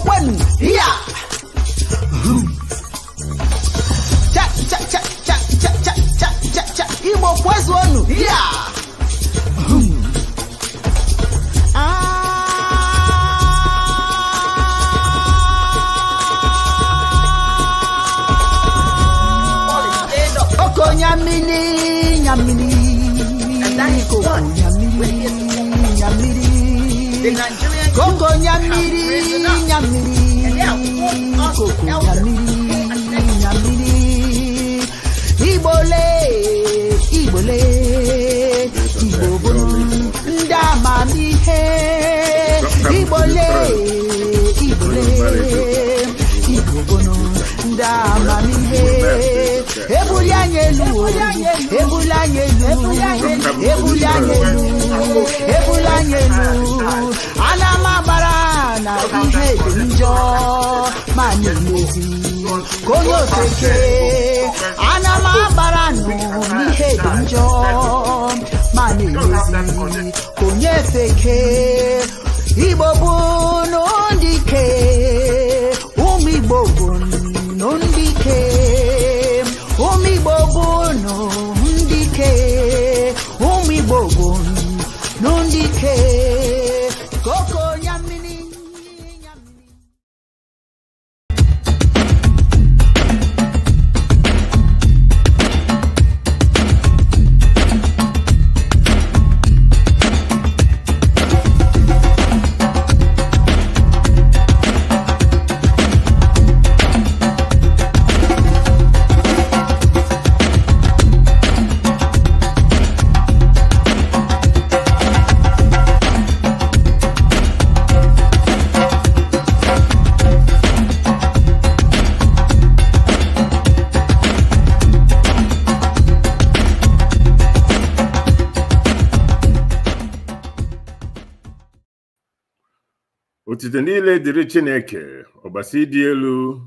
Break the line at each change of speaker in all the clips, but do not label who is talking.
one. Yeah. Cha cha cha cha cha cha cha cha cha. Igbo pues one. Yeah. Oko nyamini nyamini.
And that is done with his
Nyamiri.
The Nigerian
Koko
youth
nyamiri,
have risen up,
nyamiri,
and they have forced us
Koko
elders
nyamiri,
and next
nyamiri. Ibole, Ibole, Ibobonu, ndamamihe. Ibole, Ibole, Ibobonu, ndamamihe. Ebulanyelu, ebulanyelu, ebulanyelu, ebulanyelu. Anamabara na ihe dị njọ ma na-emezi konye ofeke. Anamabara nọ n'ihe dị njọ ma na-emezi konye ofeke. Igbo bụ n'ụdị ike, ụmụ Igbo bụ n'ụdị ike, ụmụ Igbo bụ n'ụdị ike, ụmụ Igbo bụ n'ụdị ike. Koko nyamini, nyamini.
Otite niile dịrị Chineke, ọbasi dị elu,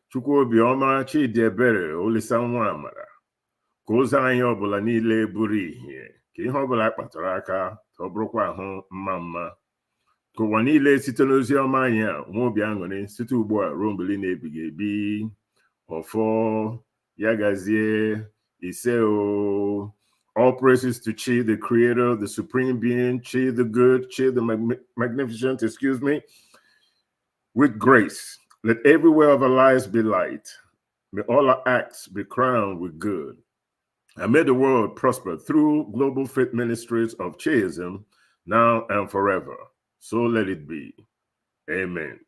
Chukwu obiọma, Chidi ebere, Olisa nwa amara, ka ụzọ anyị ọbụla niile bụrụ ihe, ka ihe ọbụla kpatara aka, ka ọ bụrụkwa ahụ mma mma. Ka ụwa niile site n'ozi ọma anyị a, nwa obi aṅụrị site ugbu a ruo mgbe na-ebighị ebi. Ọfọ ya gazie ise o. All praises to Chi, the creator, the supreme being, Chi the good, Chi the magnificent, with grace. Let everywhere of our lives be light. May all our acts be crowned with good. And may the world prosper through Global Faith Ministries of Chiism, now and forever. So let it be. Amen.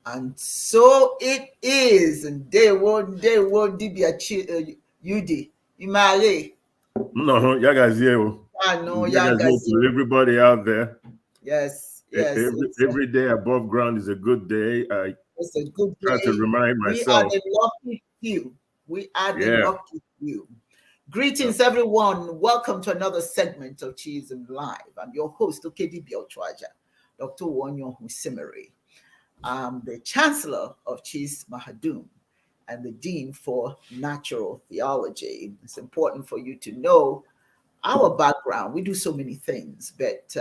And so it is. And day one, Dibias, UD. Imale.
No, Yagaziel.
I know,
To everybody out there.
Yes.
Every day above ground is a good day.
It's a good day.
Try to remind myself.
We are the lucky few. Greetings, everyone. Welcome to another segment of Chiism Live. I'm your host, Dibias, Dr. Wonyo Husimere. I'm the Chancellor of Chi's Mahadum and the Dean for Natural Theology. It's important for you to know our background. We do so many things, but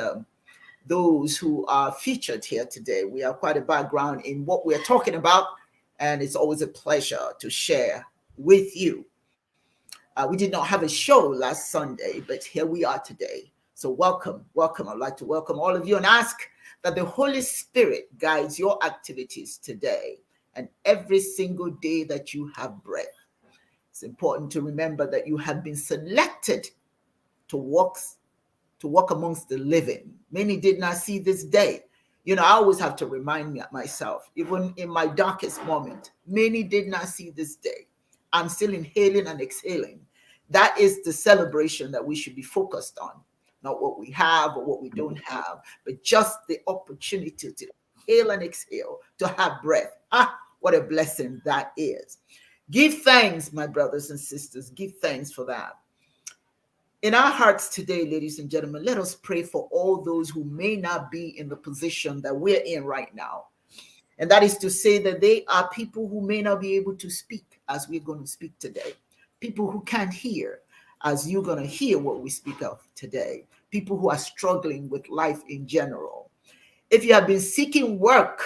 those who are featured here today, we have quite a background in what we're talking about, and it's always a pleasure to share with you. We did not have a show last Sunday, but here we are today. So welcome. I'd like to welcome all of you and ask that the Holy Spirit guides your activities today and every single day that you have breath. It's important to remember that you have been selected to walk amongst the living. Many did not see this day. You know, I always have to remind myself, even in my darkest moment, many did not see this day. I'm still inhaling and exhaling. That is the celebration that we should be focused on. Not what we have or what we don't have, but just the opportunity to inhale and exhale, to have breath. What a blessing that is. Give thanks, my brothers and sisters. Give thanks for that. In our hearts today, ladies and gentlemen, let us pray for all those who may not be in the position that we're in right now. And that is to say that they are people who may not be able to speak as we're going to speak today. People who can't hear as you're going to hear what we speak of today. People who are struggling with life in general. If you have been seeking work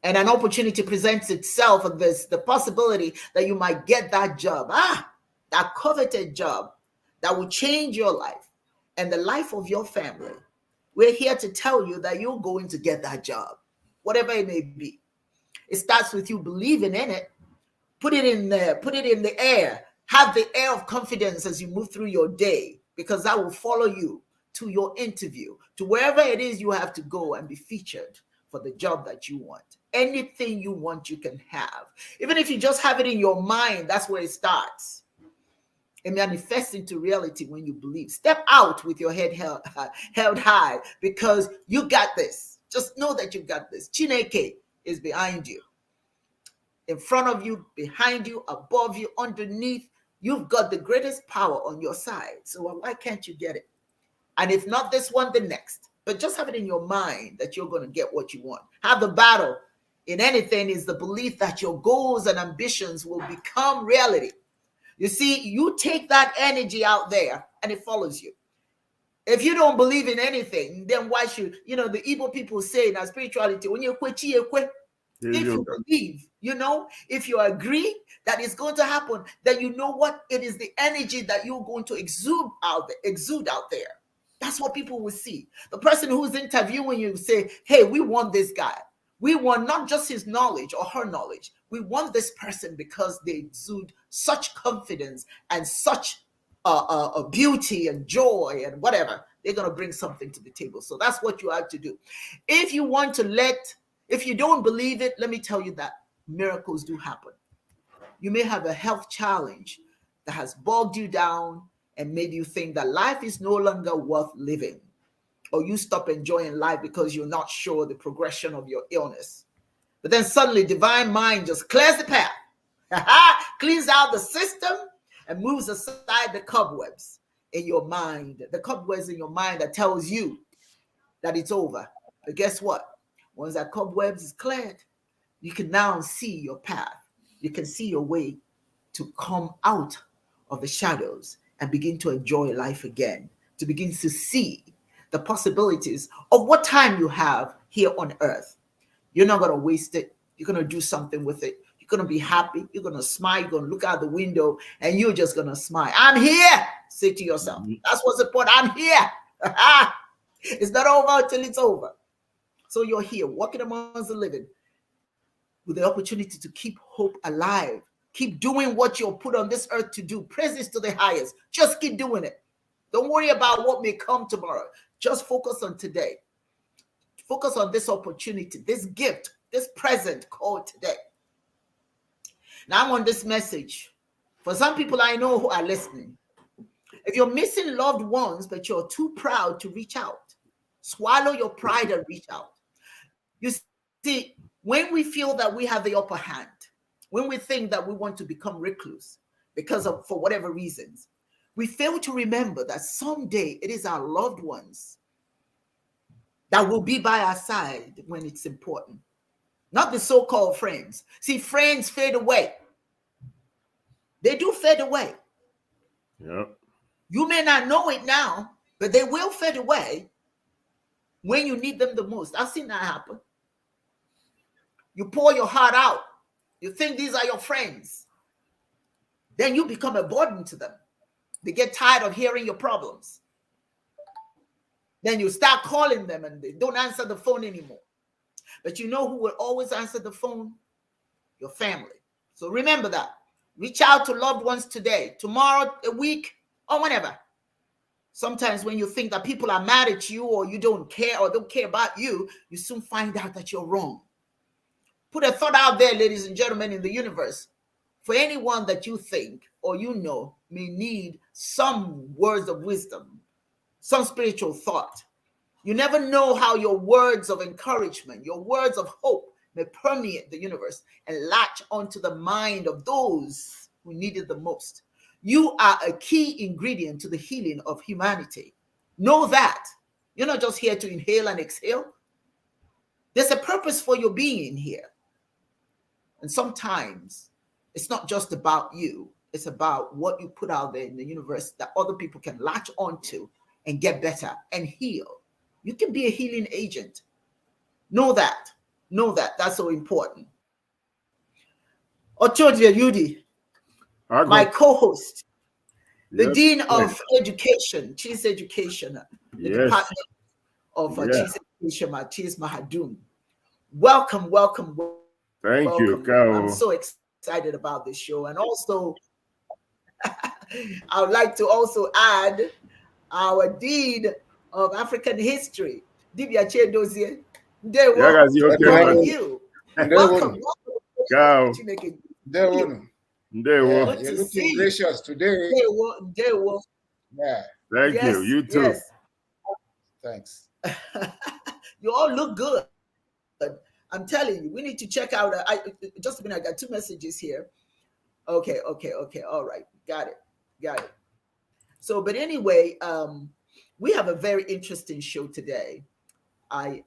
and an opportunity presents itself, and there's the possibility that you might get that job, that coveted job that will change your life and the life of your family, we're here to tell you that you're going to get that job, whatever it may be. It starts with you believing in it. Put it in there, put it in the air. Have the air of confidence as you move through your day, because that will follow you to your interview, to wherever it is you have to go and be featured for the job that you want. Anything you want, you can have. Even if you just have it in your mind, that's where it starts. It manifests into reality when you believe. Step out with your head held high, because you got this. Just know that you got this. Chineke is behind you. In front of you, behind you, above you, underneath. You've got the greatest power on your side. So why can't you get it? And if not this one, the next. But just have it in your mind that you're going to get what you want. Have the battle in anything is the belief that your goals and ambitions will become reality. You see, you take that energy out there and it follows you. If you don't believe in anything, then why should, the Igbo people say in our spirituality, when you if you believe, if you agree that it's going to happen, then you know what? It is the energy that you're going to exude out there. That's what people will see. The person who's interviewing you say, hey, we want this guy. We want not just his knowledge or her knowledge. We want this person because they exude such confidence and such a beauty and joy and whatever. They're going to bring something to the table. So that's what you have to do. If you don't believe it, let me tell you that miracles do happen. You may have a health challenge that has bogged you down and made you think that life is no longer worth living. Or you stop enjoying life because you're not sure the progression of your illness. But then suddenly divine mind just clears the path, cleans out the system, and moves aside the cobwebs in your mind. The cobwebs in your mind that tells you that it's over. But guess what? Once that cobwebs is cleared, you can now see your path. You can see your way to come out of the shadows and begin to enjoy life again, to begin to see the possibilities of what time you have here on earth. You're not going to waste it. You're going to do something with it. You're going to be happy. You're going to smile. You're going to look out the window and you're just going to smile. I'm here. Say to yourself. That's what's important. I'm here. It's not over until it's over. So you're here walking amongst the living with the opportunity to keep hope alive. Keep doing what you're put on this earth to do. Praises to the highest. Just keep doing it. Don't worry about what may come tomorrow. Just focus on today. Focus on this opportunity, this gift, this present called today. Now I'm on this message. For some people I know who are listening. If you're missing loved ones, but you're too proud to reach out, swallow your pride and reach out. You see, when we feel that we have the upper hand, when we think that we want to become recluse for whatever reasons, we fail to remember that someday it is our loved ones that will be by our side when it's important. Not the so-called friends. See, friends fade away. They do fade away.
Yep.
You may not know it now, but they will fade away when you need them the most. I've seen that happen. You pour your heart out. You think these are your friends. Then you become a burden to them. They get tired of hearing your problems. Then you start calling them and they don't answer the phone anymore. But you know who will always answer the phone? Your family. So remember that. Reach out to loved ones today, tomorrow, a week, or whenever. Sometimes when you think that people are mad at you or you don't care or don't care about you, you soon find out that you're wrong. Put a thought out there, ladies and gentlemen, in the universe. For anyone that you think or you know may need some words of wisdom, some spiritual thought. You never know how your words of encouragement, your words of hope may permeate the universe and latch onto the mind of those who need it the most. You are a key ingredient to the healing of humanity. Know that. You're not just here to inhale and exhale. There's a purpose for your being here. And sometimes it's not just about you. It's about what you put out there in the universe that other people can latch onto and get better and heal. You can be a healing agent. Know that. Know that. That's so important. Ochodia Yudi, my co-host, the Dean of Education, Chief Education, the Department of Chief Education, Matthias Mahadum. Welcome, welcome,
Thank you,
I'm so excited about this show. And also, I would like to also add our Dean of African History, Dibias Dozier. Welcome.
You're looking gracious today.
Yeah.
Thank you. You too. Yes.
Thanks.
You all look good. I'm telling you, we need to check out. Just a minute, I got 2 messages here. Okay. All right. Got it. So, but anyway, we have a very interesting show today. I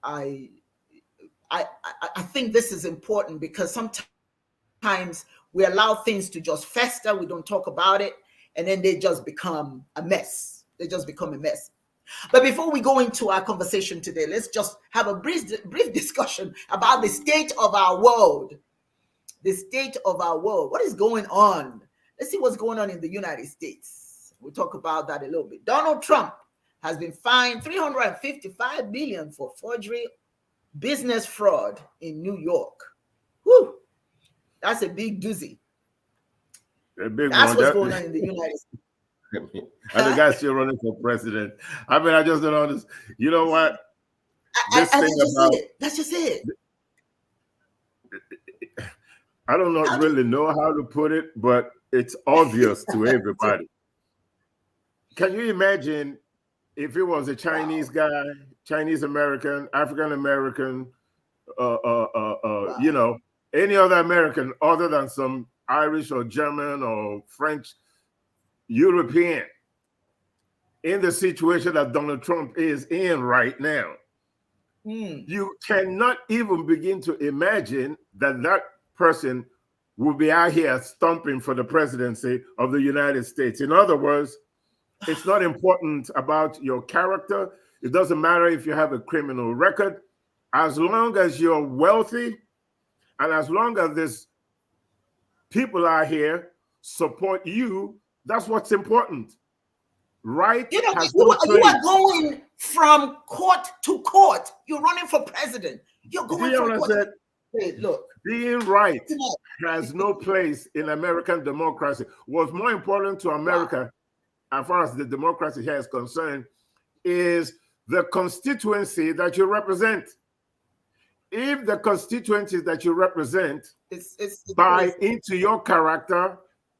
think this is important because sometimes we allow things to just fester. We don't talk about it, and then they just become a mess. But before we go into our conversation today, let's just have a brief discussion about the state of our world. The state of our world. What is going on? Let's see what's going on in the United States. We'll talk about that a little bit. Donald Trump has been fined $355 billion for forgery business fraud in New York. Whew. That's a big doozy. That's what's going on in the United States.
And the guy's still running for president. I mean, I just don't understand. You know what?
That's just it.
I don't really know how to put it, but it's obvious to everybody. Can you imagine if it was a Chinese guy, Chinese American, African American, you know, any other American other than some Irish or German or French, European, in the situation that Donald Trump is in right now? You cannot even begin to imagine that person will be out here stomping for the presidency of the United States. In other words, it's not important about your character. It doesn't matter if you have a criminal record. As long as you're wealthy and as long as there's people out here support you, that's what's important. Right?
You know, you are going from court to court. You're running for president. You're going from court. Hey, look,
being right has no place in American democracy. What's more important to America, as far as the democracy here is concerned, is the constituency that you represent. If the constituencies that you represent buy into your character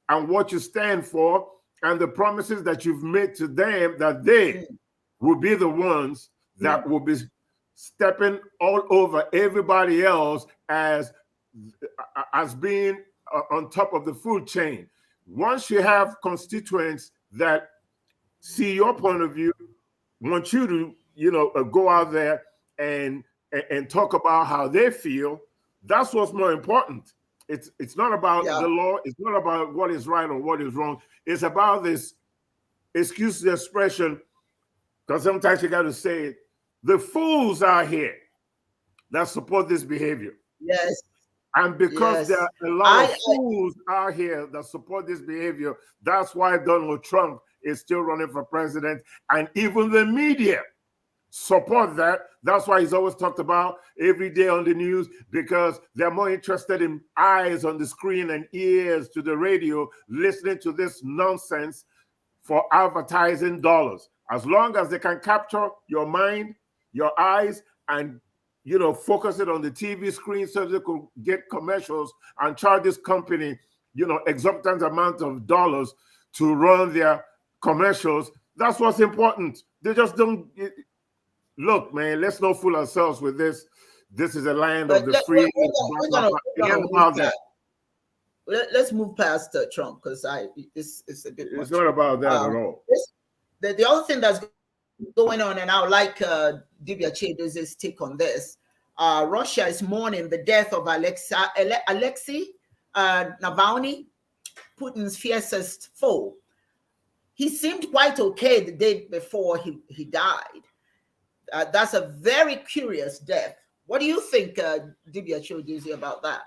and what you stand for, and the promises that you've made to them, that they will be the ones that will be stepping all over everybody else as being on top of the food chain. Once you have constituents that see your point of view, want you to, you know, go out there and talk about how they feel, that's what's more important. It's not about the law. It's not about what is right or what is wrong. It's about this, excuse the expression, because sometimes you got to say it, the fools out here that support this behavior.
Yes.
And because there are a lot of fools out here that support this behavior, that's why Donald Trump is still running for president. And even the media support that. That's why he's always talked about every day on the news, because they're more interested in eyes on the screen and ears to the radio, listening to this nonsense for advertising dollars. As long as they can capture your mind, your eyes, and, you know, focus it on the TV screen so they could get commercials and charge this company, you know, exorbitant amount of dollars to run their commercials. That's what's important. They just don't. Look, man, let's not fool ourselves with this. This is a land of the free.
Let's move past Trump, because it's a bit much.
It's not about that at all.
The other thing that's going on, and I would like Dibias' take on this. Russia is mourning the death of Alexei Navalny, Putin's fiercest foe. He seemed quite okay the day before he died. That's a very curious death. What do you think, Dibias Chodisi, about that?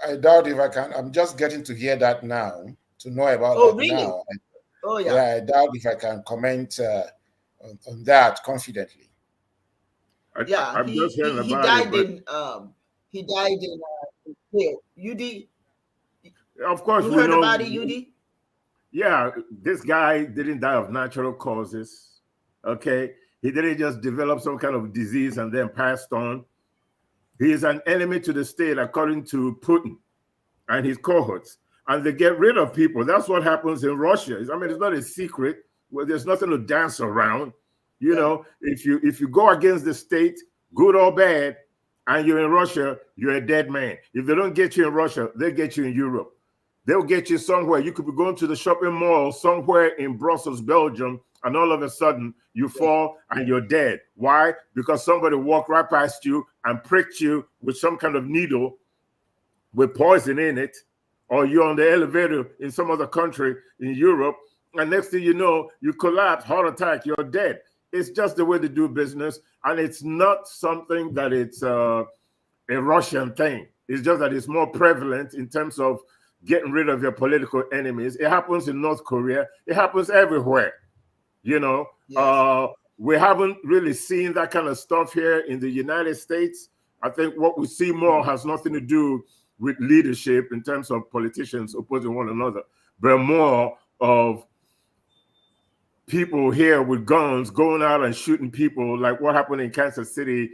I doubt if I can. I'm just getting to hear that now, to know about that
really?
now.
Oh, yeah.
I doubt if I can comment on that confidently.
Yeah, he died in UD.
Of course,
you heard about it, UD?
Yeah, this guy didn't die of natural causes. Okay, he didn't just develop some kind of disease and then passed on. He is an enemy to the state, according to Putin and his cohorts. And they get rid of people. That's what happens in Russia. I mean, it's not a secret. Well, there's nothing to dance around. You know, if you go against the state, good or bad, and you're in Russia, you're a dead man. If they don't get you in Russia, they get you in Europe. They'll get you somewhere. You could be going to the shopping mall somewhere in Brussels, Belgium, and all of a sudden you fall and you're dead. Why? Because somebody walked right past you and pricked you with some kind of needle with poison in it, or you're on the elevator in some other country in Europe, and next thing you know, you collapse, heart attack, you're dead. It's just the way they do business, and it's not something that it's a Russian thing. It's just that it's more prevalent in terms of getting rid of your political enemies. It happens in North Korea. It happens everywhere. You know, yes. We haven't really seen that kind of stuff here in the United States. I think what we see more has nothing to do with leadership in terms of politicians opposing one another, but more of people here with guns going out and shooting people, like what happened in Kansas City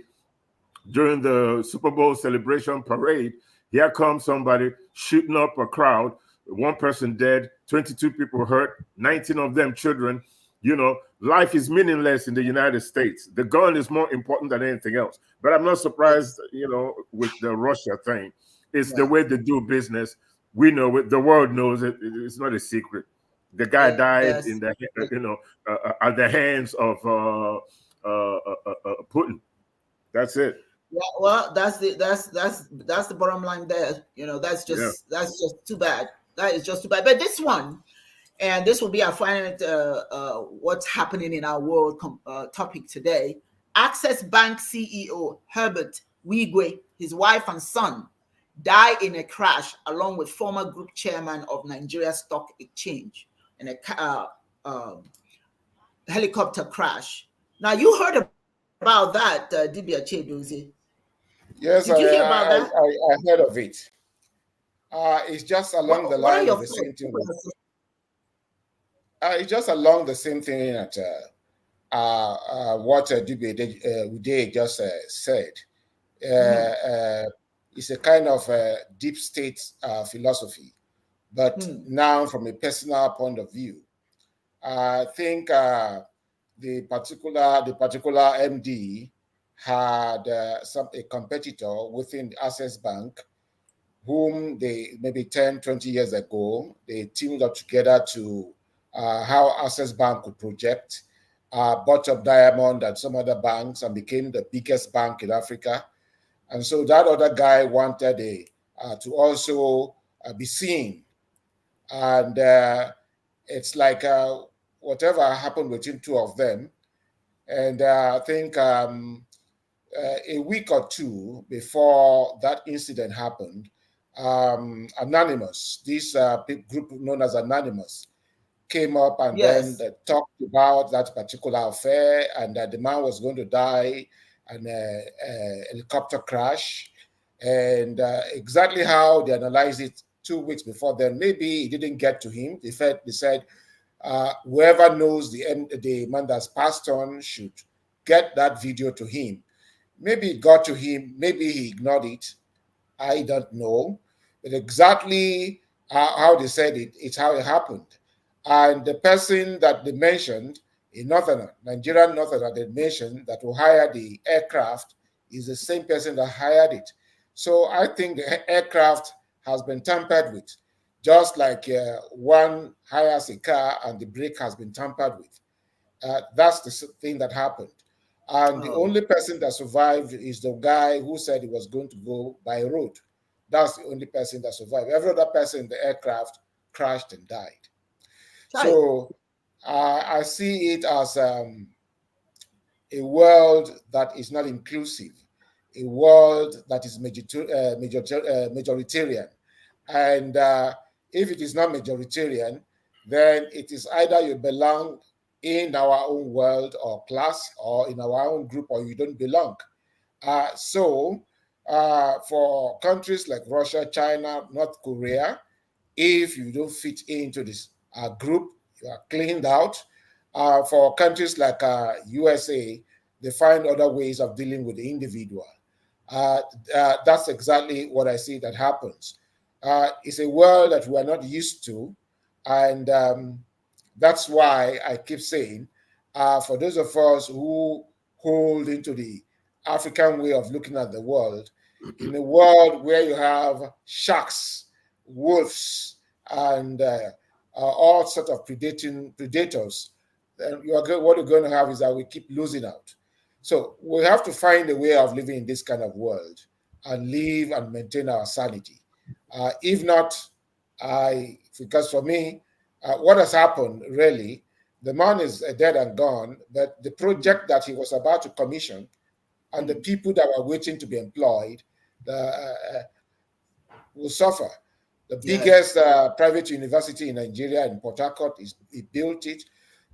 during the Super Bowl celebration parade. Here comes somebody shooting up a crowd, one person dead, 22 people hurt, 19 of them children. You know, life is meaningless in the United States. The gun is more important than anything else. But I'm not surprised, you know, with the Russia thing. It's the way they do business. We know it. The world knows it. It's not a secret. The guy died in the, you know, at the hands of Putin. That's it.
Yeah, well, that's the bottom line there. You know, that's just too bad. That is just too bad. But this one, and this will be our final what's happening in our world topic today. Access Bank CEO Herbert Wigwe, his wife and son, died in a crash along with former group chairman of Nigeria Stock Exchange in a helicopter crash. Now, you heard about that, Dibias Chodisi?
Yes,
did you hear about that?
I heard of it. It's just along the line of the same thing. It's just along the same thing that what Dibias just said. It's a kind of deep state philosophy, but now from a personal point of view, I think the particular MD had a competitor within the Access Bank, whom they maybe 10, 20 years ago, they teamed up together to how Access Bank could project, bought up Diamond and some other banks and became the biggest bank in Africa. And so that other guy wanted to also be seen. And it's like whatever happened between two of them. And I think a week or two before that incident happened, Anonymous, this group known as Anonymous, came up and then talked about that particular affair and that the man was going to die in a helicopter crash. And exactly how they analyzed it 2 weeks before then, maybe it didn't get to him. They said, whoever knows the man that's passed on should get that video to him. Maybe it got to him, maybe he ignored it. I don't know. But exactly how they said it, it's how it happened. And the person that they mentioned, a northerner, Nigerian northerner, they mentioned that will hire the aircraft is the same person that hired it. So I think the aircraft has been tampered with, just like one hires a car and the brake has been tampered with. That's the thing that happened. And the only person that survived is the guy who said he was going to go by road. That's the only person that survived. Every other person in the aircraft crashed and died. So I see it as a world that is not inclusive, a world that is majoritarian. And if it is not majoritarian, then it is either you belong in our own world or class or in our own group, or you don't belong. So for countries like Russia, China, North Korea, if you don't fit into this group, you are cleaned out. For countries like USA, they find other ways of dealing with the individual. That's exactly what I see that happens. It's a world that we are not used to, and that's why I keep saying, for those of us who hold into the African way of looking at the world, in a world where you have sharks, wolves, and all sorts of predators, then what you're going to have is that we keep losing out. So we have to find a way of living in this kind of world and live and maintain our sanity. If not, because for me, what has happened really, the man is dead and gone, but the project that he was about to commission and the people that were waiting to be employed will suffer. The biggest private university in Nigeria, in Port Harcourt, he built it.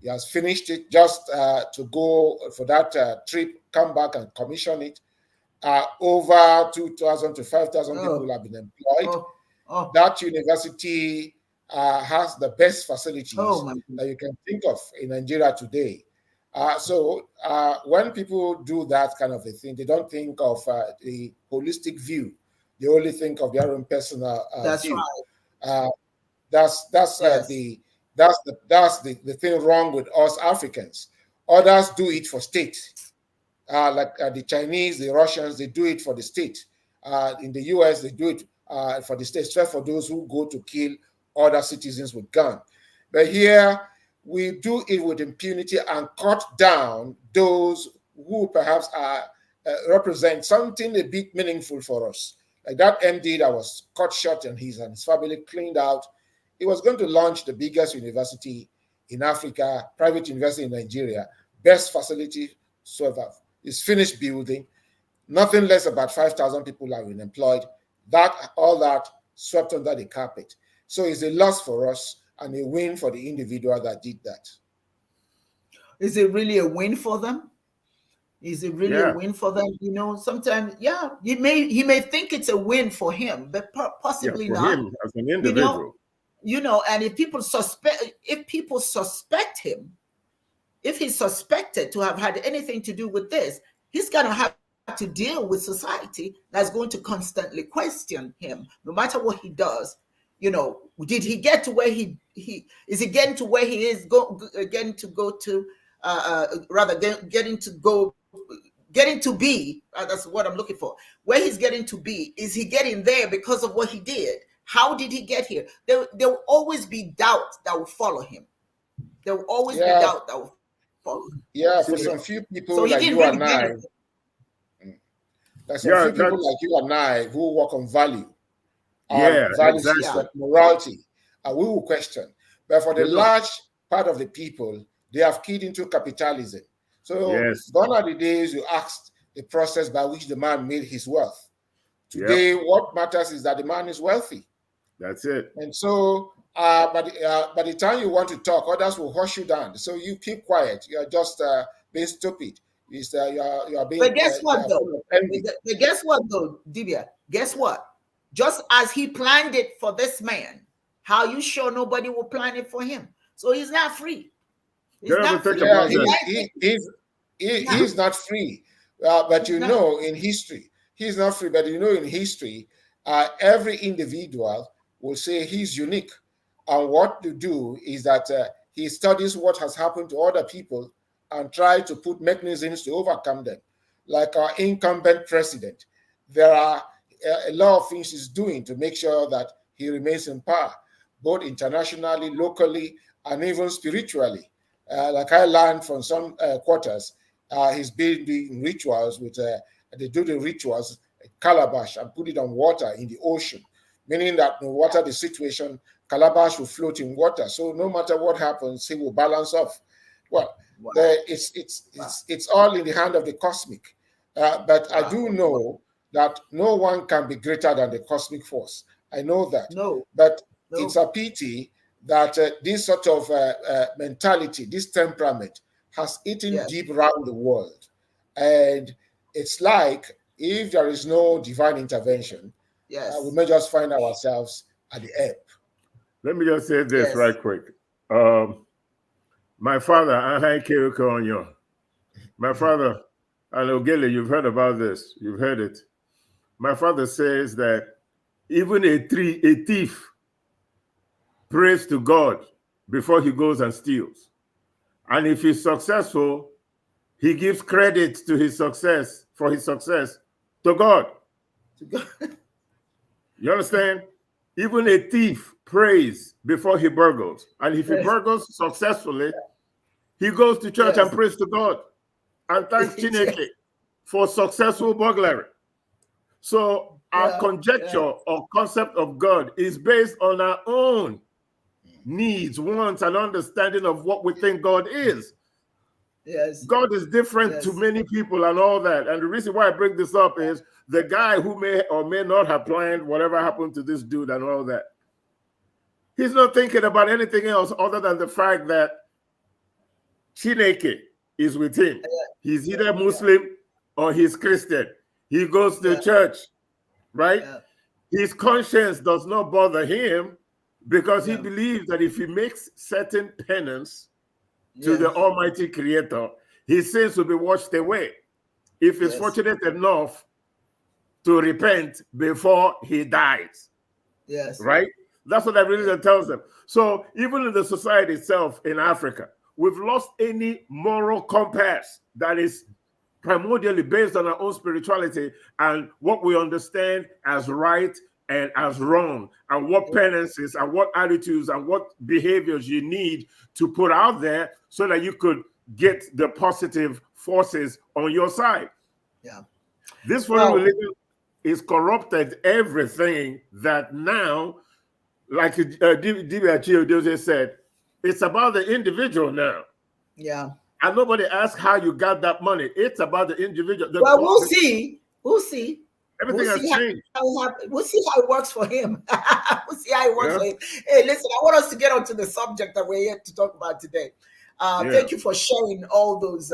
He has finished it just to go for that trip, come back and commission it. Over 2,000 to 5,000 people have been employed. That university has the best facilities that you can think of in Nigeria today. So when people do that kind of a thing, they don't think of the holistic view. They only think of their own personal view.
Right.
That's the thing wrong with us Africans. Others do it for state, like the Chinese, the Russians, they do it for the state. In the US, they do it for the state, except for those who go to kill other citizens with guns. But here, we do it with impunity and cut down those who perhaps represent something a bit meaningful for us. Like that MD that was cut short and his family cleaned out. He was going to launch the biggest university in Africa, private university in Nigeria, best facility so far. It's finished building. Nothing less about 5,000 people have been employed. All that swept under the carpet. So it's a loss for us and a win for the individual that did that.
Is it really a win for them? Is it really a win for them? You know, sometimes, he may think it's a win for him, but possibly
for
not.
him as an individual.
You know, and if people suspect him, if he's suspected to have had anything to do with this, he's going to have to deal with society that's going to constantly question him, no matter what he does. You know, did he get to where he is he getting to where he is getting to be? That's what I'm looking for. Where he's getting to be, is he getting there because of what he did? How did he get here? There will always be doubt that will follow him. There will always be doubt that will follow him.
Yeah, for some few people like you and I, people like you and I who work on value, values like morality, we will question. But for the large part of the people, they have keyed into capitalism. So gone are the days you asked the process by which the man made his wealth. Today, what matters is that the man is wealthy.
That's it.
And so by the time you want to talk, others will hush you down. So you keep quiet. You are just being stupid. You are being.
But guess what, though? Dibia? Guess what? Just as he planned it for this man, how you sure nobody will plan it for him? So he's not free. He's not free.
He's not free. But you know, in history, he's not free. But you know, in history, every individual will say he's unique. And what to do is that he studies what has happened to other people and try to put mechanisms to overcome them. Like our incumbent president, there are a lot of things he's doing to make sure that he remains in power, both internationally, locally, and even spiritually. Like I learned from some quarters, he's been doing rituals with, they do the rituals, calabash, and put it on water in the ocean, meaning that no matter the situation, calabash will float in water. So no matter what happens, he will balance off. Well,
Wow.
it's all in the hand of the cosmic. But I do know that no one can be greater than the cosmic force. I know that.
No.
But it's a pity that this sort of mentality, this temperament, has eaten deep around the world. And it's like if there is no divine intervention, we may just find ourselves at the ebb.
Let me just say this right quick. My father, my father, and Ogele, you've heard about this. You've heard it. My father says that even a thief prays to God before he goes and steals. And if he's successful, he gives credit to his success, for his success, to God. You understand? Even a thief prays before he burgles. And if he burgles successfully, he goes to church and prays to God and thanks Chineke for successful burglary. So our conjecture or concept of God is based on our own needs, wants, and understanding of what we think God is.
Yes.
God is different to many people and all that. And the reason why I bring this up is the guy who may or may not have planned whatever happened to this dude and all that. He's not thinking about anything else other than the fact that Chineke is with him. He's either Muslim or he's Christian. He goes to church, right? His conscience does not bother him because he believes that if he makes certain penance to the Almighty Creator, his sins will be washed away. If he's fortunate enough to repent before he dies. Right? That's what that religion tells them. So even in the society itself in Africa, we've lost any moral compass that is primordially based on our own spirituality and what we understand as right and as wrong, and what penances and what attitudes and what behaviors you need to put out there so that you could get the positive forces on your side. This foreign religion is corrupted everything that now, like Dibias said, it's about the individual now. And nobody asks how you got that money. It's about the individual.
Well, we'll see. We'll see.
Everything has changed.
We'll see how it works for him. We'll see how it works for him. Hey, listen, I want us to get onto the subject that we're here to talk about today. Thank you for sharing all those,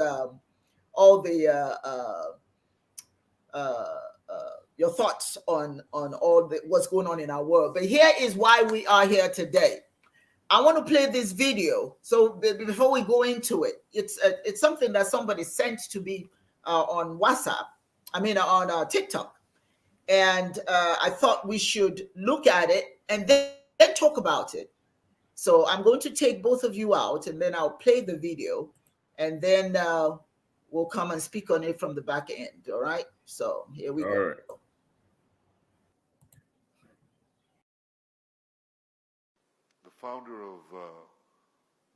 your thoughts on all what's going on in our world. But here is why we are here today. I want to play this video. So before we go into it, it's something that somebody sent to me on WhatsApp. I mean, on TikTok. And I thought we should look at it and then talk about it. So I'm going to take both of you out and then I'll play the video and then we'll come and speak on it from the back end. All right. So here we go.
Right.
The founder of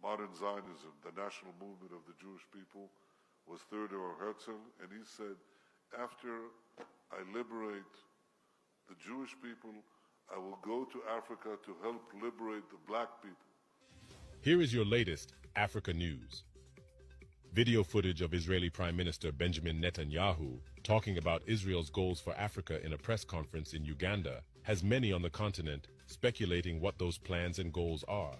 modern Zionism, the national movement of the Jewish people, was Theodor Herzl, and he said, after I liberate the Jewish people, I will go to Africa to help liberate the black people.
Here is your latest Africa news. Video footage of Israeli Prime Minister Benjamin Netanyahu talking about Israel's goals for Africa in a press conference in Uganda has many on the continent speculating what those plans and goals are.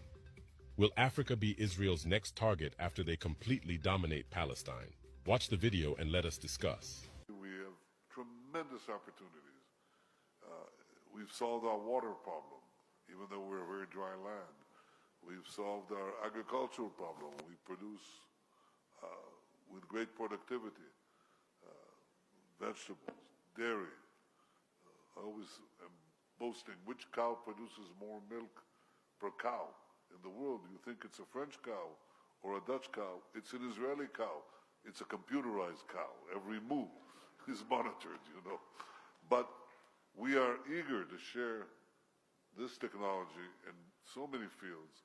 Will Africa be Israel's next target after they completely dominate Palestine? Watch the video and let us discuss.
We have tremendous opportunities. We've solved our water problem, even though we're a very dry land. We've solved our agricultural problem. We produce with great productivity vegetables, dairy. I always am boasting which cow produces more milk per cow in the world. You think it's a French cow or a Dutch cow. It's an Israeli cow. It's a computerized cow. Every move is monitored, you know. But we are eager to share this technology in so many fields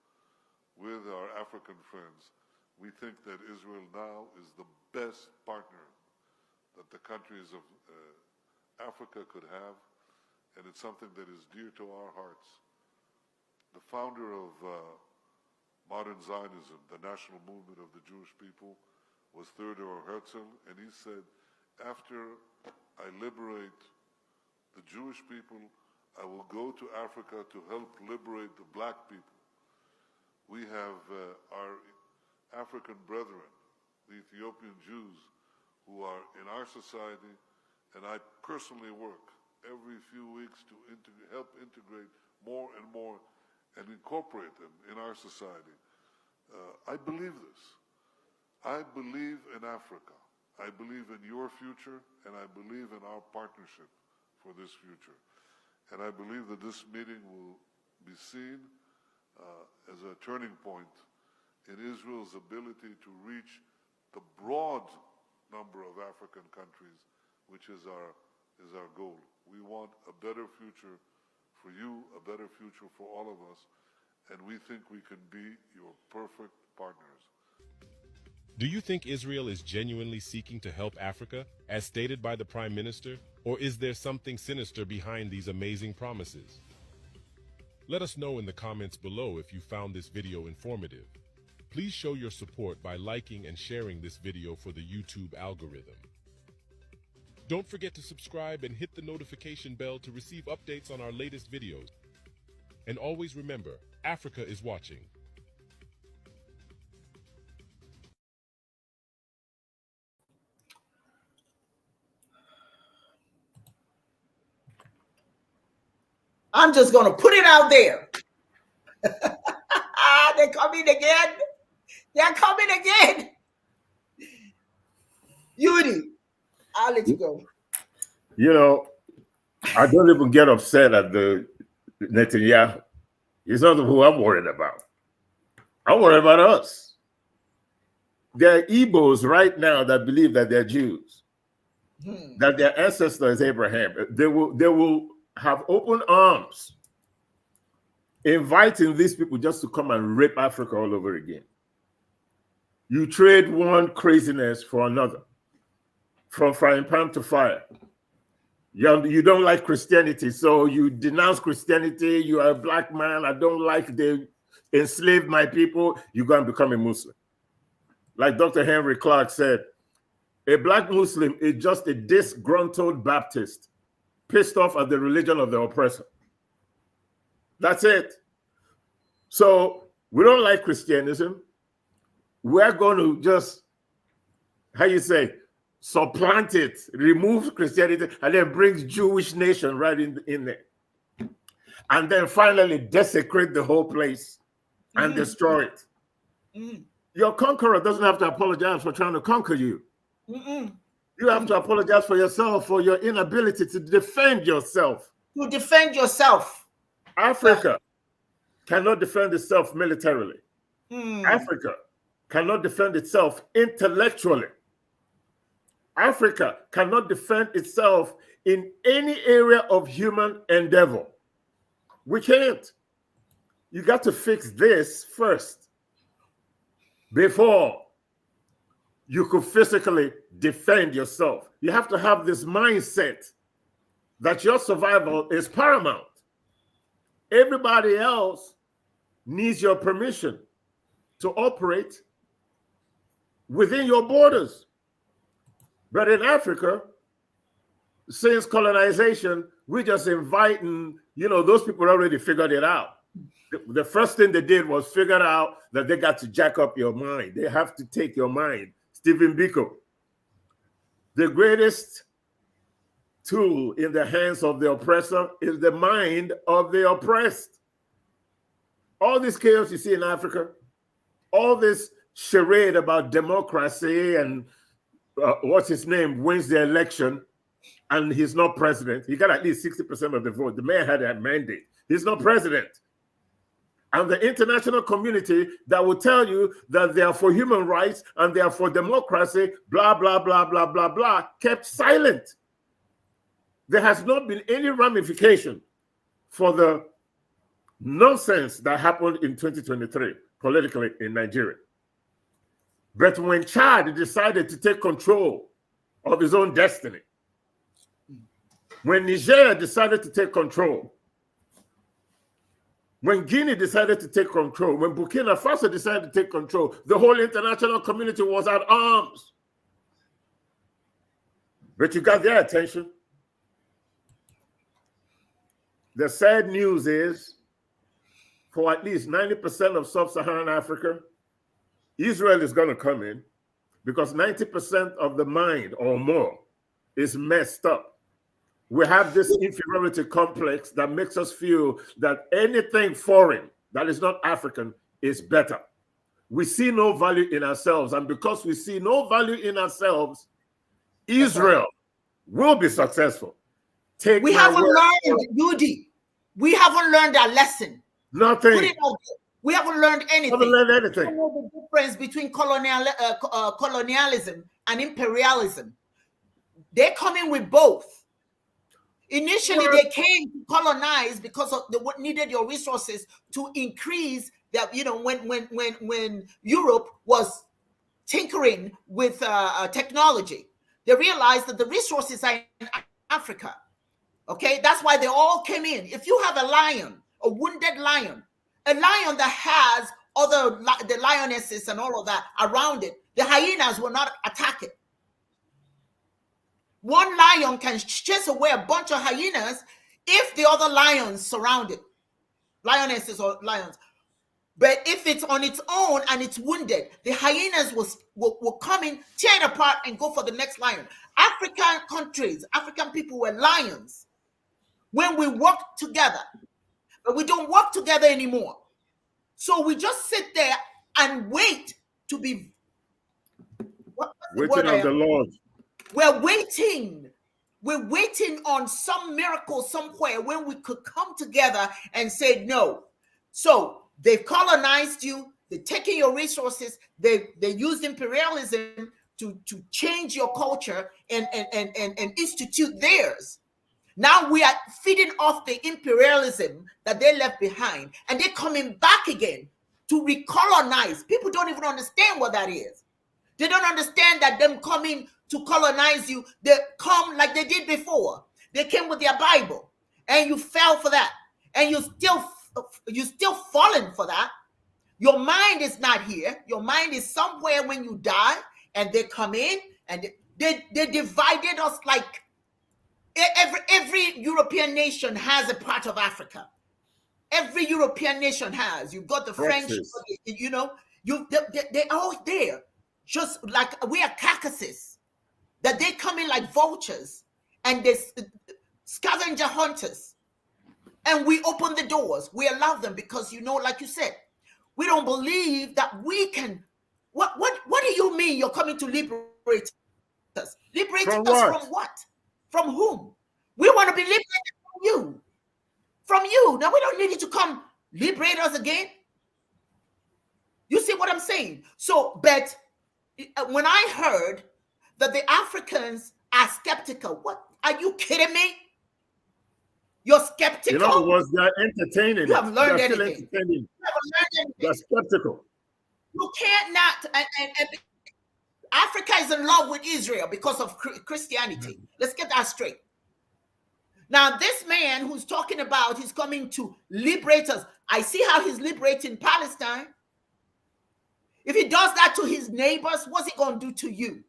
with our African friends. We think that Israel now is the best partner that the countries of Africa could have, and it's something that is dear to our hearts. The founder of modern Zionism, the national movement of the Jewish people, was Theodor Herzl, and he said, after I liberate the Jewish people, I will go to Africa to help liberate the black people. We have our African brethren, the Ethiopian Jews, who are in our society, and I personally work every few weeks to help integrate more and more and incorporate them in our society. I believe this. I believe in Africa. I believe in your future, and I believe in our partnership for this future. And I believe that this meeting will be seen as a turning point in Israel's ability to reach the broad number of African countries, which is our goal. We want a better future for you, a better future for all of us, and we think we can be your perfect partners.
Do you think Israel is genuinely seeking to help Africa, as stated by the Prime Minister, or is there something sinister behind these amazing promises? Let us know in the comments below if you found this video informative. Please show your support by liking and sharing this video for the YouTube algorithm. Don't forget to subscribe and hit the notification bell to receive updates on our latest videos. And always remember, Africa is watching.
I'm just going to put it out there. They're coming again. They're coming again. Yudi, I'll let you go.
You know, I don't even get upset at the Netanyahu. He's not who I'm worried about. I'm worried about us. There are Igbos right now that believe that they're Jews, that their ancestor is Abraham. They will have open arms, inviting these people just to come and rape Africa all over again. You trade one craziness for another, from frying pan to fire. You don't like Christianity, so you denounce Christianity. You are a black man. I don't like they enslaved my people. You're going to become a Muslim. Like Dr. Henry Clark said, a black Muslim is just a disgruntled Baptist, pissed off at the religion of the oppressor. That's it. So we don't like Christianism. We're going to just, how you say, supplant it, remove Christianity, and then bring Jewish nation right in there. And then finally desecrate the whole place and destroy it. Your conqueror doesn't have to apologize for trying to conquer you. You have to apologize for yourself for your inability to defend yourself.
To defend yourself.
Africa cannot defend itself militarily. Africa cannot defend itself intellectually. Africa cannot defend itself in any area of human endeavor. We can't. You got to fix this first before you could physically defend yourself. You have to have this mindset that your survival is paramount. Everybody else needs your permission to operate within your borders. But in Africa, since colonization, we're just inviting, those people already figured it out. The first thing they did was figure out that they got to jack up your mind. They have to take your mind. Stephen Biko, the greatest tool in the hands of the oppressor is the mind of the oppressed. All this chaos you see in Africa, all this charade about democracy and what's his name wins the election and he's not president. He got at least 60% of the vote. The man had a mandate. He's not president. And the international community that will tell you that they are for human rights and they are for democracy, blah, blah, blah, blah, blah, blah, kept silent. There has not been any ramification for the nonsense that happened in 2023 politically in Nigeria. But when Chad decided to take control of his own destiny, when Niger decided to take control, When Guinea decided to take control, when Burkina Faso decided to take control, the whole international community was at arms. But you got their attention. The sad news is, for at least 90% of sub-Saharan Africa, Israel is going to come in because 90% of the mind or more is messed up. We have this inferiority complex that makes us feel that anything foreign that is not African is better. We see no value in ourselves. And because we see no value in ourselves, Israel will be successful.
We haven't learned, Yudi. We haven't learned our lesson.
Nothing.
We haven't learned anything.
Haven't learned anything.
We don't know the difference between colonialism and imperialism. They're coming with both. Initially, they came to colonize because of the what needed your resources to increase that. You know, when Europe was tinkering with technology, they realized that the resources are in Africa. Okay, that's why they all came in. If you have a lion, a wounded lion, a lion that has the lionesses and all of that around it, the hyenas will not attack it. One lion can chase away a bunch of hyenas if the other lions surround it, lionesses or lions. But if it's on its own and it's wounded, the hyenas will come in, tear it apart, and go for the next lion. African countries, African people were lions when we worked together, but we don't work together anymore. So we just sit there and wait to be
waiting on the Lord.
We're waiting. We're waiting on some miracle somewhere when we could come together and say no. So they've colonized you. They're taking your resources. They used imperialism to change your culture and institute theirs. Now we are feeding off the imperialism that they left behind, and they're coming back again to recolonize. People don't even understand what that is. They don't understand that them coming to colonize you, they come like they did before. They came with their Bible, and you fell for that, and you're still falling for that. Your mind is not here. Your mind is somewhere when you die, and they come in and they divided us like every European nation has a part of Africa. Every European nation has. You've got the French, you know, they're all there. Just like we are carcasses, that they come in like vultures and they scavenger hunters. And we open the doors. We allow them because, you know, like you said, we don't believe that we can. What do you mean you're coming to liberate us? Liberate us from what? From whom? We want to be liberated from you. From you. Now, we don't need you to come liberate us again. You see what I'm saying? So, but when I heard that the Africans are skeptical, what? Are you kidding me? You're skeptical?
In other words, they're entertaining.
You haven't learned anything.
You haven't learned anything. They're skeptical.
You can't not. And Africa is in love with Israel because of Christianity. Let's get that straight. Now, this man who's talking about he's coming to liberate us, I see how he's liberating Palestine. If he does that to his neighbors, what's he going to do to you?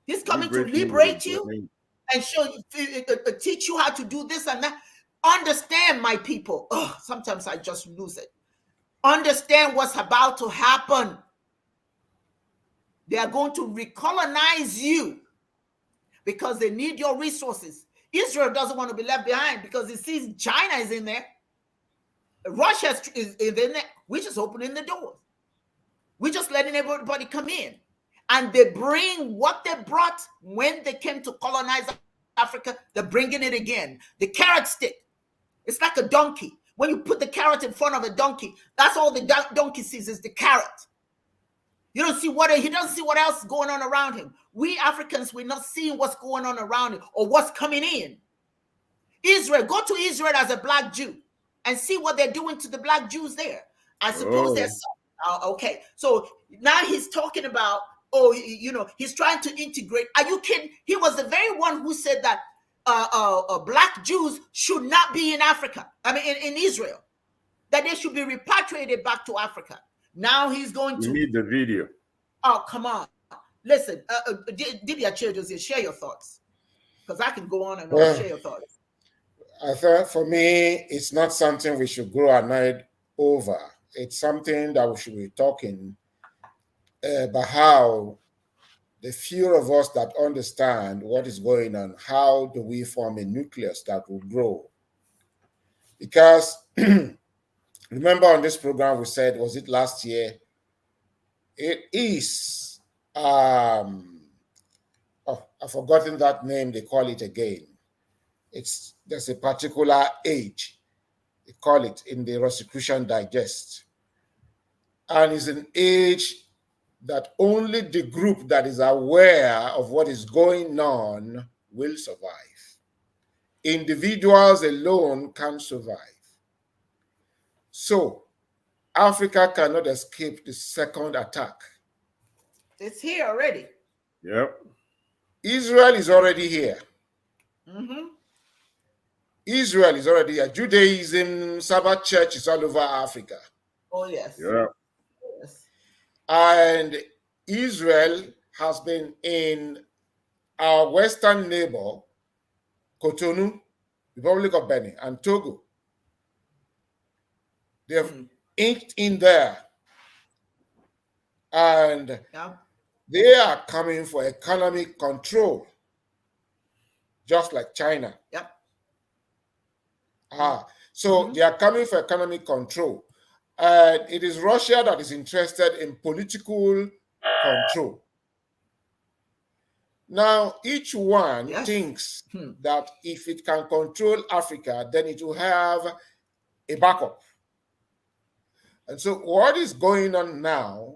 He's coming to liberate you and show you, teach you how to do this and that. Understand, my people. Oh, sometimes I just lose it. Understand what's about to happen. They are going to recolonize you because they need your resources. Israel doesn't want to be left behind because it sees China is in there. Russia is in there. We're just opening the doors. We're just letting everybody come in. And they bring what they brought when they came to colonize Africa. They're bringing it again. The carrot stick. It's like a donkey. When you put the carrot in front of a donkey, that's all the donkey sees is the carrot. You don't see he doesn't see what else is going on around him. We Africans, we're not seeing what's going on around him or what's coming in. Israel, go to Israel as a black Jew and see what they're doing to the black Jews there. I suppose there's okay. So now he's talking about, he's trying to integrate. Are you kidding? He was the very one who said that black Jews should not be in Africa. I mean, in Israel. that they should be repatriated back to Africa. Now he's going to...
We need the video.
Oh, come on. Listen, Dibias, share your thoughts. Because I can go on and on. Share your thoughts.
I thought for me, it's not something we should grow annoyed over. It's something that we should be talking about how the few of us that understand what is going on, how do we form a nucleus that will grow? Because remember on this program we said, was it last year? It is, I've forgotten that name, they call it again. There's a particular age, they call it in the Rosicrucian Digest. And it's an age that only the group that is aware of what is going on will survive. Individuals alone can't survive. So Africa cannot escape the second attack.
It's here already.
Yep.
Israel is already here.
Mm-hmm.
Israel is already here. Judaism, Sabbath church is all over Africa.
Oh, yes.
Yeah.
Yes.
And Israel has been in our western neighbor, Cotonou, Republic of Benin, and Togo. They have inked in there. And they are coming for economic control, just like China.
Yep.
So they are coming for economic control. And it is Russia that is interested in political control. Now, each one thinks that if it can control Africa, then it will have a backup. And so what is going on now,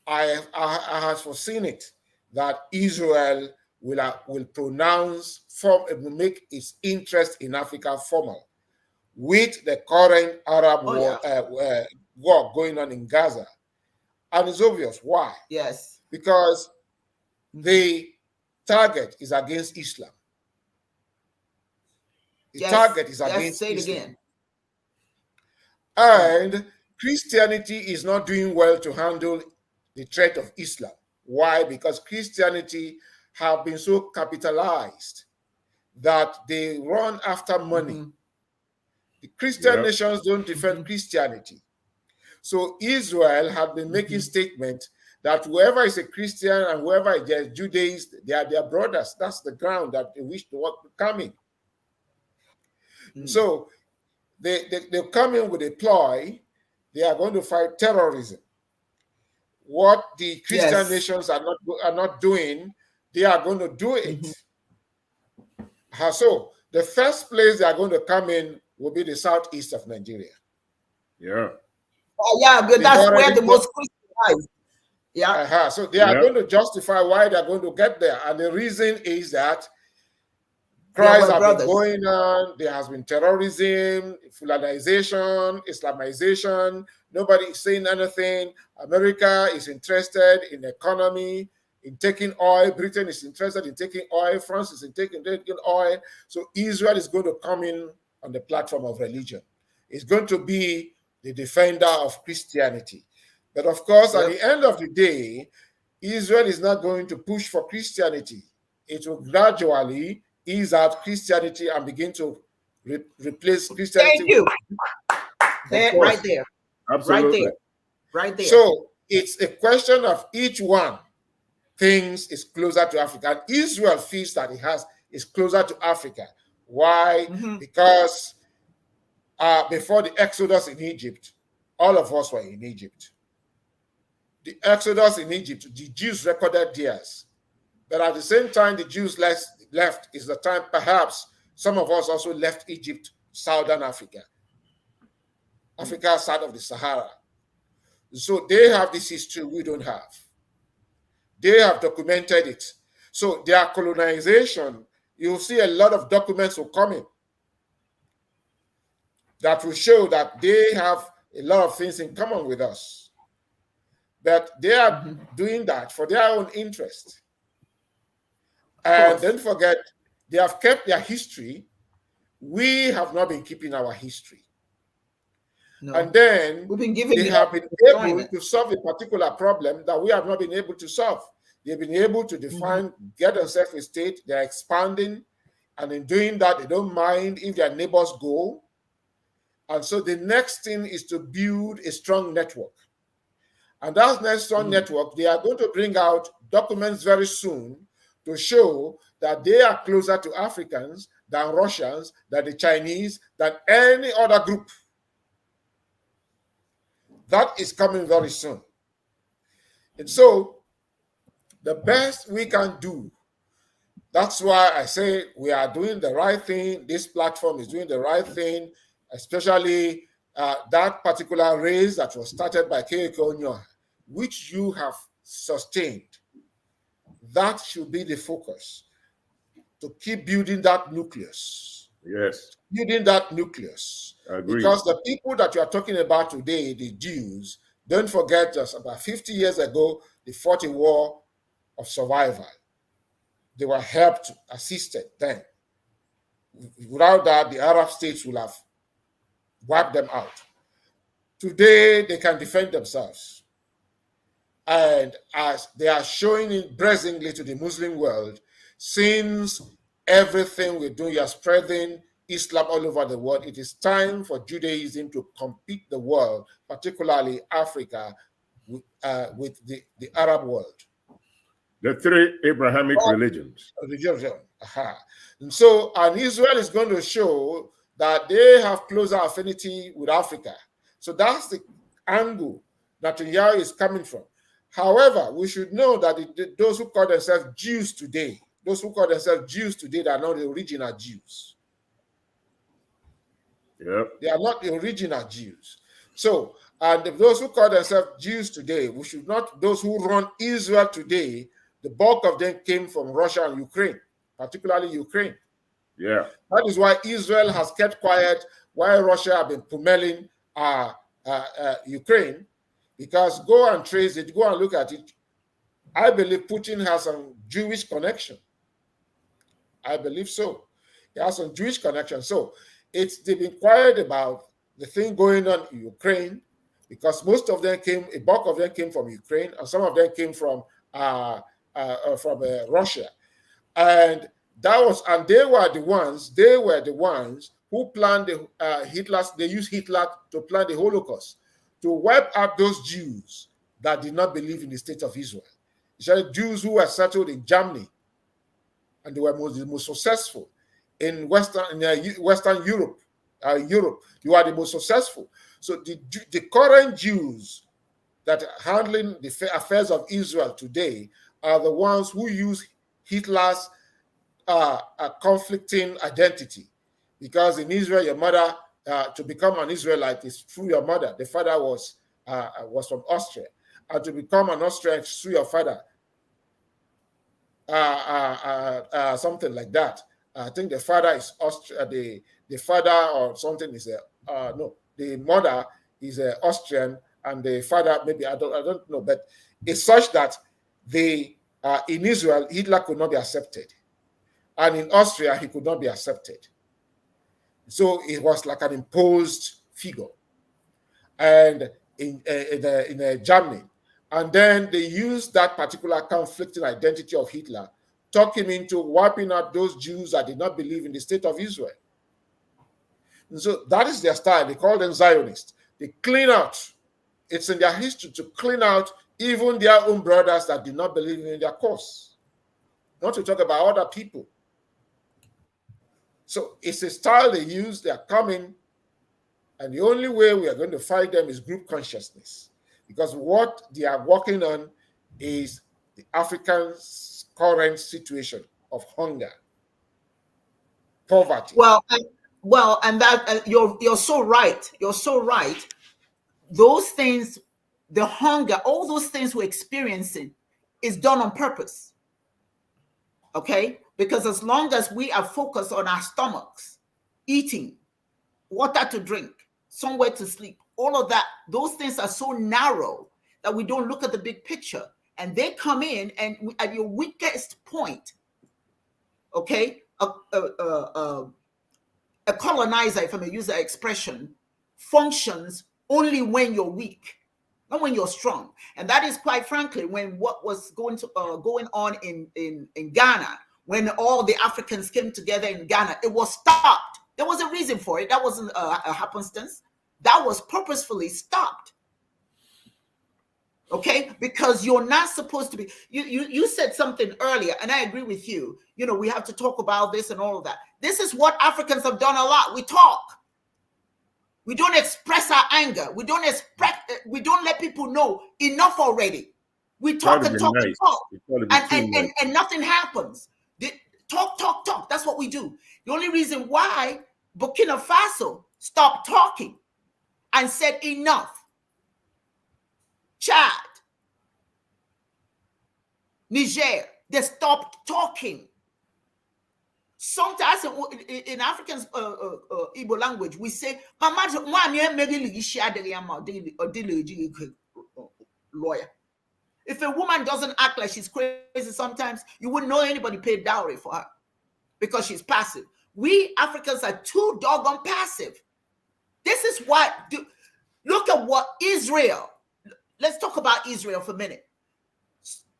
I have foreseen it, that Israel will make its interest in Africa formal with the current Arab war going on in Gaza. And it's obvious why.
Yes.
Because the target is against Islam. The target is against
say it
Islam.
Again.
And Christianity is not doing well to handle the threat of Islam. Why? Because Christianity have been so capitalized that they run after money. The Christian nations don't defend Christianity. So Israel had been making statements that whoever is a Christian and whoever is Judaist, they are their brothers. That's the ground that they wish to come in. So they come in with a ploy. They are going to fight terrorism. What the Christian nations are not doing, they are going to do it. So the first place they are going to come in will be the southeast of Nigeria.
Yeah.
But that's where the most Christianized.
Yeah. So they are going to justify why they are going to get there. And the reason is that crimes have been going on. There has been terrorism, Fulanization, Islamization. Nobody is saying anything. America is interested in economy, in taking oil. Britain is interested in taking oil. France is interested in taking oil. So Israel is going to come in on the platform of religion. It's going to be the defender of Christianity. But of course, at the end of the day, Israel is not going to push for Christianity. It will gradually ease out Christianity and begin to replace Christianity.
Thank you. Right there.
Absolutely.
Right there.
So it's a question of each one thinks is closer to Africa. And Israel feels that is closer to Africa. Why? Because before the Exodus in Egypt, all of us were in Egypt. The Exodus in Egypt, the Jews recorded theirs. But at the same time, the Jews left is the time perhaps some of us also left Egypt, Southern Africa, Africa side of the Sahara. So they have this history we don't have. They have documented it. So their colonization, you'll see a lot of documents will come in that will show that they have a lot of things in common with us. But they are doing that for their own interest. And don't forget, they have kept their history. We have not been keeping our history.
No.
And then
we've been giving
they have been able to solve a particular problem that we have not been able to solve. They've been able to define, get themselves a state, they're expanding, and in doing that, they don't mind if their neighbors go. And so the next thing is to build a strong network. And that next strong network, they are going to bring out documents very soon to show that they are closer to Africans than Russians, than the Chinese, than any other group. That is coming very soon. And so the best we can do, that's why I say we are doing the right thing. This platform is doing the right thing, especially that particular race that was started by Keiko Onyo, which you have sustained. That should be the focus, to keep building that nucleus.
Yes.
Building that nucleus.
Agreed.
Because the people that you are talking about today, the Jews, don't forget just about 50 years ago, they fought a war of survival. They were helped, assisted then. Without that, the Arab states will have wiped them out. Today, they can defend themselves. And as they are showing it brazenly to the Muslim world, since everything we're doing, you're spreading Islam all over the world, it is time for Judaism to compete the world, particularly Africa, with the Arab world.
The three Abrahamic religions.
And so, and Israel is going to show that they have closer affinity with Africa. So that's the angle that Netayahu is coming from. However, we should know that those who call themselves Jews today, they are not the original Jews.
Yep.
They are not the original Jews. So, and those who call themselves Jews today, we should not, those who run Israel today, the bulk of them came from Russia and Ukraine, particularly Ukraine.
Yeah.
That is why Israel has kept quiet while Russia have been pummeling Ukraine, because go and trace it, go and look at it. I believe Putin has some Jewish connection. I believe so. He has some Jewish connection. So they've been quiet about the thing going on in Ukraine, because most of them came, a bulk of them came from Ukraine, and some of them came from Russia. And they were the ones who planned they used Hitler to plan the Holocaust, to wipe out those Jews that did not believe in the state of Israel. Jews who were settled in Germany, and they were the most successful in Western Europe. You are the most successful. So the current Jews that are handling the affairs of Israel today are the ones who use Hitler's conflicting identity. Because in Israel, your mother, to become an Israelite is through your mother. The father was from Austria. And to become an Austrian is through your father. Something like that. I think the father is Austria. The father or something is the mother is Austrian, and the father maybe I don't know, but it's such that in Israel Hitler could not be accepted, and in Austria he could not be accepted. So it was like an imposed figure, and in Germany, and then they used that particular conflicting identity of Hitler, talk him into wiping out those Jews that did not believe in the state of Israel. And so that is their style. They call them Zionists. They clean out. It's in their history to clean out even their own brothers that did not believe in their cause. Not to talk about other people. So it's a style they use. They are coming. And the only way we are going to fight them is group consciousness. Because what they are working on is the African current situation of hunger, poverty.
Well, and that you're so right. You're so right. Those things, the hunger, all those things we're experiencing is done on purpose. Okay? Because as long as we are focused on our stomachs, eating, water to drink, somewhere to sleep, all of that, those things are so narrow that we don't look at the big picture. And they come in and at your weakest point, okay, a colonizer, if I may use that expression, functions only when you're weak, not when you're strong. And that is quite frankly when what was going on in Ghana, when all the Africans came together in Ghana, it was stopped. There was a reason for it. That wasn't a happenstance. That was purposefully stopped. Okay, because you're not supposed to be. You said something earlier, and I agree with you. You know, we have to talk about this and all of that. This is what Africans have done a lot. We talk. We don't express our anger. We don't let people know enough already. We talk and talk and talk, and nothing happens. Talk. That's what we do. The only reason why Burkina Faso stopped talking and said enough. Chad, Niger, they stopped talking. Sometimes in African Igbo language, we say, lawyer. If a woman doesn't act like she's crazy sometimes, you wouldn't know anybody paid dowry for her because she's passive. We Africans are too doggone passive. This is what, look at what Israel, let's talk about Israel for a minute.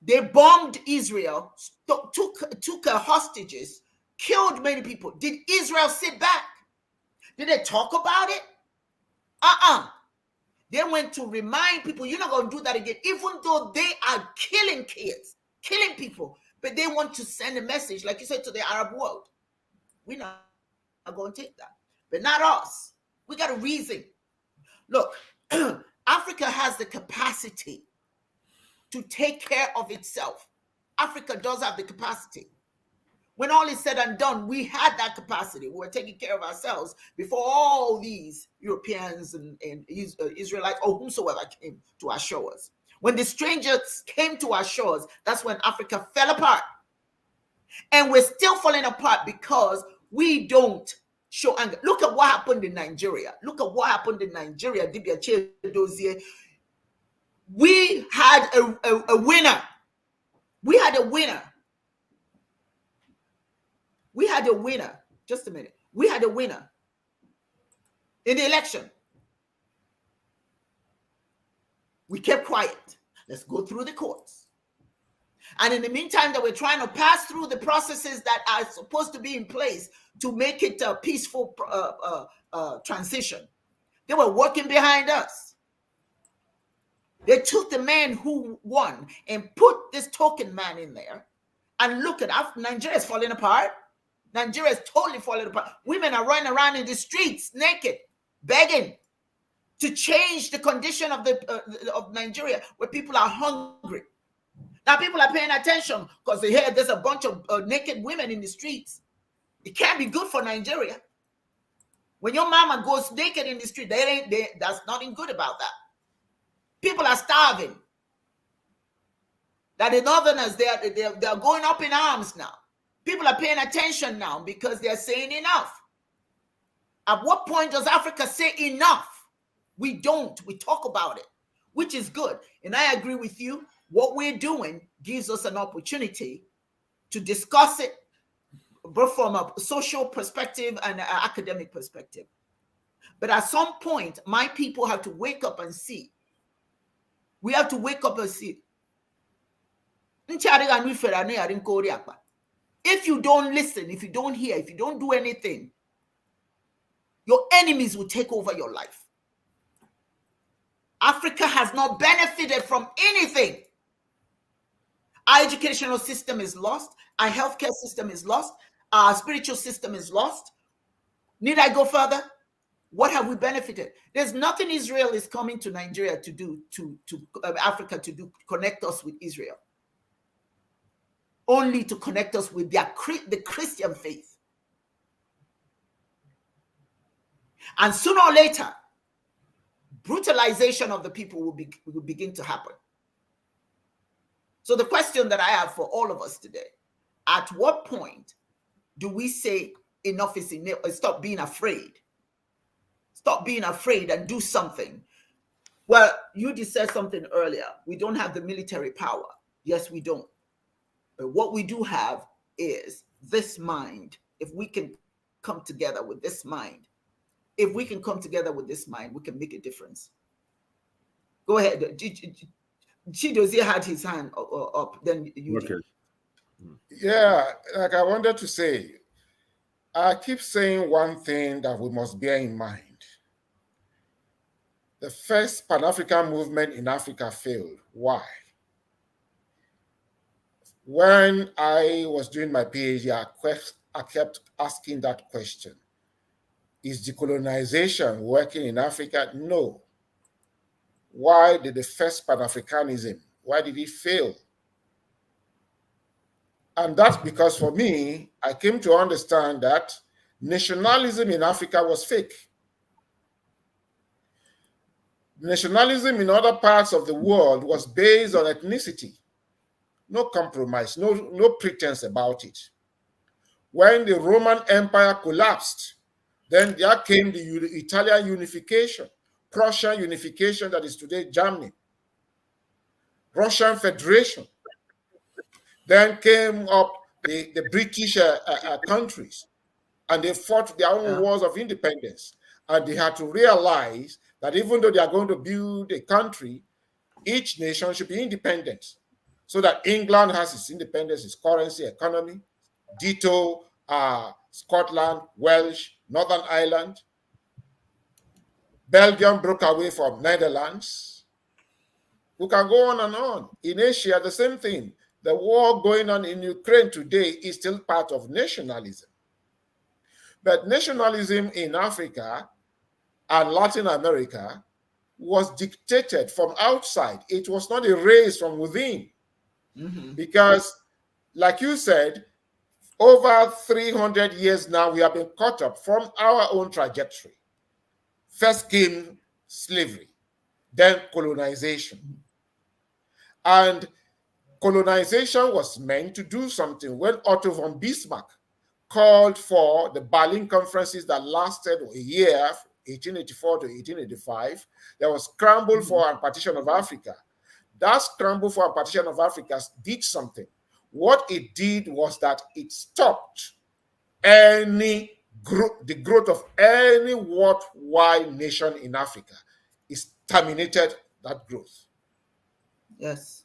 They bombed Israel, took hostages, killed many people. Did Israel sit back? Did they talk about it? They went to remind people, you're not going to do that again, even though they are killing kids, killing people. But they want to send a message, like you said, to the Arab world. We're not going to take that. But not us. We got a reason. Look, Africa has the capacity to take care of itself. Africa does have the capacity. When all is said and done, we had that capacity. We were taking care of ourselves before all these Europeans and Israelites or whomsoever came to our shores. When the strangers came to our shores, that's when Africa fell apart. And we're still falling apart because we don't show anger. Look at what happened in Nigeria. Look at what happened in Nigeria. Dibias. We had a winner. We had a winner. We had a winner. Just a minute. We had a winner in the election. We kept quiet. Let's go through the courts. And in the meantime that we're trying to pass through the processes that are supposed to be in place to make it a peaceful transition, they were working behind us. They took the man who won and put this token man in there. And look at Nigeria is falling apart. Nigeria is totally falling apart. Women are running around in the streets naked, begging to change the condition of Nigeria, where people are hungry. Now people are paying attention because they hear there's a bunch of naked women in the streets. It can't be good for Nigeria. When your mama goes naked in the street, that's nothing good about that. People are starving. That the Northerners, they're going up in arms now. People are paying attention now because they're saying enough. At what point does Africa say enough? We don't. We talk about it, which is good. And I agree with you. What we're doing gives us an opportunity to discuss it, both from a social perspective and an academic perspective. But at some point, my people have to wake up and see. We have to wake up and see. If you don't listen, if you don't hear, if you don't do anything, your enemies will take over your life. Africa has not benefited from anything. Our educational system is lost. Our healthcare system is lost. Our spiritual system is lost. Need I go further? What have we benefited? There's nothing Israel is coming to Nigeria to do, to Africa to do, connect us with Israel. Only to connect us with the Christian faith. And sooner or later, brutalization of the people will begin to happen. So the question that I have for all of us today, at what point do we say enough is enough? Stop being afraid. Stop being afraid and do something. Well, you just said something earlier. We don't have the military power. Yes, we don't. But what we do have is this mind. If we can come together with this mind, we can make a difference. Go ahead. Chidozie had his hand up. Then you.
Okay.
Yeah, like I wanted to say, I keep saying one thing that we must bear in mind. The first Pan-African movement in Africa failed. Why? When I was doing my PhD, I kept asking that question. Is decolonization working in Africa? No. Why did the first Pan-Africanism, why did it fail? And that's because for me, I came to understand that nationalism in Africa was fake. Nationalism in other parts of the world was based on ethnicity. No compromise, no pretense about it. When the Roman Empire collapsed, then there came the Italian unification, Prussian unification that is today Germany, Russian Federation. Then came up the British countries, and they fought their own wars of independence. And they had to realize that even though they are going to build a country, each nation should be independent. So that England has its independence, its currency, economy, ditto Scotland, Welsh, Northern Ireland. Belgium broke away from Netherlands. We can go on and on. In Asia, the same thing. The war going on in Ukraine today is still part of nationalism. But nationalism in Africa and Latin America was dictated from outside. It was not a race from within. Because, like you said, over 300 years now, we have been caught up from our own trajectory. First came slavery, then colonization. And colonization was meant to do something. When Otto von Bismarck called for the Berlin conferences that lasted a year, 1884 to 1885, there was scramble for a partition of Africa. That scramble for a partition of Africa did something. What it did was that it stopped the growth of any worldwide nation in Africa. It terminated that growth.
Yes.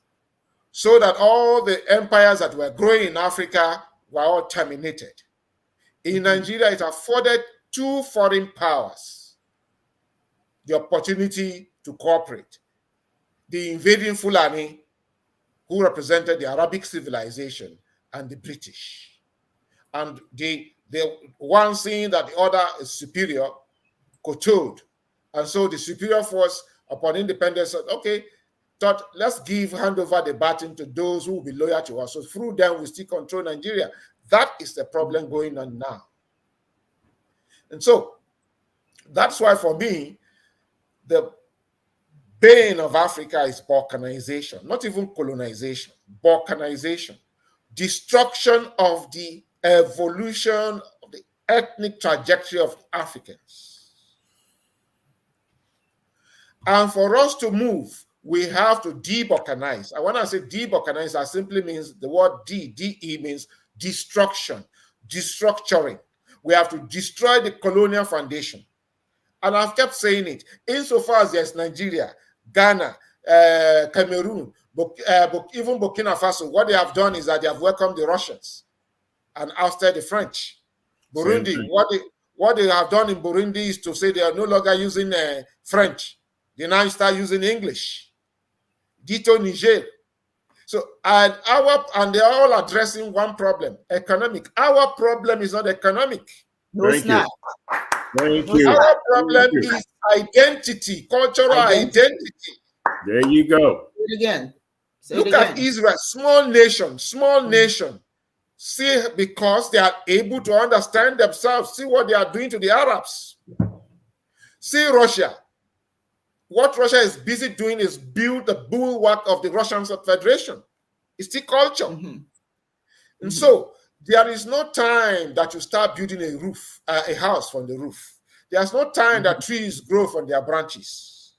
So that all the empires that were growing in Africa were all terminated. In Nigeria, it afforded two foreign powers the opportunity to cooperate. The invading Fulani, who represented the Arabic civilization, and the British. And the one seeing that the other is superior, kowtowed. And so the superior force, upon independence, said, okay, let's hand over the baton to those who will be loyal to us. So through them, we still control Nigeria. That is the problem going on now. And so that's why for me, the bane of Africa is balkanization, not even colonization, balkanization, destruction of the evolution of the ethnic trajectory of Africans. And for us to move, we have to de-balkanize. And when I say de-balkanize, that simply means the word D-E means destruction, destructuring. We have to destroy the colonial foundation. And I've kept saying it. Insofar as there's Nigeria, Ghana, Cameroon, even Burkina Faso, what they have done is that they have welcomed the Russians and ousted the French. Burundi, what they have done in Burundi is to say they are no longer using French. They now start using English. Ditto Niger. So, and they're all addressing one problem, economic. Our problem is not economic.
No, it's not.
Thank you.
Our problem is identity, cultural identity.
There you go.
Say it again.
Look at Israel, small nation. See, because they are able to understand themselves, see what they are doing to the Arabs. See Russia. What Russia is busy doing is build the bulwark of the Russian Federation. It's the culture. And so there is no time that you start building a house from the roof. There's no time that trees grow from their branches.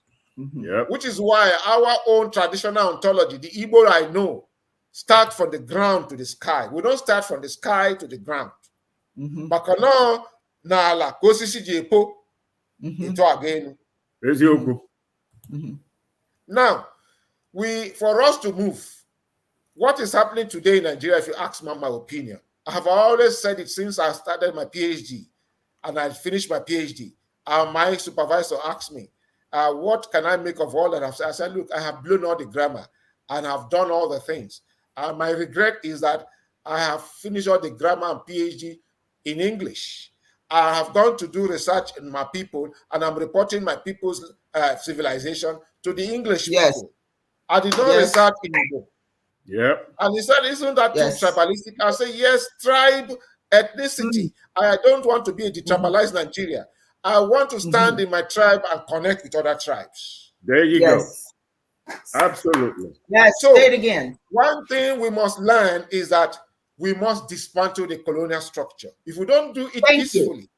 Which is why our own traditional ontology, the Igbo I know, start from the ground to the sky. We don't start from the sky to the ground. Bakano na kosisi jepo into again. Now, for us to move, what is happening today in Nigeria, if you ask me my opinion, I have always said it since I started my PhD and I finished my PhD. My supervisor asked me, what can I make of all that I've said? I said, look, I have blown all the grammar and I've done all the things. My regret is that I have finished all the grammar and PhD in English. I have gone to do research in my people and I'm reporting my people's civilization to the English people. I did not research in Igbo.
Yep.
And he said, isn't that too tribalistic? I say, yes, tribe, ethnicity. I don't want to be a detribalized Nigeria. I want to stand in my tribe and connect with other tribes.
There you go. Absolutely.
Yes, so, say it again.
One thing we must learn is that we must dismantle the colonial structure. If we don't do it peacefully,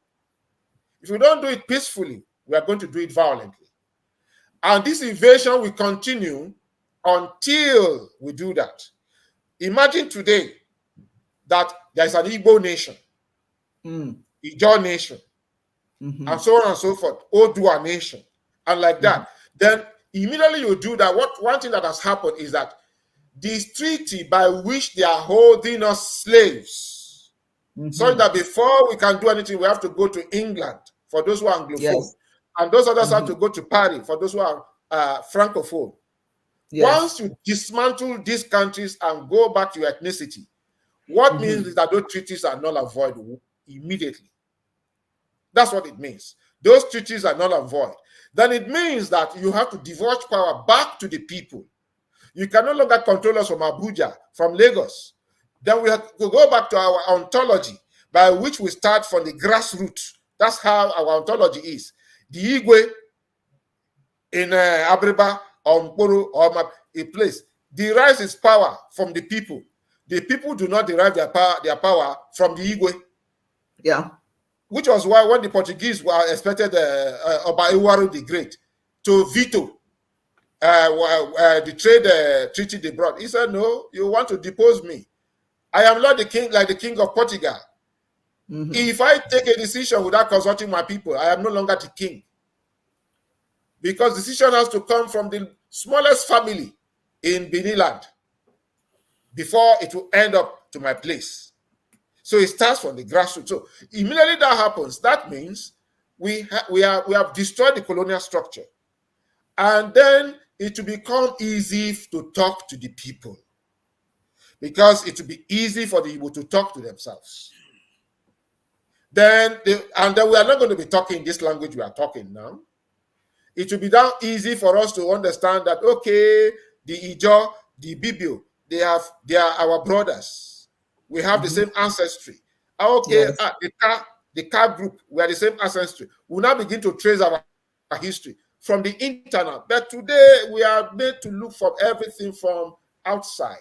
we are going to do it violently. And this invasion will continue until we do that. Imagine today that there is an Igbo nation, Ijaw nation, and so on and so forth, Odua nation, and like that. Then immediately you do that. One thing that has happened is that this treaty by which they are holding us slaves, so that before we can do anything, we have to go to England for those who are Anglophone, and those others have to go to Paris for those who are Francophone. Once you dismantle these countries and go back to your ethnicity, what means is that those treaties are null and void immediately. That's what it means. Those treaties are null and void. Then it means that you have to divulge power back to the people. You can no longer control us from Abuja, from Lagos. Then we have to go back to our ontology, by which we start from the grassroots. That's how our ontology is. The Igwe in Abriba, or Mporo, or a place derives its power from the people. The people do not derive their power from the Igwe.
Yeah.
Which was why when the Portuguese were expected Oba Iwaru the Great to veto the trade treaty they brought, he said, no, you want to depose me. I am not the king like the king of Portugal. If I take a decision without consulting my people, I am no longer the king. Because decision has to come from the smallest family in Benin land before it will end up to my place. So it starts from the grassroots. So immediately that happens, that means we have destroyed the colonial structure. And then it will become easy to talk to the people. Because it will be easy for the people to talk to themselves. Then we are not going to be talking this language we are talking now. It will be that easy for us to understand that, okay, the Ijaw, the Bibio, they are our brothers. We have the same ancestry. Okay, the Ka group, we are the same ancestry. We'll now begin to trace our history from the internal. But today, we are made to look for everything from outside.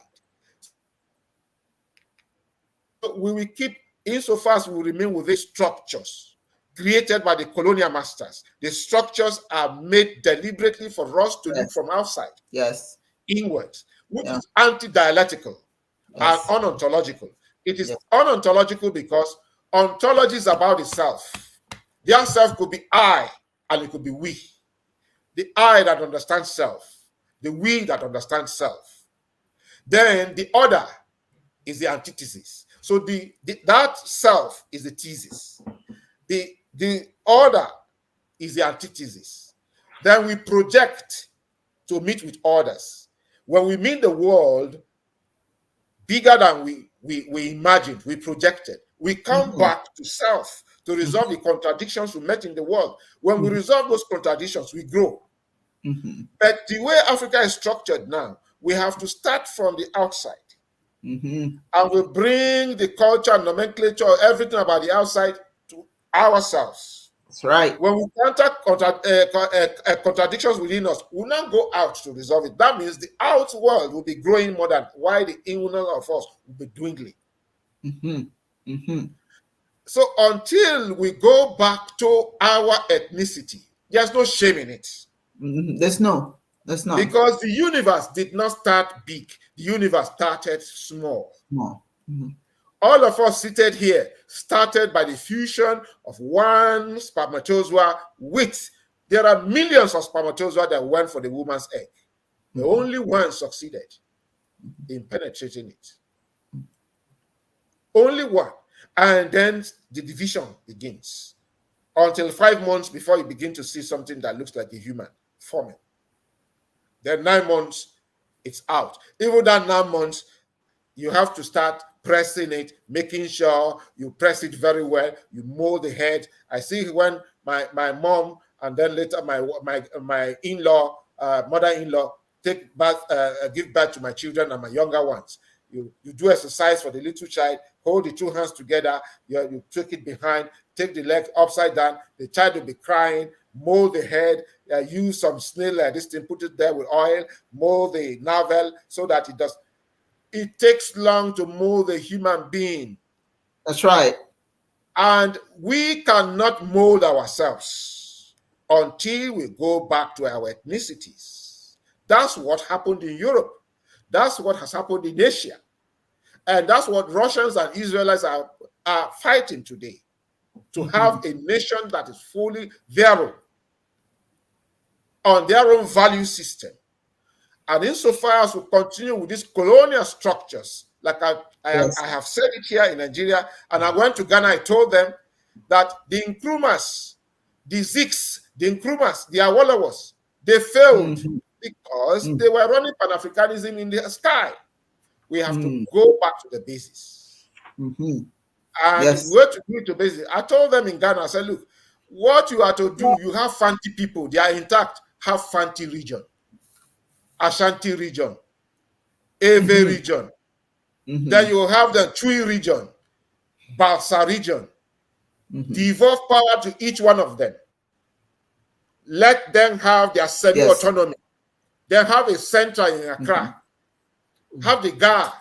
So we will keep, insofar as we will remain with these structures created by the colonial masters. The structures are made deliberately for us to look from outside, inwards, which is anti-dialectical and unontological. It is unontological because ontology is about the self. The self could be I and it could be we. The I that understands self, the we that understands self. Then the other is the antithesis. So that self is the thesis. The order is the antithesis. Then we project to meet with others. When we meet the world bigger than we imagined, we projected, we come back to self to resolve the contradictions we met in the world. When we resolve those contradictions, we grow. But the way Africa is structured now, we have to start from the outside. And we bring the culture, nomenclature, everything about the outside to ourselves.
That's right.
When we encounter contradictions within us, we'll not go out to resolve it. That means the out world will be growing more than why the inner of us will be dwindling. So until we go back to our ethnicity, there's no shame in it.
There's not.
Because the universe did not start big. The universe started small. All of us seated here started by the fusion of one spermatozoa with, there are millions of spermatozoa that went for the woman's egg. The only one succeeded in penetrating it. Only one. And then the division begins until 5 months before you begin to see something that looks like a human forming. Then 9 months, it's out. Even that 9 months, you have to start pressing it, making sure you press it very well. You mold the head. I see when my mom and then later my in-law, mother-in-law, give birth to my children and my younger ones. You do exercise for the little child, hold the two hands together, you take it behind, take the leg upside down, the child will be crying, mold the head, use some snail, this thing, put it there with oil, mold the navel so that it does. It takes long to mold a human being.
That's right.
And we cannot mold ourselves until we go back to our ethnicities. That's what happened in Europe. That's what has happened in Asia. And that's what Russians and Israelites are fighting today, to have a nation that is fully their own, on their own value system. And insofar as we continue with these colonial structures, like I have said it here in Nigeria, and I went to Ghana, I told them that the Nkrumahs, the Ziks, the Nkrumahs, the Awolowas, they failed because they were running Pan-Africanism in the sky. We have to go back to the basis. And where to do it to basis. I told them in Ghana, I said, look, what you are to do, you have Fanti people, they are intact, have Fanti region, Ashanti region, Ewe region. Then you have the Twi region, Balsa region. Devolve power to each one of them. Let them have their semi-autonomy. Then have a center in Accra. Have the guard.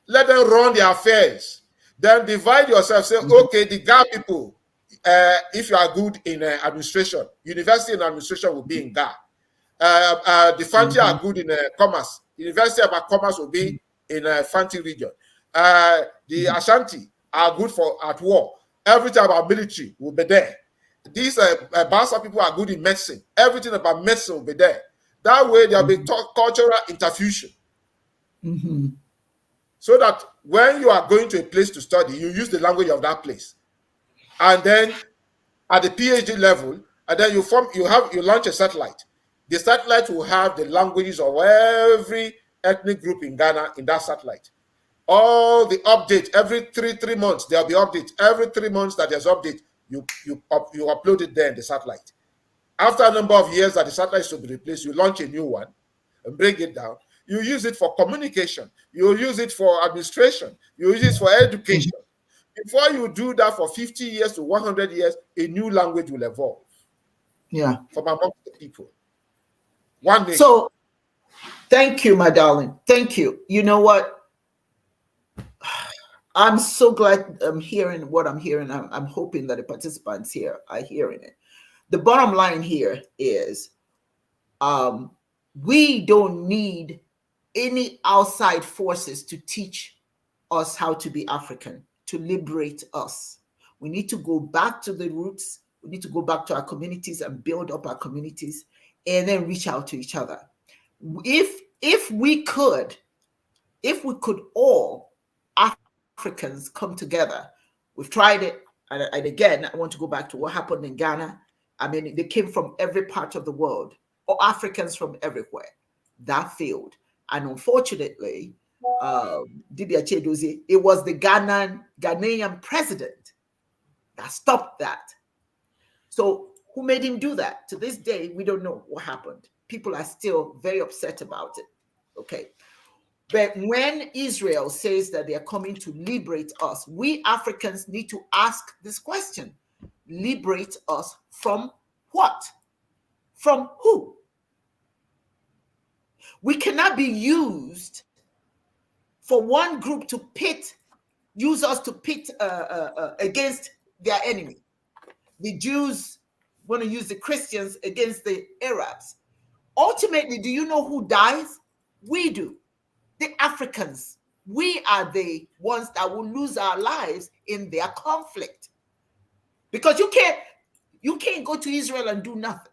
Let them run their affairs. Then divide yourself. Say, okay, the Ga people, if you are good in administration, university and administration will be in Ga. The Fanti are good in commerce. University of commerce will be in Fanti region. The Ashanti are good at war. Everything about military will be there. These Basa people are good in medicine. Everything about medicine will be there. That way there will be cultural interfusion. So that when you are going to a place to study, you use the language of that place. And then at the PhD level, and then you launch a satellite. The satellite will have the languages of every ethnic group in Ghana in that satellite. All the updates, every three months, there'll be updates. Every 3 months that there's update, you upload it there in the satellite. After a number of years that the satellite should be replaced, you launch a new one and bring it down. You use it for communication. You use it for administration. You use it for education. Before you do that for 50 years to 100 years, a new language will evolve.
Yeah.
From among the people. One nation.
So, thank you, my darling. Thank you. You know what? I'm so glad I'm hearing what I'm hearing. I'm hoping that the participants here are hearing it. The bottom line here is we don't need any outside forces to teach us how to be African, to liberate us. We need to go back to the roots. We need to go back to our communities and build up our communities and then reach out to each other. If we could all Africans come together. We've tried it. And again, I want to go back to what happened in Ghana. I mean, they came from every part of the world, or Africans from everywhere. That failed. And unfortunately, Dibias, it was the Ghanaian president that stopped that. So who made him do that? To this day, we don't know what happened. People are still very upset about it. Okay. But when Israel says that they are coming to liberate us, we Africans need to ask this question. Liberate us from what? From who? We cannot be used for one group to use us to pit against their enemy. The Jews want to use the Christians against the Arabs. Ultimately, do you know who dies? We do. The Africans. We are the ones that will lose our lives in their conflict. Because you can't go to Israel and do nothing.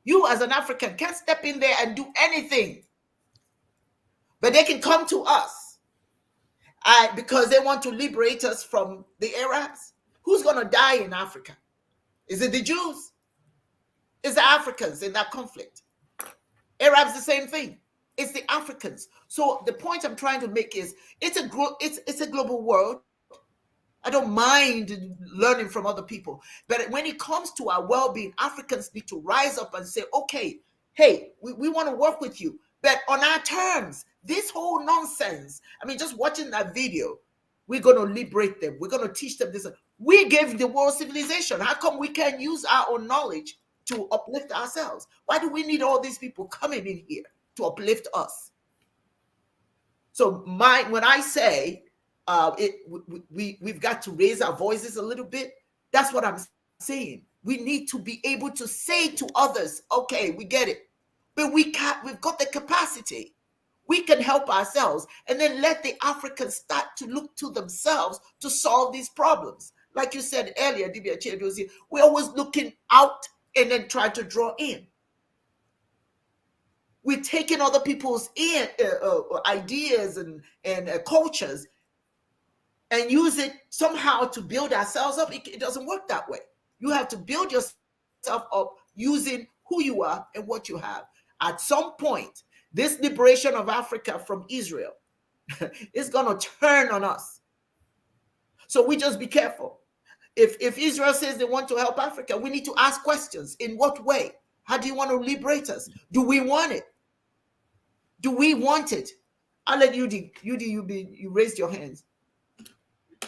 You as an African can't step in there and do anything. But they can come to us because they want to liberate us from the Arabs. Who's going to die in Africa? Is it the Jews? It's the Africans in that conflict. Arabs, the same thing. It's the Africans. So the point I'm trying to make is it's a global world. I don't mind learning from other people. But when it comes to our well-being, Africans need to rise up and say, okay, hey, we want to work with you, but on our terms. This whole nonsense. I mean, just watching that video, we're going to liberate them. We're going to teach them this. We gave the world civilization. How come we can't use our own knowledge to uplift ourselves? Why do we need all these people coming in here to uplift us? So when I say we've got to raise our voices a little bit, that's what I'm saying. We need to be able to say to others, okay, we get it, but we've got the capacity. We can help ourselves, and then let the Africans start to look to themselves to solve these problems. Like you said earlier, Dibias, we're always looking out and then trying to draw in. We're taking other people's ideas and cultures and use it somehow to build ourselves up. It doesn't work that way. You have to build yourself up using who you are and what you have. At some point, this liberation of Africa from Israel is going to turn on us. So we just be careful. If Israel says they want to help Africa, we need to ask questions. In what way? How do you want to liberate us? Do we want it? Do we want it? I'll let you raised your hands.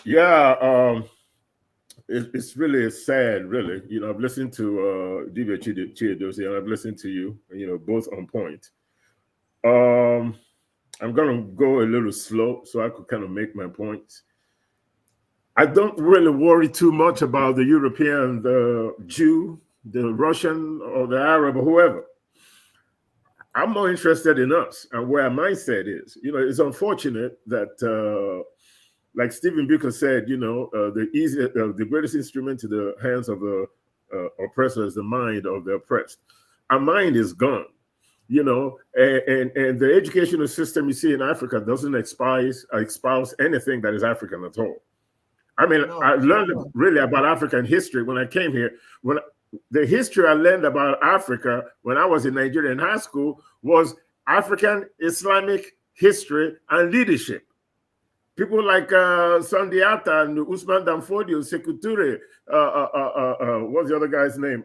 Yeah, it's really sad, really. You know, I've listened to Dibias and I've listened to you, both on point. I'm going to go a little slow so I could kind of make my points. I don't really worry too much about the European, the Jew, the Russian, or the Arab, or whoever. I'm more interested in us and where our mindset is. It's unfortunate that, like Stephen Biko said, the greatest instrument to the hands of the oppressor is the mind of the oppressed. Our mind is gone. And the educational system you see in Africa doesn't espouse anything that is African at all. I mean, I learned really about African history when I came here. The history I learned about Africa when I was in Nigeria in high school was African Islamic history and leadership. People like Sundiata and Usman Danfodio, Sekou Touré, what's the other guy's name?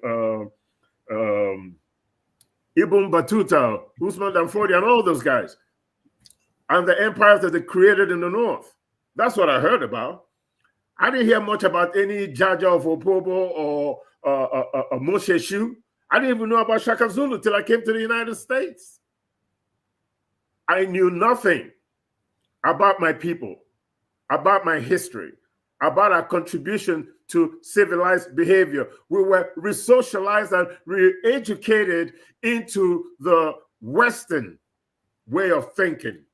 Ibn Battuta, Usman Danfodio, and all those guys. And the empires that they created in the north. That's what I heard about. I didn't hear much about any Jaja of Opobo or Moshe Shu. I didn't even know about Shaka Zulu till I came to the United States. I knew nothing about my people, about my history, about our contribution to civilized behavior. We were re-socialized and re-educated into the Western way of thinking.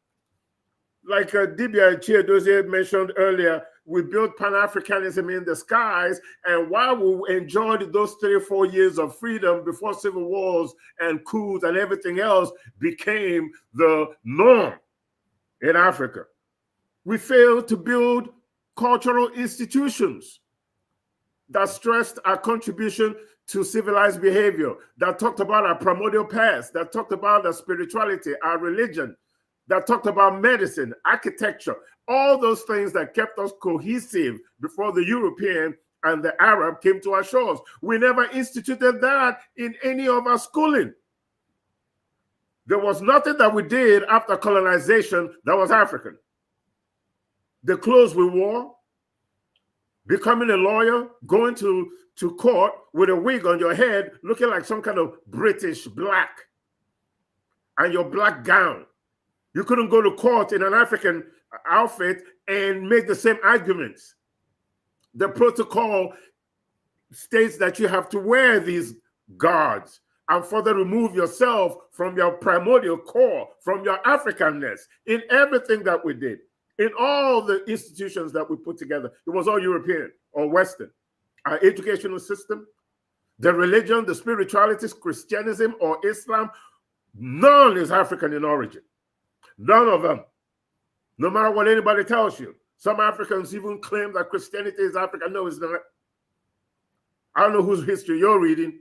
Like Dibias mentioned earlier, we built Pan-Africanism in the skies, and while we enjoyed those 3 or 4 years of freedom before civil wars and coups and everything else became the norm in Africa, we failed to build cultural institutions that stressed our contribution to civilized behavior, that talked about our primordial past, that talked about our spirituality, our religion, that talked about medicine, architecture, all those things that kept us cohesive before the European and the Arab came to our shores. We never instituted that in any of our schooling. There was nothing that we did after colonization that was African. The clothes we wore, becoming a lawyer, going to court with a wig on your head, looking like some kind of British black, and your black gown. You couldn't go to court in an African outfit and make the same arguments. The protocol states that you have to wear these guards and further remove yourself from your primordial core, from your Africanness in everything that we did. In all the institutions that we put together, it was all European or Western. Our educational system, The religion, the spirituality, Christianism or Islam, none is African in origin. None of them. No matter what anybody tells you. Some Africans even claim that Christianity is African. No, it's not. I don't know whose history you're reading.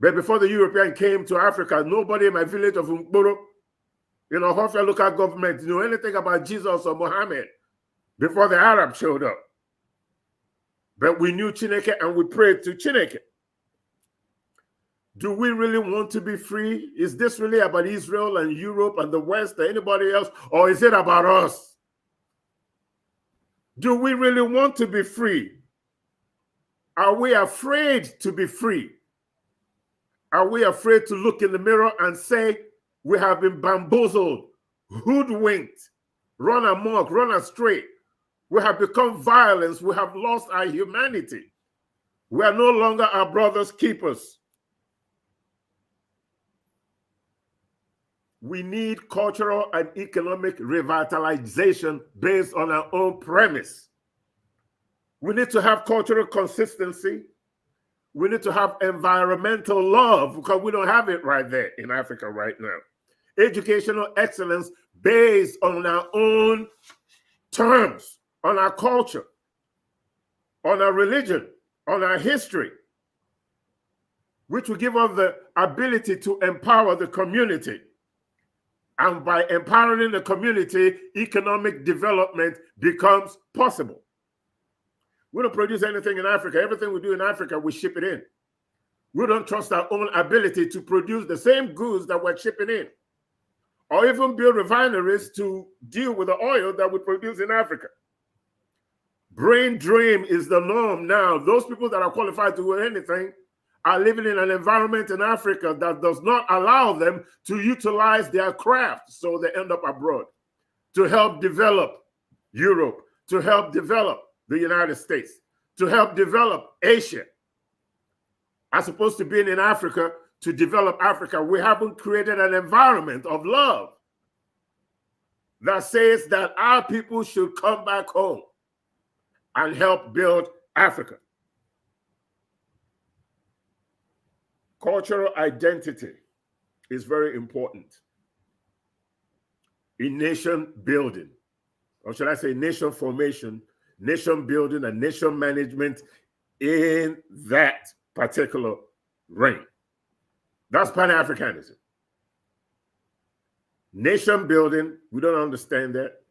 But before the European came to Africa, nobody in my village of Umboro, Hofia local government, knew anything about Jesus or Muhammad before the Arabs showed up. But we knew Chineke and we prayed to Chineke. Do we really want to be free? Is this really about Israel and Europe and the West or anybody else? Or is it about us? Do we really want to be free? Are we afraid to be free? Are we afraid to look in the mirror and say, we have been bamboozled, hoodwinked, run amok, run astray? We have become violence. We have lost our humanity. We are no longer our brother's keepers. We need cultural and economic revitalization based on our own premise. We need to have cultural consistency. We need to have environmental love because we don't have it right there in Africa right now. Educational excellence based on our own terms, on our culture, on our religion, on our history, which will give us the ability to empower the community. And by empowering the community, economic development becomes possible. We don't produce anything in Africa. Everything we do in Africa, we ship it in. We don't trust our own ability to produce the same goods that we're shipping in, or even build refineries to deal with the oil that we produce in Africa. Brain drain is the norm now. Those people that are qualified to do anything are living in an environment in Africa that does not allow them to utilize their craft, so they end up abroad to help develop Europe, to help develop the United States, to help develop Asia. As opposed to being in Africa to develop Africa, we haven't created an environment of love that says that our people should come back home and help build Africa. Cultural identity is very important in nation building, or should I say nation formation, nation building, and nation management in that particular reign. That's Pan-Africanism. Nation building, we don't understand that,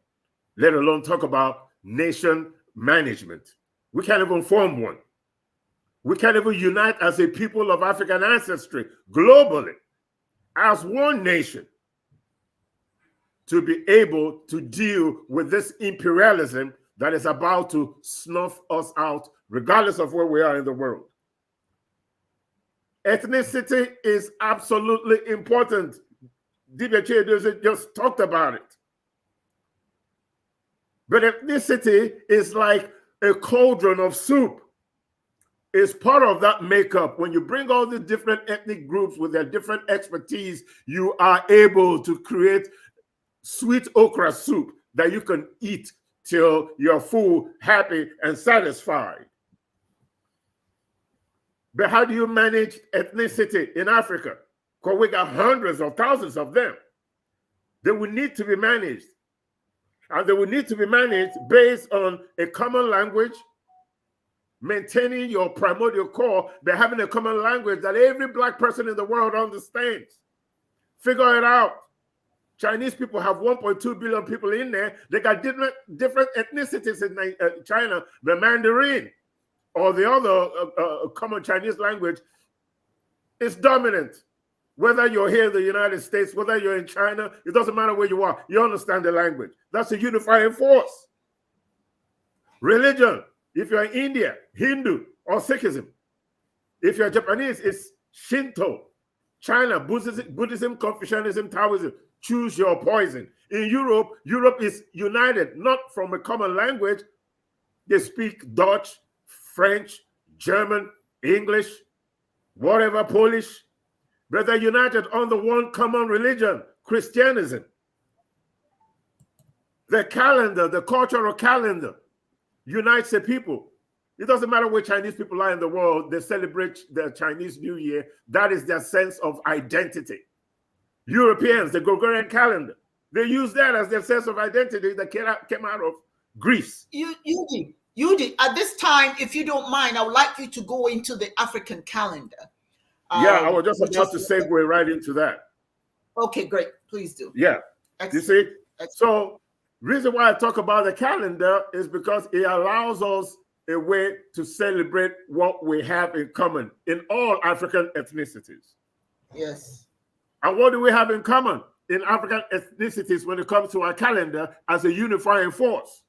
let alone talk about nation management. We can't even form one. We can't even unite as a people of African ancestry globally as one nation to be able to deal with this imperialism that is about to snuff us out regardless of where we are in the world. Ethnicity is absolutely important. Dibias just talked about it. But ethnicity is like a cauldron of soup. It's part of that makeup. When you bring all the different ethnic groups with their different expertise, you are able to create sweet okra soup that you can eat till you're full, happy, and satisfied. But how do you manage ethnicity in Africa? Because we got hundreds of thousands of them. They will need to be managed. And they will need to be managed based on a common language, maintaining your primordial core, but having a common language that every Black person in the world understands. Figure it out. Chinese people have 1.2 billion people in there. They got different ethnicities in China. The Mandarin or the other common Chinese language is dominant. Whether you're here in the United States, whether you're in China, it doesn't matter where you are. You understand the language. That's a unifying force. Religion. If you're in India, Hindu or Sikhism. If you're Japanese, it's Shinto. China, Buddhism, Confucianism, Taoism. Choose your poison. In Europe, Europe is united, not from a common language. They speak Dutch, French, German, English, whatever, Polish. But they're united under one common religion, Christianism. The calendar, the cultural calendar, unites the people. It doesn't matter where Chinese people are in the world, they celebrate the Chinese New Year. That is their sense of identity. Europeans, the Gregorian calendar, they use that as their sense of identity that came out of Greece.
Yudi, at this time, if you don't mind, I would like you to go into the African calendar.
Yeah, I was just about to segue right into that.
Okay, great. Please do.
Yeah.
Excellent.
You see? Excellent. So, reason why I talk about the calendar is because it allows us a way to celebrate what we have in common in all African ethnicities.
Yes.
And what do we have in common in African ethnicities when it comes to our calendar as a unifying force?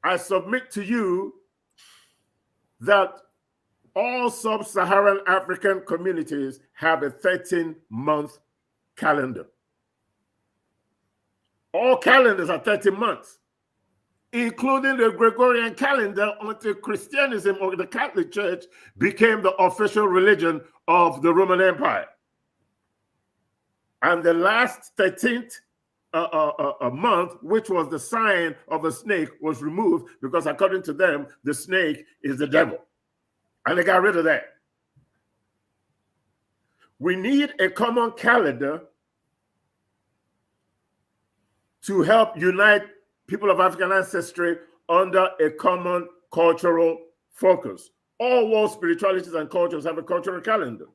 I submit to you that all sub-Saharan African communities have a 13-month calendar. All calendars are 13 months, including the Gregorian calendar, until Christianism or the Catholic Church became the official religion of the Roman Empire. And the last 13th month, which was the sign of a snake, was removed because, according to them, the snake is the devil. And they got rid of that. We need a common calendar to help unite people of African ancestry under a common cultural focus. All world spiritualities and cultures have a cultural calendar.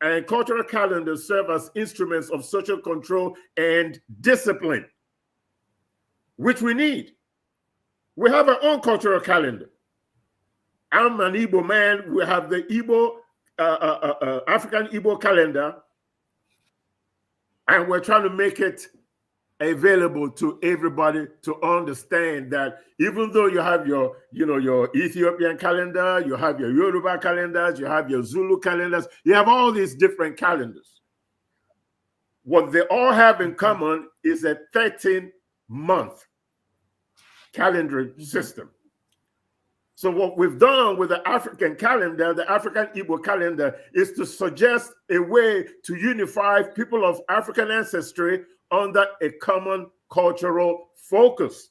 And cultural calendars serve as instruments of social control and discipline, which we need. We have our own cultural calendar. I'm an Igbo man. We have the Igbo, African Igbo calendar, and we're trying to make it available to everybody to understand that even though you have your Ethiopian calendar, you have your Yoruba calendars, you have your Zulu calendars, you have all these different calendars. What they all have in common is a 13-month calendar system. So what we've done with the African calendar, the African Igbo calendar, is to suggest a way to unify people of African ancestry under a common cultural focus.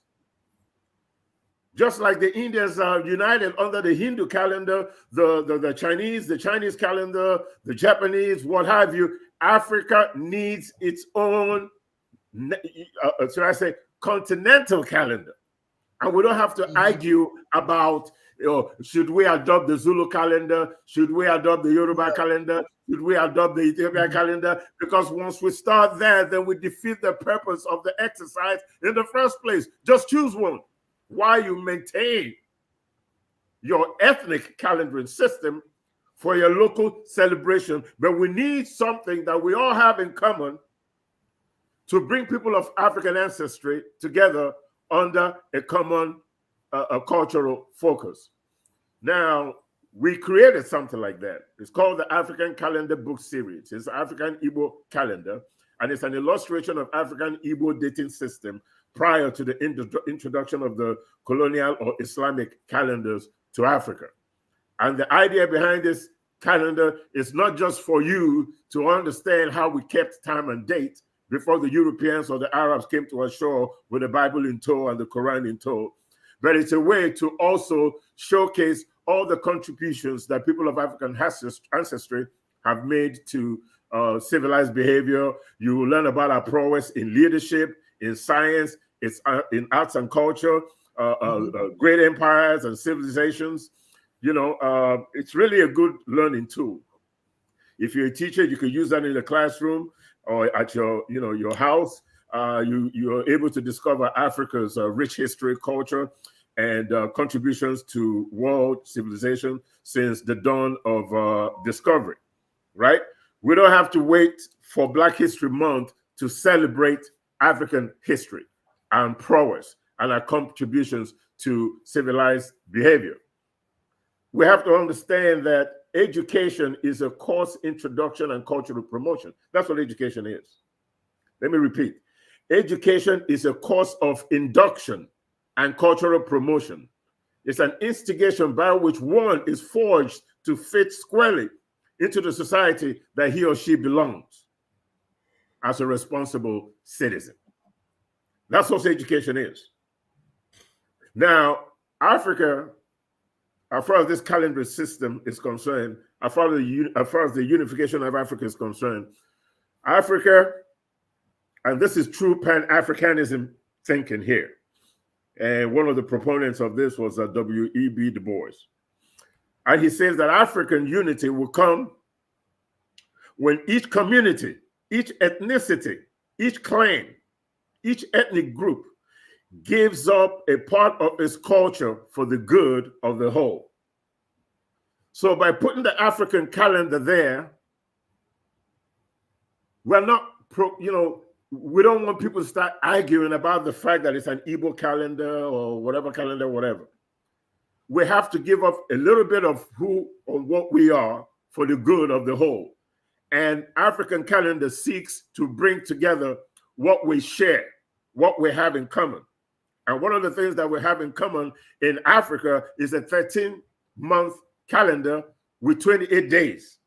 Just like the Indians are united under the Hindu calendar, the Chinese calendar, the Japanese, what have you, Africa needs its own, should I say, continental calendar. And we don't have to argue about, should we adopt the Zulu calendar? Should we adopt the Yoruba calendar? Should we adopt the Ethiopian calendar? Because once we start there, then we defeat the purpose of the exercise in the first place. Just choose one. While you maintain your ethnic calendaring system for your local celebration. But we need something that we all have in common to bring people of African ancestry together under a common cultural focus. Now, we created something like that. It's called the African Calendar Book Series. It's African Igbo Calendar, and it's an illustration of African Igbo dating system prior to the introduction of the colonial or Islamic calendars to Africa. And the idea behind this calendar is not just for you to understand how we kept time and date before the Europeans or the Arabs came to our shore with the Bible in tow and the Quran in tow, but it's a way to also showcase all the contributions that people of African ancestry have made to civilized behavior. You will learn about our prowess in leadership, in science, in arts and culture, great empires and civilizations. It's really a good learning tool. If you're a teacher, you can use that in the classroom or at your house. You're able to discover Africa's rich history, culture, and contributions to world civilization since the dawn of discovery, right? We don't have to wait for Black History Month to celebrate African history and prowess and our contributions to civilized behavior. We have to understand that education is a course introduction and cultural promotion. That's what education is. Let me repeat. Education is a course of induction and cultural promotion. It's an instigation by which one is forged to fit squarely into the society that he or she belongs as a responsible citizen. That's what education is. Now, Africa as far as this calendar system is concerned, as far as the unification of Africa is concerned, Africa, and this is true Pan-Africanism thinking here, and one of the proponents of this was W.E.B. Du Bois. And he says that African unity will come when each community, each ethnicity, each clan, each ethnic group gives up a part of its culture for the good of the whole. So by putting the African calendar there, we're not, we don't want people to start arguing about the fact that it's an Igbo calendar or whatever. We have to give up a little bit of who or what we are for the good of the whole. And African calendar seeks to bring together what we share, what we have in common. And one of the things that we have in common in Africa is a 13-month calendar with 28 days.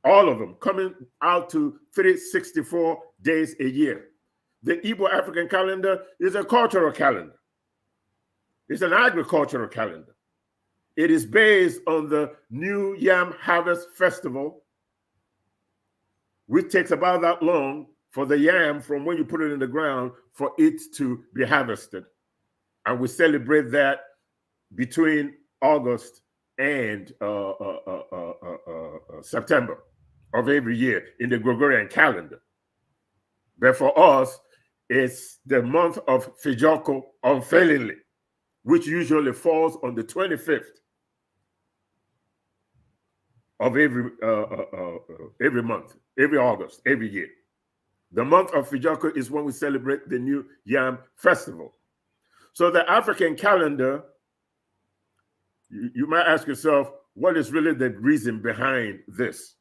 All of them coming out to 364 days a year. The Igbo African calendar is a cultural calendar. It's an agricultural calendar. It is based on the New Yam Harvest Festival, which takes about that long for the yam from when you put it in the ground for it to be harvested. And we celebrate that between August and September of every year in the Gregorian calendar. But for us, it's the month of Fijoko unfailingly, which usually falls on the 25th of every month, every August, every year. The month of Fijoko is when we celebrate the New Yam Festival. So the African calendar, you might ask yourself, what is really the reason behind this,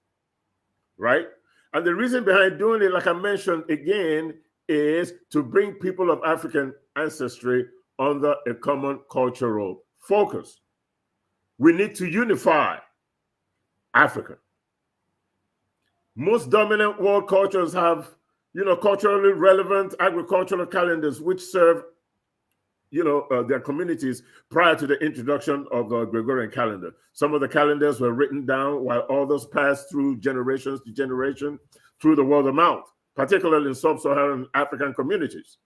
right? And the reason behind doing it, like I mentioned again, is to bring people of African ancestry under a common cultural focus. We need to unify Africa. Most dominant world cultures have, culturally relevant agricultural calendars which serve, their communities prior to the introduction of the Gregorian calendar. Some of the calendars were written down while others passed through generations to generation through the word of mouth, particularly in sub-Saharan African communities.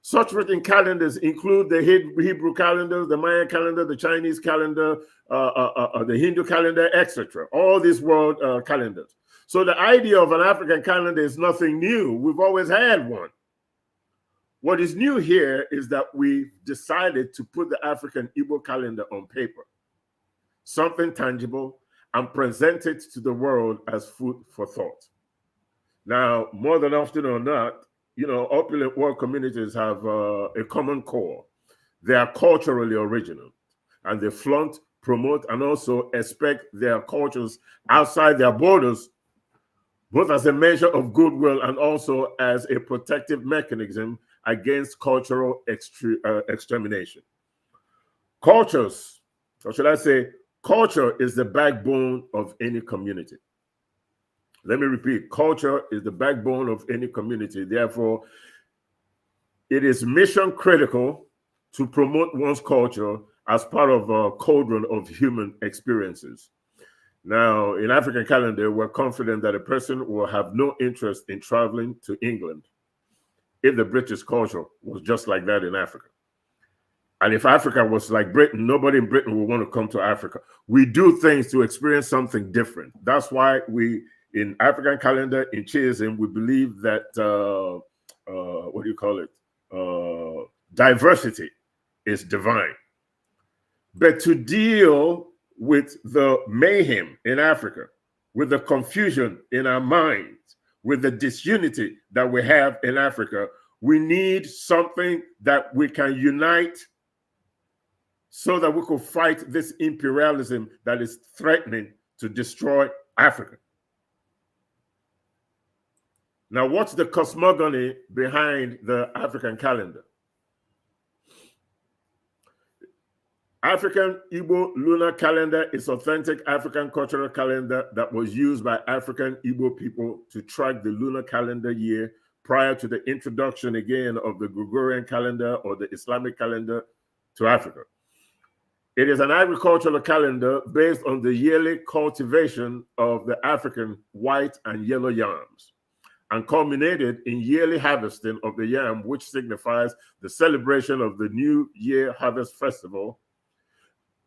Such written calendars include the Hebrew calendar, the Mayan calendar, the Chinese calendar, the Hindu calendar, etc. All these world calendars. So the idea of an African calendar is nothing new. We've always had one. What is new here is that we've decided to put the African Igbo calendar on paper, something tangible, and present it to the world as food for thought. Now, more than often or not, opulent world communities have a common core. They are culturally original, and they flaunt, promote, and also expect their cultures outside their borders, both as a measure of goodwill and also as a protective mechanism against cultural extermination. Cultures, or should I say, culture is the backbone of any community. Let me repeat, culture is the backbone of any community. Therefore, it is mission critical to promote one's culture as part of a cauldron of human experiences. Now, in African calendar, we're confident that a person will have no interest in traveling to England if the British culture was just like that in Africa. And if Africa was like Britain, nobody in Britain would want to come to Africa. We do things to experience something different. That's why we, in African calendar, in Chiism, we believe that, diversity is divine. But to deal with the mayhem in Africa, with the confusion in our minds, with the disunity that we have in Africa, we need something that we can unite so that we could fight this imperialism that is threatening to destroy Africa. Now, what's the cosmogony behind the African calendar? African Igbo lunar calendar is authentic African cultural calendar that was used by African Igbo people to track the lunar calendar year prior to the introduction again of the Gregorian calendar or the Islamic calendar to Africa. It is an agricultural calendar based on the yearly cultivation of the African white and yellow yams, and culminated in yearly harvesting of the yam, which signifies the celebration of the New Year Harvest Festival,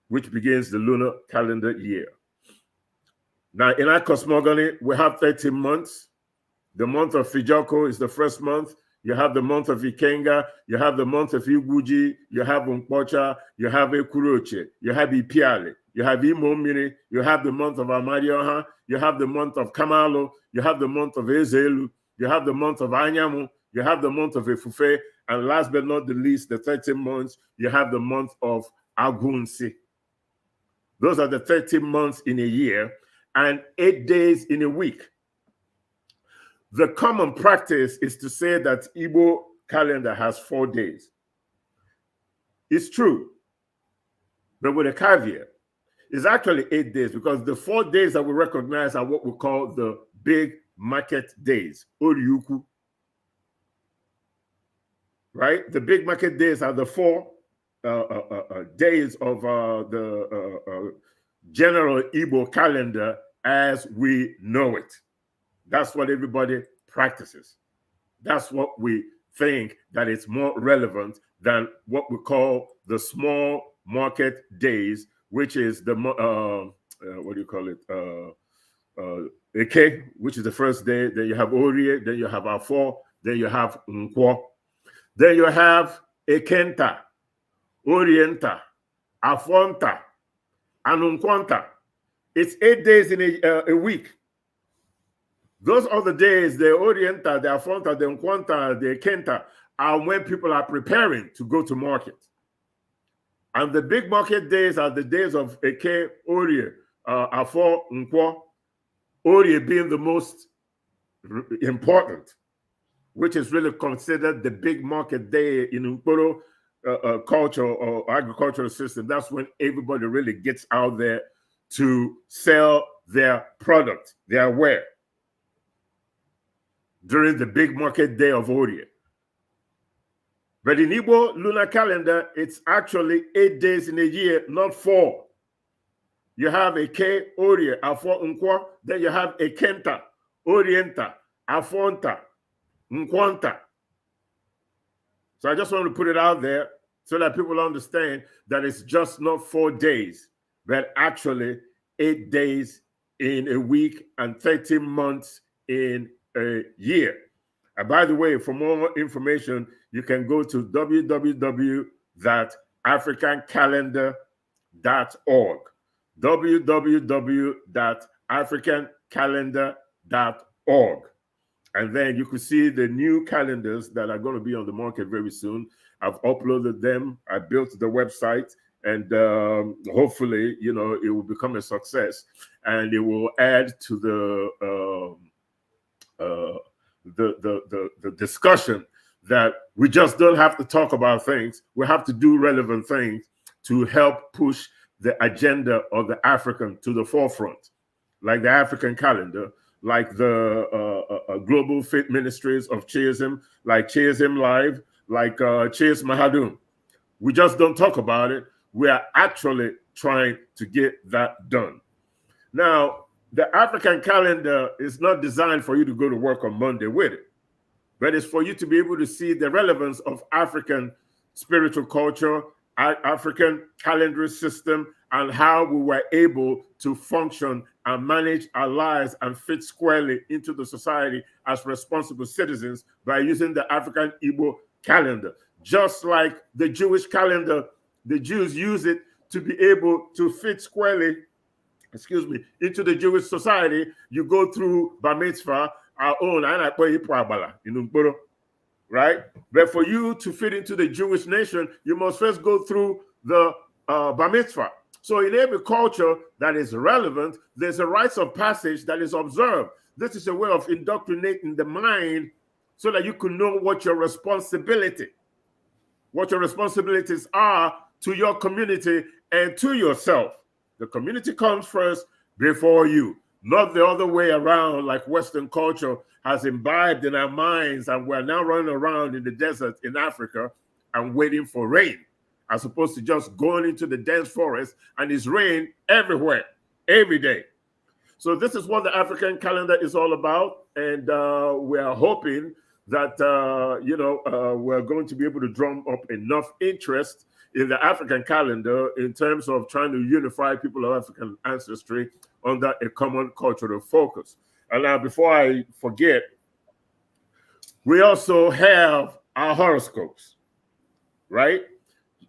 which begins the lunar calendar year. Now, in our cosmogony, we have 13 months. The month of Fijoko is the first month. You have the month of Ikenga, you have the month of Iguji, you have Unkpocha, you have Ekuroche, you have Ipiale, you have Imomiri, you have the month of Amarioha, you have the month of Kamalo, you have the month of Ezelu, you have the month of Anyamu, you have the month of Efufe, and last but not the least, the 13 months, you have the month of Agunsi. Those are the 13 months in a year and 8 days in a week. The common practice is to say that Igbo calendar has 4 days. It's true, but with a caveat. It's actually 8 days because the 4 days that we recognize are what we call the big market days, Oryuku. Right? The big market days are the 4 days of the general Igbo calendar as we know it. That's what everybody practices. That's what we think that it's more relevant than what we call the small market days, which is the, what do you call it? Eke, which is the first day. Then you have Orie, then you have Afo, then you have Nkwo. Then you have Ekenta, Orienta, Afonta, and Nkwanta. It's 8 days in a week. Those are the days, the Orienta, the Afonta, the Nkwanta, the Kenta, are when people are preparing to go to market. And the big market days are the days of Eke, Orie, Afo, Nkwo, Orie being the most important, which is really considered the big market day in Nkoro culture or agricultural system. That's when everybody really gets out there to sell their product, their ware, during the big market day of Orie. But in Igbo lunar calendar, it's actually 8 days in a year, not 4. You have Eke, Orie, Afo, Nkwo, then you have Ekenta, Orienta, Afonta, Nkwanta. So I just want to put it out there so that people understand that it's just not 4 days, but actually 8 days in a week and 13 months in a year. And by the way, for more information, you can go to www.africancalendar.org. www.africancalendar.org. And then you can see the new calendars that are going to be on the market very soon. I've uploaded them. I built the website, and hopefully, you know, it will become a success, and it will add to the discussion that we just don't have to talk about things. We have to do relevant things to help push the agenda of the African to the forefront, like the African calendar, like the Global Fit Ministries of Chiism, like Chiism Live, like Chiis Mahadum. We just don't talk about it. We are actually trying to get that done. Now, the African calendar is not designed for you to go to work on Monday with it, but it's for you to be able to see the relevance of African spiritual culture, African calendar system, and how we were able to function and manage our lives and fit squarely into the society as responsible citizens by using the African Igbo calendar. Just like the Jewish calendar, the Jews use it to be able to fit squarely, into the Jewish society. You go through Bar Mitzvah, our own, right? But for you to fit into the Jewish nation, you must first go through the Bar Mitzvah. So in every culture that is relevant, there's a rites of passage that is observed. This is a way of indoctrinating the mind so that you can know what your responsibilities are to your community and to yourself. The community comes first before you, not the other way around, like Western culture has imbibed in our minds, and we're now running around in the desert in Africa and waiting for rain. as opposed to just going into the dense forest and it's rain everywhere, every day. So this is what the African calendar is all about. And we are hoping that, we're going to be able to drum up enough interest in the African calendar in terms of trying to unify people of African ancestry under a common cultural focus. And now, before I forget, we also have our horoscopes, right?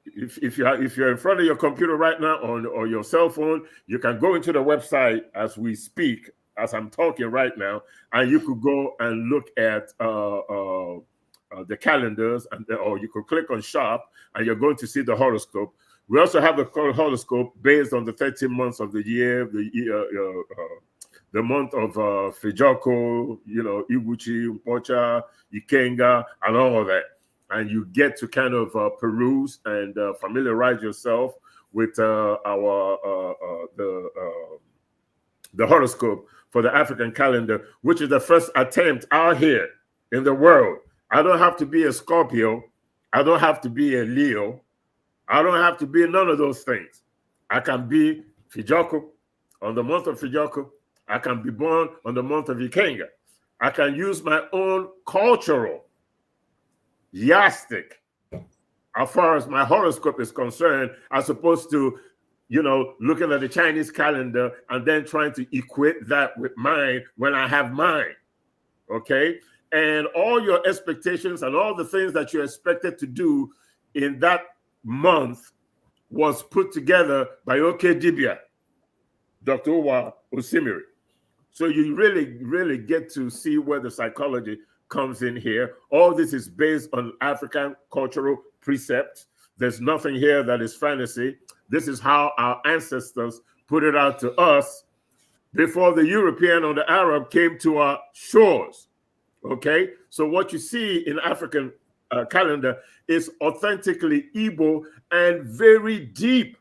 If you're in front of your computer right now or your cell phone, you can go into the website as we speak, as I'm talking right now, and you could go and look at the calendars, or you could click on shop, and you're going to see the horoscope. We also have a horoscope based on the 13 months of the year, the month of Fijoko, Iguchi, Mpocha, Ikenga, and all of that. And you get to kind of peruse and familiarize yourself with the horoscope for the African calendar, which is the first attempt out here in the world. I don't have to be a Scorpio. I don't have to be a Leo. I don't have to be none of those things. I can be Fijoko on the month of Fijoko. I can be born on the month of Ikenga. I can use my own cultural yardstick as far as my horoscope is concerned, as opposed to, looking at the Chinese calendar and then trying to equate that with mine when I have mine, okay? And all your expectations and all the things that you expected to do in that month was put together by Dibias, Dr. Uwa Osimiri. So you really, really get to see where the psychology comes in here. All this is based on African cultural precepts. There's nothing here that is fantasy. This is how our ancestors put it out to us before the European or the Arab came to our shores. Okay, so what you see in African calendar is authentically Igbo and very deep.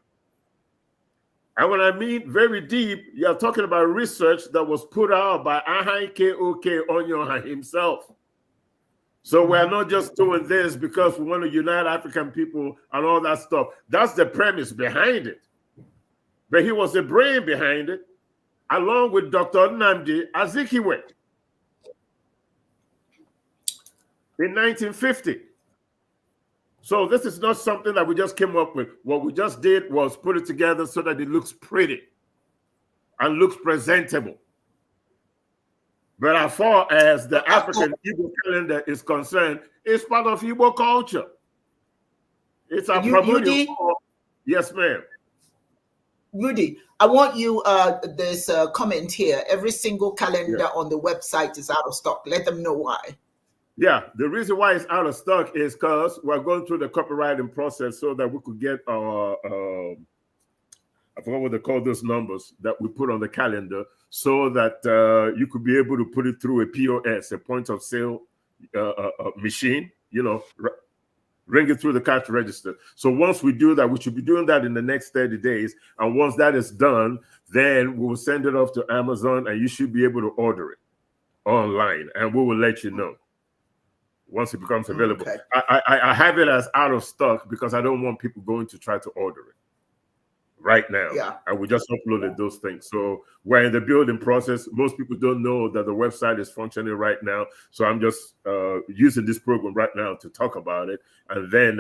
And when I mean very deep, you're talking about research that was put out by Ahaike Oke Onyoha himself. So we're not just doing this because we want to unite African people and all that stuff. That's the premise behind it. But he was the brain behind it, along with Dr. Nnamdi Azikiwe in 1950. So this is not something that we just came up with. What we just did was put it together so that it looks pretty and looks presentable. But as far as the African Igbo calendar is concerned, it's part of Igbo culture. It's a primordial. Yes, ma'am.
Rudy, I want you, there's a comment here. Every single calendar on the website is out of stock. Let them know why.
Yeah, the reason why it's out of stock is because we're going through the copywriting process so that we could get our, I forgot what they call those numbers that we put on the calendar, so that you could be able to put it through a POS, a point of sale machine, ring it through the cash register. So once we do that, we should be doing that in the next 30 days. And once that is done, then we will send it off to Amazon and you should be able to order it online and we will let you know once it becomes available. Okay. I have it as out of stock because I don't want people going to try to order it right now. Yeah. And we just uploaded those things. So we're in the building process. Most people don't know that the website is functioning right now. So I'm just using this program right now to talk about it. And then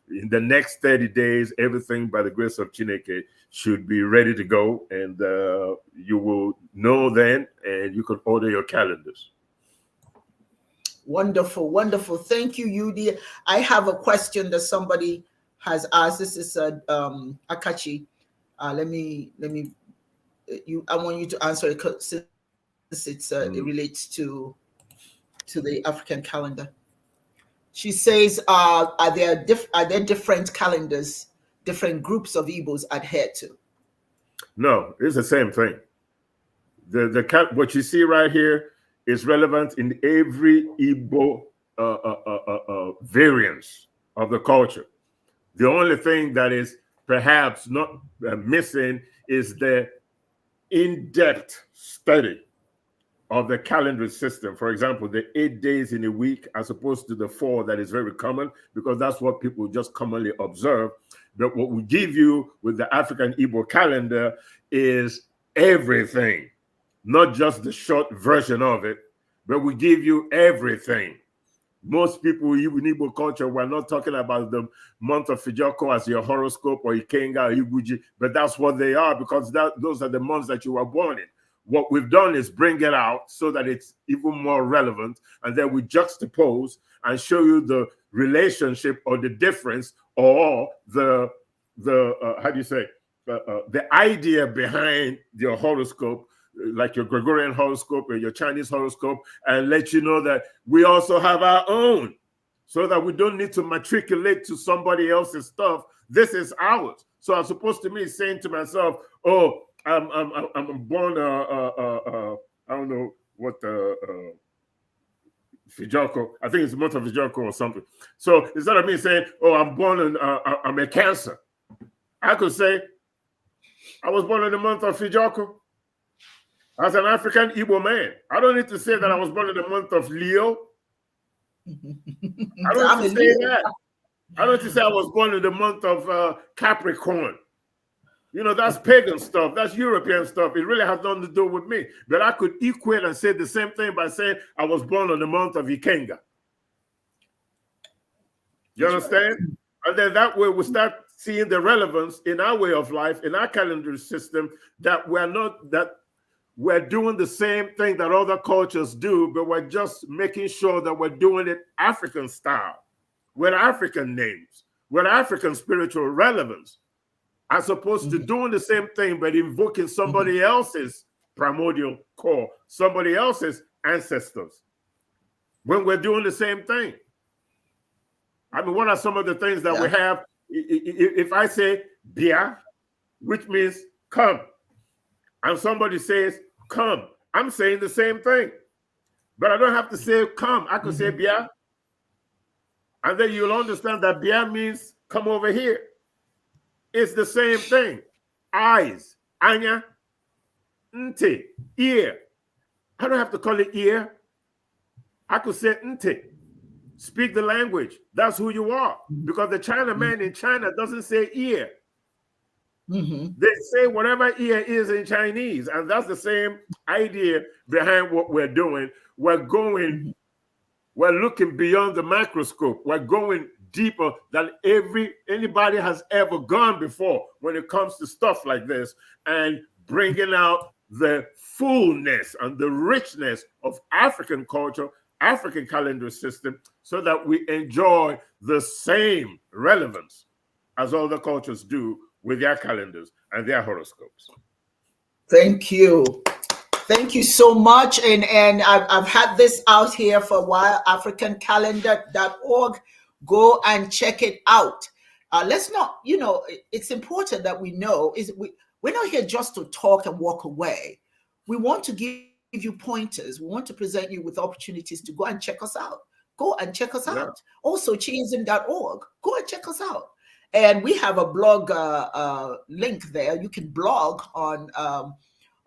in the next 30 days, everything by the grace of Chineke should be ready to go. And you will know then, and you can order your calendars.
Wonderful, wonderful. Thank you, Yudi. I have a question that somebody has asked. This is Akachi. I want you to answer it since it's it relates to the African calendar. She says, are there different calendars, different groups of Igbos adhere to?
No, it's the same thing. What you see right here is relevant in every Igbo variance of the culture. The only thing that is perhaps not missing is the in-depth study of the calendar system. For example, the 8 days in a week as opposed to the 4 that is very common, because that's what people just commonly observe. But what we give you with the African Igbo calendar is everything, not just the short version of it, but we give you everything. Most people in Igbo culture, we're not talking about the month of Fijoko as your horoscope or Ikenga or Iguji, but that's what they are, because those are the months that you were born in. What we've done is bring it out so that it's even more relevant, and then we juxtapose and show you the relationship or the difference or the how do you say, the idea behind your horoscope, like your Gregorian horoscope or your Chinese horoscope, and let you know that we also have our own, so that we don't need to matriculate to somebody else's stuff. This is ours. So I'm supposed to be saying to myself, oh, I'm born, I don't know what the Fijoko, I think it's the month of Fijoko or something. So instead of me saying, oh, I'm born in, I'm a Cancer, I could say, I was born in the month of Fijoko as an African Igbo man. I don't need to say that I was born in the month of Leo. I don't need to say that. I don't need to say I was born in the month of Capricorn. You know, that's pagan stuff. That's European stuff. It really has nothing to do with me. But I could equate and say the same thing by saying I was born in the month of Ikenga. You understand? And then that way we start seeing the relevance in our way of life, in our calendar system, that we're doing the same thing that other cultures do, but we're just making sure that we're doing it African style, with African names, with African spiritual relevance, as opposed to doing the same thing, but invoking somebody else's primordial core, somebody else's ancestors, when we're doing the same thing. I mean, what are some of the things that we have? If I say Bia, which means come, and somebody says come, I'm saying the same thing. But I don't have to say come. I could say Bia. And then you'll understand that Bia means come over here. It's the same thing. Eyes, anya, nte, ear. I don't have to call it ear. I could say nte. Speak the language. That's who you are. Because the Chinaman in China doesn't say ear. They say whatever ear is in Chinese. And that's the same idea behind what we're doing. We're looking beyond the microscope. We're going deeper than anybody has ever gone before when it comes to stuff like this, and bringing out the fullness and the richness of African culture, African calendar system, so that we enjoy the same relevance as other cultures do with their calendars and their horoscopes.
Thank you. Thank you so much. And I've had this out here for a while, africancalendar.org. Go and check it out. Let's not, it's important that we know, we're not here just to talk and walk away. We want to give you pointers. We want to present you with opportunities to go and check us out. Go and check us out. Also, chiism.org. Go and check us out. And we have a blog link there. You can blog on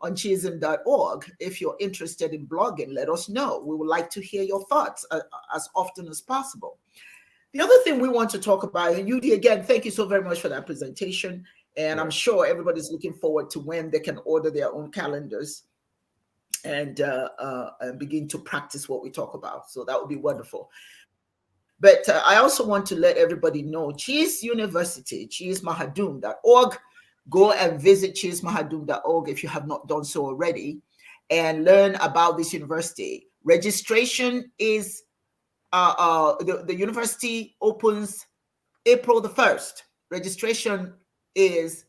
chiism.org. If you're interested in blogging, let us know. We would like to hear your thoughts as often as possible. The other thing we want to talk about, and Yudi, again, thank you so very much for that presentation. And I'm sure everybody's looking forward to when they can order their own calendars and begin to practice what we talk about. So that would be wonderful. But I also want to let everybody know, Chi's University, chiismahadum.org. Go and visit chiismahadum.org if you have not done so already, and learn about this university. Registration is, the university opens April the 1st. Registration is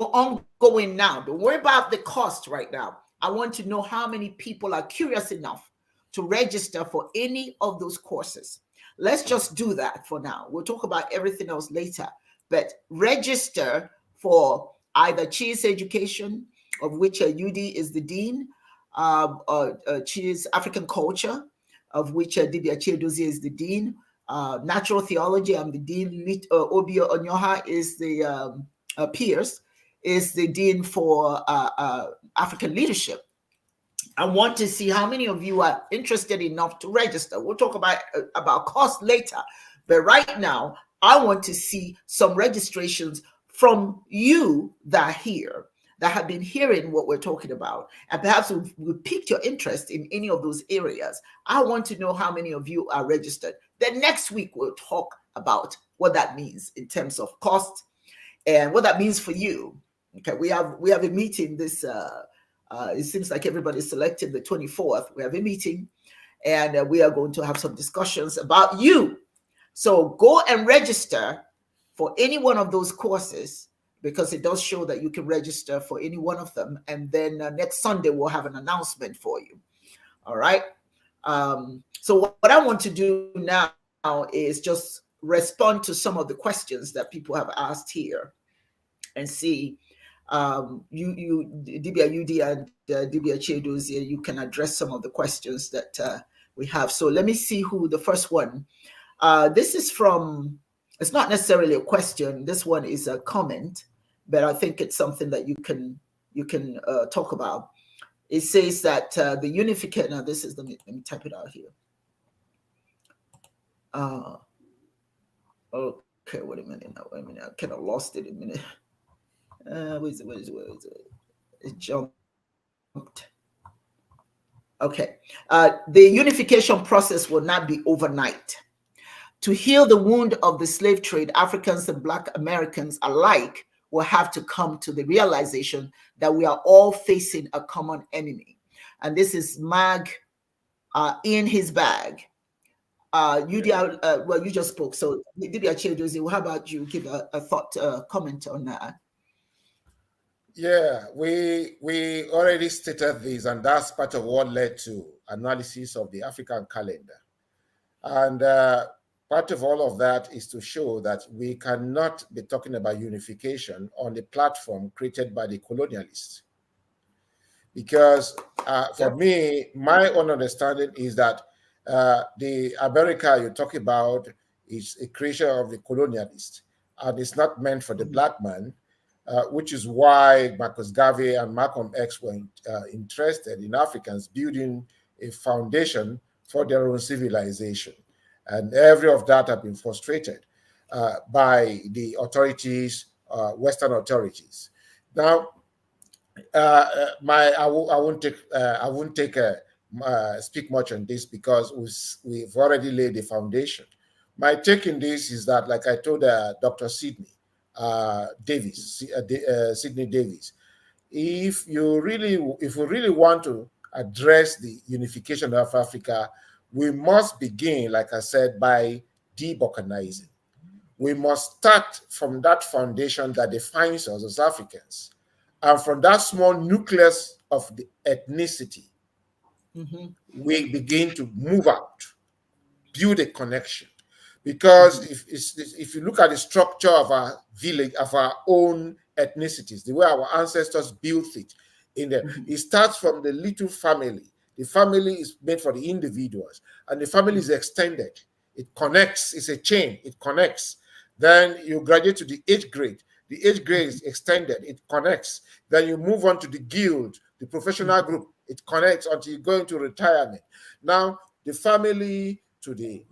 ongoing now. Don't worry about the cost right now. I want to know how many people are curious enough to register for any of those courses. Let's just do that for now. We'll talk about everything else later. But register for either Chi's Education, of which UD is the dean, Chi's African Culture, of which Dibias is the dean, Natural Theology, I'm the dean, Obio Onyoha is the Pierce, is the dean for African Leadership. I want to see how many of you are interested enough to register. We'll talk about cost later. But right now, I want to see some registrations from you that are here, that have been hearing what we're talking about, and perhaps we've piqued your interest in any of those areas. I want to know how many of you are registered. Then next week, we'll talk about what that means in terms of cost and what that means for you. Okay, we have a meeting this it seems like everybody selected the 24th. We have a meeting, and we are going to have some discussions about you. So go and register for any one of those courses, because it does show that you can register for any one of them. And then next Sunday, we'll have an announcement for you. All right. So what I want to do now is just respond to some of the questions that people have asked here and see you Dibia UD and Dibia Chedozie, you can address some of the questions that we have. So let me see who the first one. This is from, it's not necessarily a question. This one is a comment, but I think it's something that you can talk about. It says that the unification. Now this is, let me type it out here. Okay, wait a minute. Now, wait a minute. I kind of lost it a minute. Where is it? It jumped. Okay. The unification process will not be overnight. To heal the wound of the slave trade, Africans and Black Americans alike will have to come to the realization that we are all facing a common enemy. And this is Mag in his bag. Well, you just spoke. So, Dibia Chedozie, how about you give a thought, comment on that?
Yeah, we already stated this, and that's part of what led to analysis of the African calendar. And part of all of that is to show that we cannot be talking about unification on the platform created by the colonialists. Because for me, my own understanding is that the America you talk about is a creation of the colonialists, and it's not meant for the Black man. Which is why Marcus Garvey and Malcolm X were interested in Africans building a foundation for their own civilization. And every of that have been frustrated by the authorities, Western authorities. Now, I won't speak much on this because we've already laid the foundation. My take in this is that, like I told Dr. Sydney Davis, if we really want to address the unification of Africa, we must begin, like I said, by de-balkanizing. We must start from that foundation that defines us as Africans, and from that small nucleus of the ethnicity, we begin to move out, build a connection. Because if you look at the structure of our village, of our own ethnicities, the way our ancestors built it, it starts from the little family. The family is made for the individuals, and the family is extended. It connects. It's a chain. It connects. Then you graduate to the 8th grade. The 8th grade is extended. It connects. Then you move on to the guild, the professional group. It connects until you go into retirement. Now the family to the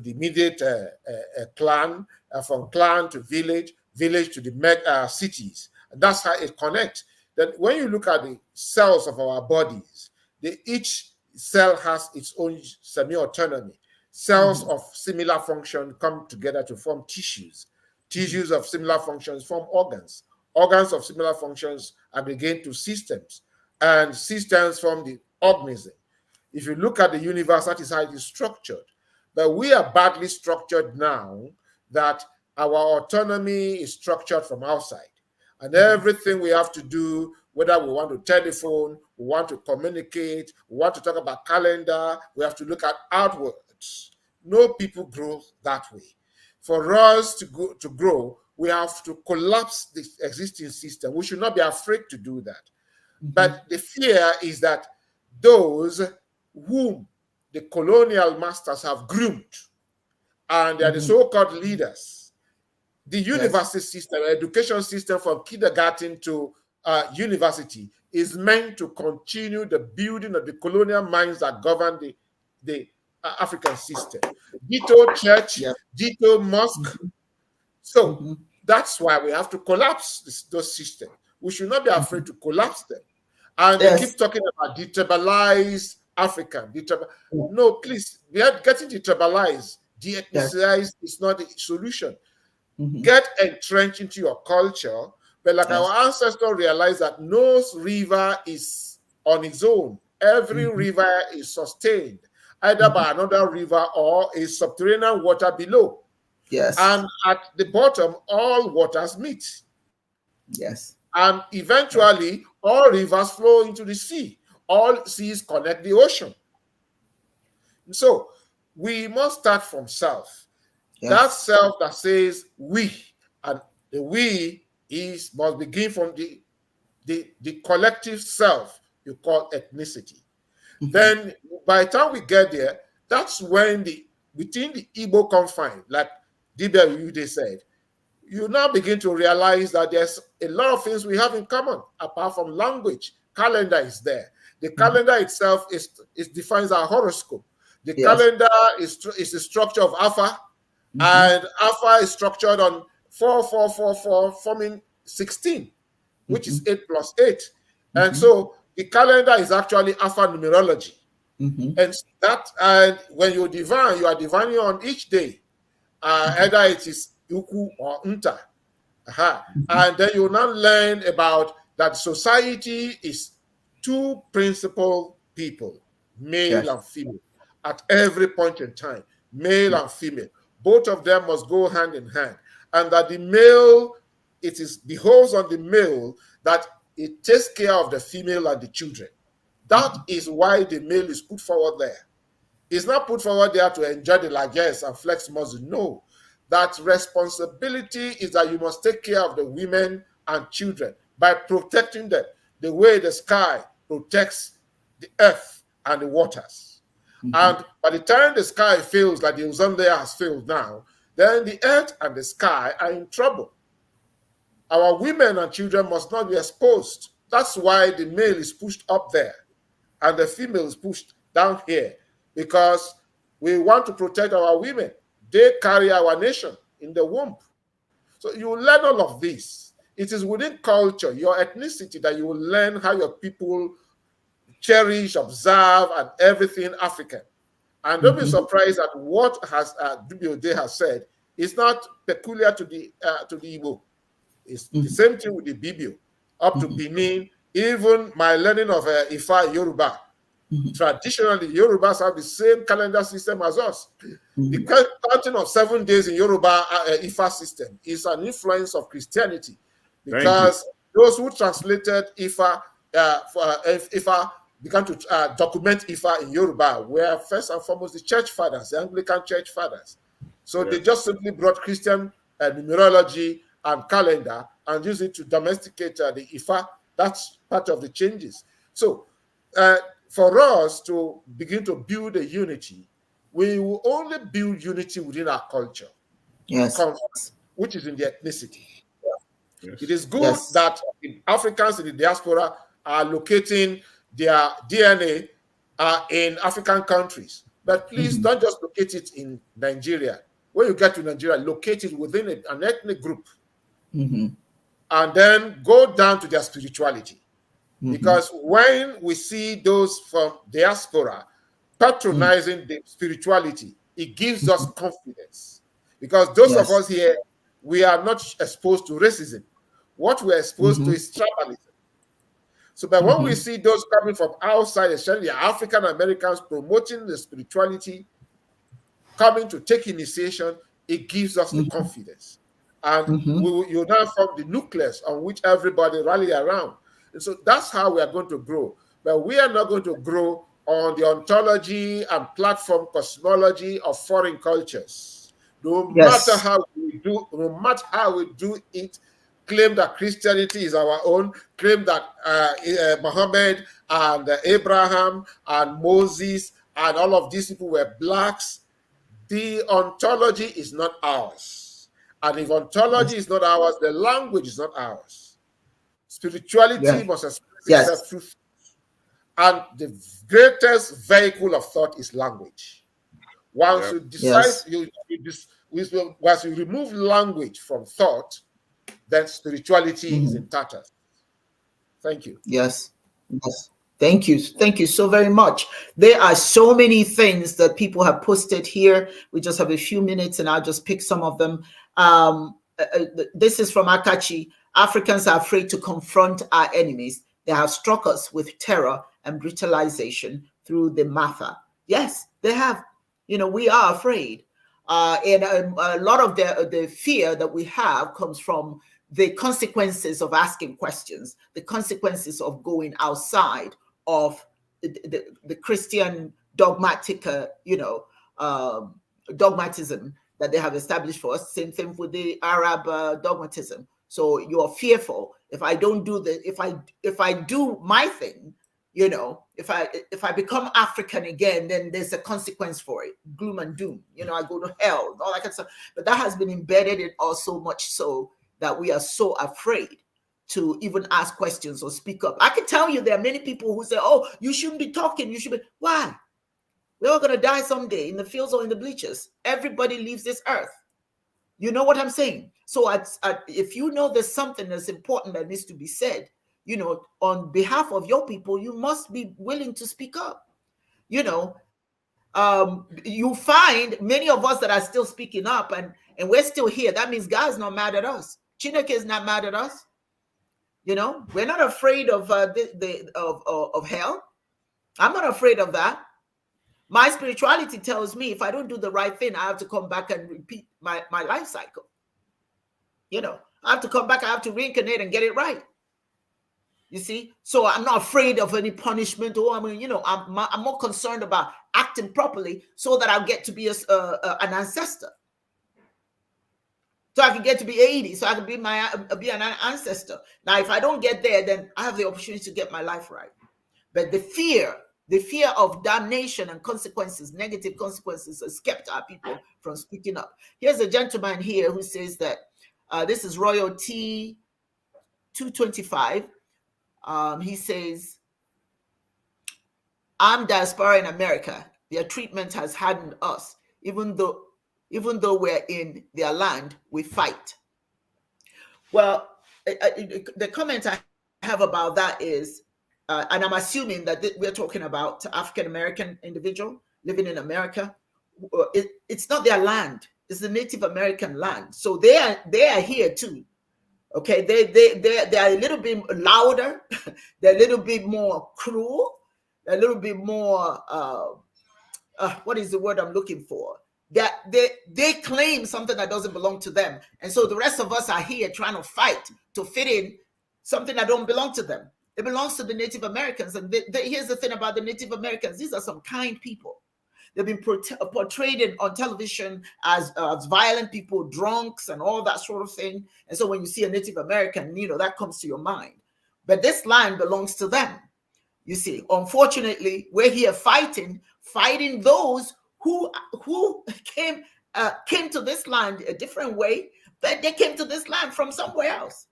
immediate clan, from clan to village, village to the cities. And that's how it connects. Then when you look at the cells of our bodies, each cell has its own semi-autonomy. Cells of similar function come together to form tissues. Tissues of similar functions form organs. Organs of similar functions aggregate to systems, and systems form the organism. If you look at the universe, that is how it is structured. But we are badly structured now that our autonomy is structured from outside. And everything we have to do, whether we want to telephone, we want to communicate, we want to talk about calendar, we have to look at outwards. No people grow that way. For us to grow, we have to collapse the existing system. We should not be afraid to do that. But the fear is that those whom the colonial masters have groomed, and they are the so-called leaders, the university system, education system from kindergarten to university is meant to continue the building of the colonial minds that govern the African system. Ditto church, ditto mosque. So that's why we have to collapse those systems. We should not be afraid to collapse them. And they keep talking about detribalized African. No, please, we are getting detribalized. De-ethnicized is not the solution. Get entrenched into your culture, but like our ancestors realized that no river is on its own. Every river is sustained either by another river or a subterranean water below.
Yes.
And at the bottom, all waters meet.
Yes.
And eventually, all rivers flow into the sea. All seas connect the ocean. So we must start from self. Yes. That self that says we, and the we must begin from the collective self you call ethnicity. Then by the time we get there, that's when within the Igbo confine, like Dibias said, you now begin to realize that there's a lot of things we have in common apart from language. Calendar is there. The calendar itself defines our horoscope. The calendar is the structure of Alpha, and Alpha is structured on 4, forming 16, which is 8 plus 8. And so the calendar is actually Alpha numerology. And when you divine, you are divining on each day. Either it is Uku or Nta. And then you now learn about that society is two principal people, male and female, at every point in time, male and female. Both of them must go hand in hand. And that the male, behoves on the male that it takes care of the female and the children. That is why the male is put forward there. It's not put forward there to enjoy the largesse and flex muscle. No. That responsibility is that you must take care of the women and children by protecting them the way the sky protects the earth and the waters. And by the time the sky fails, like the ozone layer has failed now, then the earth and the sky are in trouble. Our women and children must not be exposed. That's why the male is pushed up there and the female is pushed down here, because we want to protect our women. They carry our nation in the womb. So you will learn all of this. It is within culture, your ethnicity, that you will learn how your people cherish, observe, and everything African. And don't be surprised at what Dibias has said. It's not peculiar to the Igbo. It's the same thing with the Bibio, up to Benin. Even my learning of Ifa Yoruba. Traditionally, Yorubas have the same calendar system as us. The counting of 7 days in Yoruba Ifa system is an influence of Christianity, because those who translated Ifa began to document Ifa in Yoruba were first and foremost the church fathers, the Anglican church fathers. So they just simply brought Christian numerology and calendar and used it to domesticate the Ifa. That's part of the changes. So for us to begin to build a unity, we will only build unity within our culture, which is in the ethnicity. It is good that Africans in the diaspora are locating their DNA in African countries, but please don't just locate it in Nigeria. When you get to Nigeria, locate it within an ethnic group, and then go down to their spirituality. Because when we see those from diaspora patronizing the spirituality, it gives us confidence. Because those of us here, we are not exposed to racism. What we're exposed to is tribalism. So that when we see those coming from outside, especially the African Americans promoting the spirituality, coming to take initiation, it gives us the confidence. And you now form the nucleus on which everybody rally around. And so that's how we are going to grow. But we are not going to grow on the ontology and platform cosmology of foreign cultures. No matter how we do it, claim that Christianity is our own, claim that Muhammad and Abraham and Moses and all of these people were blacks. The ontology is not ours. And if ontology is not ours, the language is not ours. Spirituality must express itself through thought. And the greatest vehicle of thought is language. Once you decide, once you remove language from thought, then spirituality is in tatters. Thank you.
Yes. Thank you. Thank you so very much. There are so many things that people have posted here. We just have a few minutes and I'll just pick some of them. This is from Akachi. Africans are afraid to confront our enemies. They have struck us with terror and brutalization through the Matha. Yes, they have. You know, we are afraid. And a lot of the fear that we have comes from the consequences of asking questions, the consequences of going outside of the Christian dogmatic, dogmatism that they have established for us. Same thing with the Arab dogmatism. So you're fearful. If I don't do the, if I do my thing, you know, if I become African again, then there's a consequence for it. Gloom and doom. You know, I go to hell, all that kind of stuff. But that has been embedded in us so much so that we are so afraid to even ask questions or speak up. I can tell you there are many people who say, oh, you shouldn't be talking. You should be. Why? We're all going to die someday in the fields or in the bleachers. Everybody leaves this earth. You know what I'm saying? So if you know there's something that's important that needs to be said, you know, on behalf of your people, you must be willing to speak up. You know, you find many of us that are still speaking up and we're still here. That means God's not mad at us. Chineke is not mad at us. You know, we're not afraid of of hell. I'm not afraid of that. My spirituality tells me if I don't do the right thing, I have to come back and repeat my life cycle. You know, I have to come back, I have to reincarnate and get it right. You see, so I'm not afraid of any punishment. Or I mean, you know, I'm more concerned about acting properly so that I'll get to be an ancestor. So I can get to be 80, so I can be an ancestor. Now, if I don't get there, then I have the opportunity to get my life right. But the fear of damnation and consequences, negative consequences, has kept our people from speaking up. Here's a gentleman here who says that this is Royalty 225. He says, I'm diaspora in America. Their treatment has hardened us. Even though we're in their land, we fight. Well, the comment I have about that is, and I'm assuming that we're talking about African-American individual living in America. It's not their land. It's the Native American land. So they are here too. Okay, they are a little bit louder. They're a little bit more cruel. They're a little bit more, what is the word I'm looking for? That they claim something that doesn't belong to them. And so the rest of us are here trying to fight to fit in something that don't belong to them. It belongs to the Native Americans. And here's the thing about the Native Americans. These are some kind people. They've been portrayed on television as violent people, drunks, and all that sort of thing. And so when you see a Native American, you know, that comes to your mind. But this land belongs to them. You see, unfortunately, we're here fighting those who came to this land a different way, but they came to this land from somewhere else.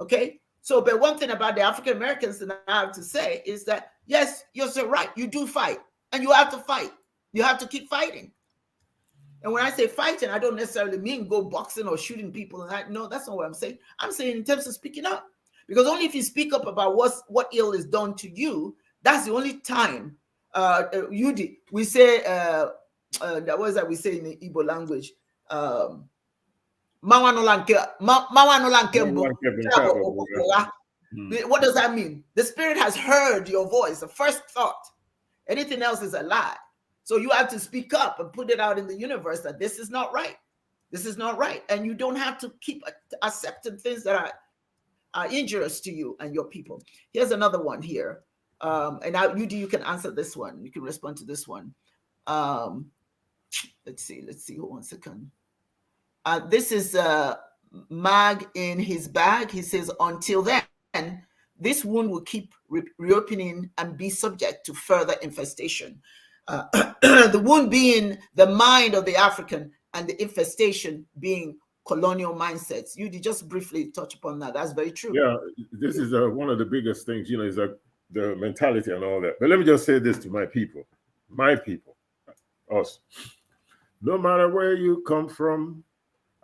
Okay? So, but one thing about the African Americans that I have to say is that, yes, you're so right. You do fight, and you have to fight. You have to keep fighting. And when I say fighting, I don't necessarily mean go boxing or shooting people. No, that's not what I'm saying. I'm saying in terms of speaking up. Because only if you speak up about what ill is done to you, that's the only time we say, that was that we say in the Igbo language, what does that mean? The spirit has heard your voice, the first thought. Anything else is a lie. So you have to speak up and put it out in the universe that this is not right. This is not right. And you don't have to keep accepting things that are injurious to you and your people. Here's another one here. And now you can answer this one. You can respond to this one. Let's see. Hold 1 second. This is Mag in his bag. He says, until then, this wound will keep reopening and be subject to further infestation. The wound being the mind of the African and the infestation being colonial mindsets. You just briefly touch upon that. That's very true.
Yeah, this is one of the biggest things, is the mentality and all that. But let me just say this to my people, us. No matter where you come from,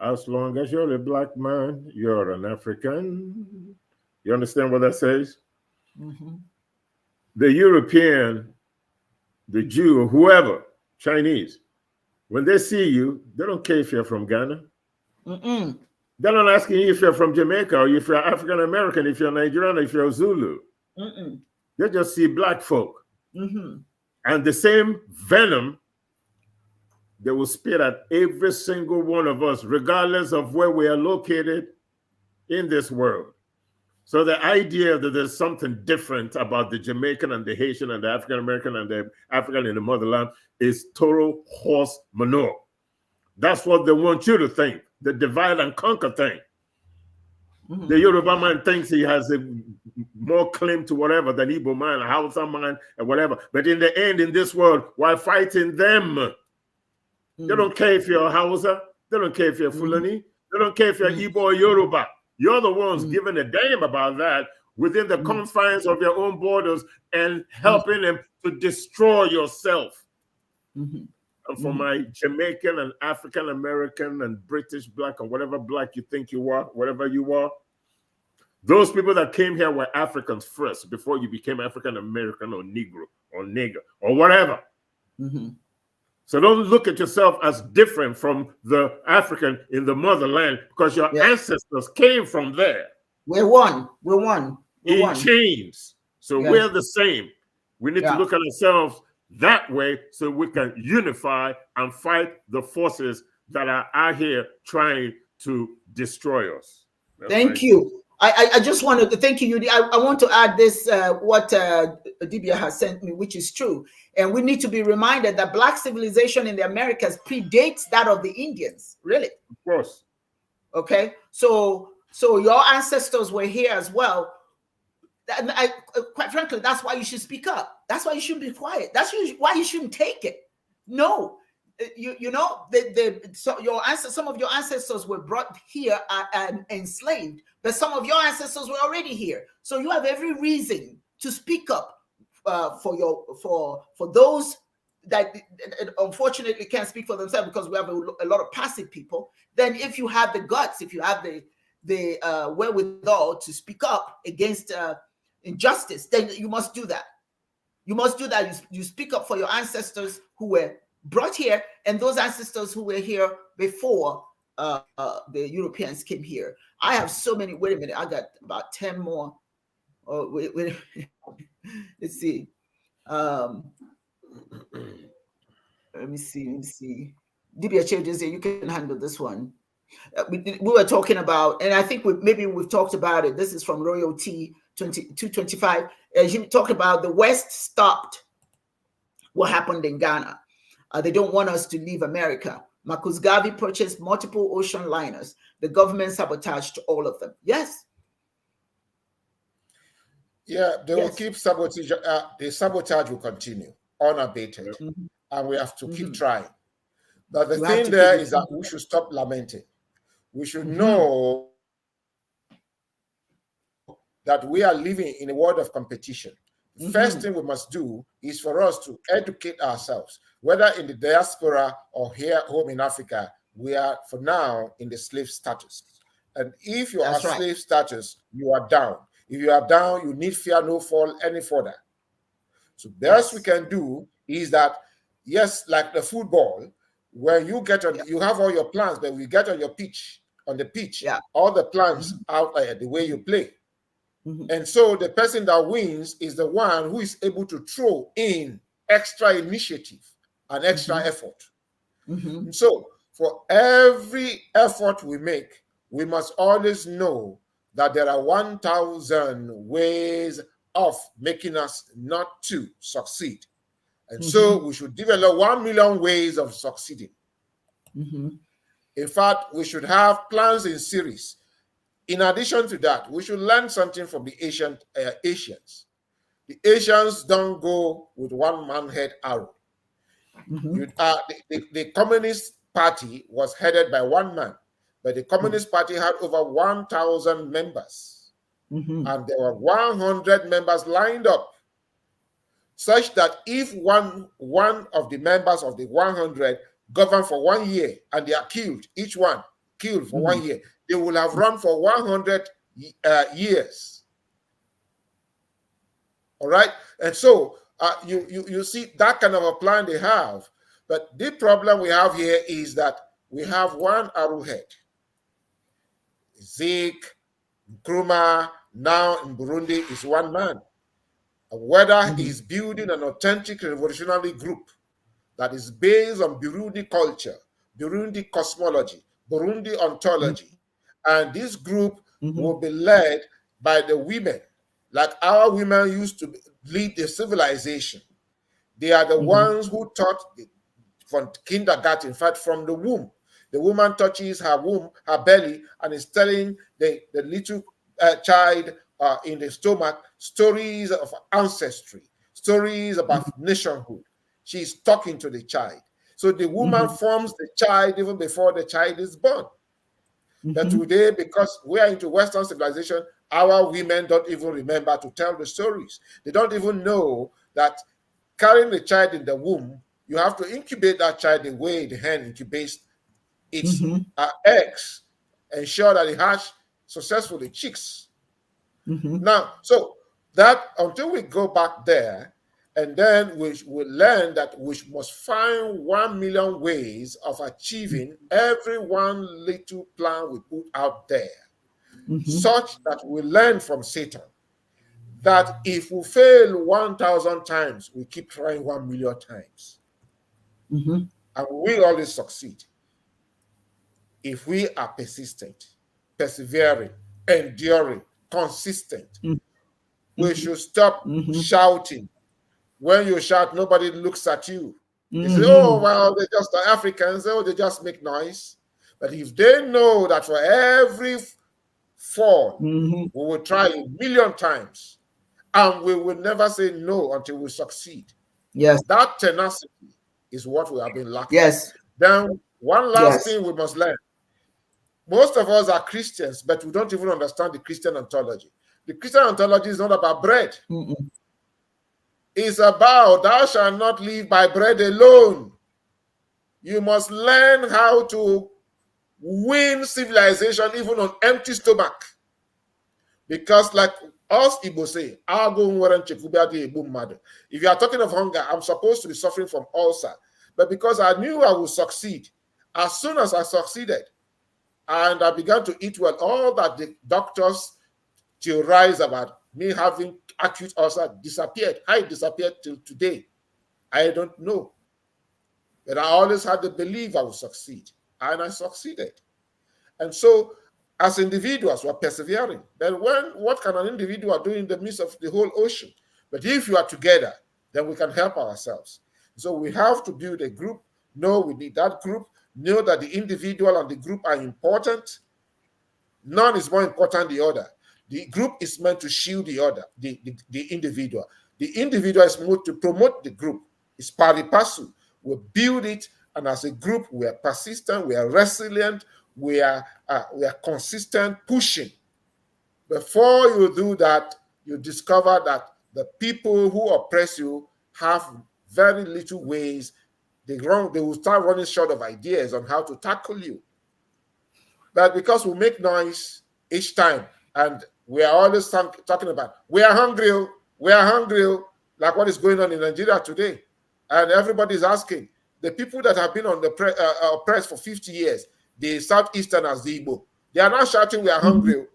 as long as you're a black man, you're an African. You understand what that says?
Mm-hmm.
The European, the Jew, whoever, Chinese, when they see you, they don't care if you're from Ghana.
Mm-mm.
They're not asking you if you're from Jamaica or if you're African American, if you're Nigerian, if you're Zulu.
Mm-mm.
They just see black folk.
Mm-hmm.
And the same venom they will spit at every single one of us, regardless of where we are located in this world. So the idea that there's something different about the Jamaican and the Haitian and the African American and the African in the motherland is total horse manure. That's what they want you to think, the divide and conquer thing. Mm-hmm. The Yoruba man thinks he has a more claim to whatever than Igbo man, Hausa man, and whatever. But in the end, in this world, we're fighting them. Mm-hmm. They don't care if you're Hausa. They don't care if you're Fulani. Mm-hmm. They don't care if you're Igbo or Yoruba. You're the ones giving a damn about that within the confines of your own borders and helping them to destroy yourself. Mm-hmm. And for my Jamaican and African American and British black and whatever black you think you are, whatever you are, those people that came here were Africans first before you became African American or Negro or nigger or whatever. Mm-hmm. So don't look at yourself as different from the African in the motherland because your ancestors came from there.
We're one.
In chains. So we're the same. We need to look at ourselves that way so we can unify and fight the forces that are out here trying to destroy us.
Thank you. I just wanted to thank you, Yudi. I want to add this, what Dibias has sent me, which is true. And we need to be reminded that black civilization in the Americas predates that of the Indians, really.
Of course.
Okay. So your ancestors were here as well. And quite frankly, that's why you should speak up. That's why you shouldn't be quiet. That's why you shouldn't take it. No. Some of your ancestors were brought here and enslaved, but some of your ancestors were already here. So you have every reason to speak up for those that unfortunately can't speak for themselves because we have a lot of passive people. Then, if you have the guts, if you have the wherewithal to speak up against injustice, then you must do that. You must do that. You speak up for your ancestors who were brought here and those ancestors who were here before the Europeans came here. I have so many. Wait a minute. I got about 10 more. Oh, wait. Let's see. Let me see. Dibias changes here. You can handle this one. We were talking about, and I think we've talked about it. This is from Royal T 225. As you talk about, the West stopped what happened in Ghana. They don't want us to leave America. Marcus Garvey purchased multiple ocean liners. The government sabotaged all of them. Yes.
Yeah, they will keep sabotage. The sabotage will continue unabated, and we have to keep trying. But the thing there is that we should stop lamenting. We should know that we are living in a world of competition. The first thing we must do is for us to educate ourselves, whether in the diaspora or here home in Africa. We are, for now, in the slave status. And if you are slave status, you are down. If you are down, you need fear no fall any further. So the best we can do is that, yes, like the football, when you get on, you have all your plans, but we get on the pitch, all the plans out there, the way you play. And so the person that wins is the one who is able to throw in extra initiative and extra effort. And so for every effort we make, we must always know that there are 1,000 ways of making us not to succeed. And so we should develop 1 million ways of succeeding. In fact, we should have plans in series. In addition to that, we should learn something from the Asians. The Asians don't go with one man head arrow. The Communist Party was headed by one man. But the Communist Party had over 1,000 members. And there were 100 members lined up, such that if one of the members of the 100 govern for 1 year and they are killed, each one killed for 1 year, they will have run for 100 years. All right? And so you see that kind of a plan they have. But the problem we have here is that we have one arrowhead. Zeke, Nkrumah, now in Burundi is one man. Whether he's building an authentic revolutionary group that is based on Burundi culture, Burundi cosmology, Burundi ontology, and this group will be led by the women, like our women used to lead the civilization. They are the ones who taught from kindergarten, in fact, from the womb. The woman touches her womb, her belly, and is telling the little child in the stomach stories of ancestry, stories about nationhood. She's talking to the child. So the woman forms the child even before the child is born. But today, because we are into Western civilization, our women don't even remember to tell the stories. They don't even know that carrying the child in the womb, you have to incubate that child the way the hen incubates its eggs, ensure that it hatch successfully chicks. Now, so that until we go back there, and then we will learn that we must find 1 million ways of achieving every one little plan we put out there, such that we learn from Satan that if we fail 1,000 times, we keep trying 1 million times. And we always succeed if we are persistent, persevering, enduring, consistent. We should stop shouting. When you shout, nobody looks at you. They say, oh, well, they're just the Africans. Oh, they just make noise. But if they know that for every fall, we will try 1 million times, and we will never say no until we succeed.
Yes.
That tenacity is what we have been lacking.
Yes.
Then one last thing we must learn. Most of us are Christians, but we don't even understand the Christian ontology. The Christian ontology is not about bread. It's about thou shalt not live by bread alone. You must learn how to win civilization even on empty stomach. Because like us Igbo say, if you are talking of hunger, I'm supposed to be suffering from ulcer. But because I knew I would succeed, as soon as I succeeded, and I began to eat well, all that the doctors theorize about me having acute ulcer disappeared. How it disappeared till today, I don't know. But I always had the belief I would succeed, and I succeeded. And so, as individuals, we're persevering. Then what can an individual do in the midst of the whole ocean? But if you are together, then we can help ourselves. So we have to build a group, know we need that group, know that the individual and the group are important. None is more important than the other. The group is meant to shield the other, the individual. The individual is meant to promote the group. It's pari passu. We build it, and as a group, we are persistent, we are resilient, we are consistent, pushing. Before you do that, you discover that the people who oppress you have very little ways. They will start running short of ideas on how to tackle you. But because we make noise each time, and we are always talking about, we are hungry, like what is going on in Nigeria today. And everybody is asking, the people that have been on the oppressed for 50 years, the Southeasterners, the Igbo, they are now shouting, we are hungry.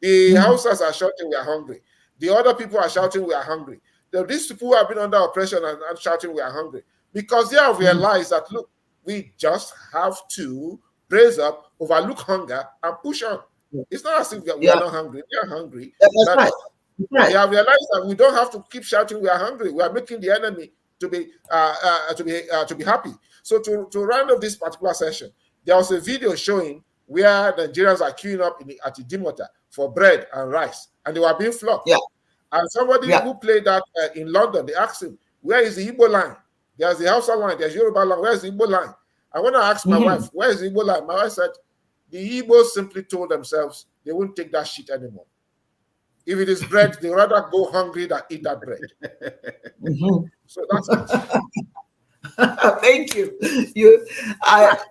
The Hausas are shouting, we are hungry. The other people are shouting, we are hungry. These people who have been under oppression and shouting, we are hungry. Because they have realized that, look, we just have to raise up, overlook hunger, and push on. It's not as if we are not hungry. We are hungry.
That's right.
They have realized that we don't have to keep shouting, we are hungry. We are making the enemy to be happy. So to round up this particular session, there was a video showing where Nigerians are queuing up at the Dimota for bread and rice, and they were being flogged.
Yeah.
And somebody who played that in London, they asked him, where is the Igbo line? There's the Hausa line, there's Yoruba line, where's the Igbo line? And when I asked my wife, where is the Igbo line? My wife said, The Igbos simply told themselves they won't take that shit anymore. If it is bread, they rather go hungry than eat that bread. So that's it.
Thank you. You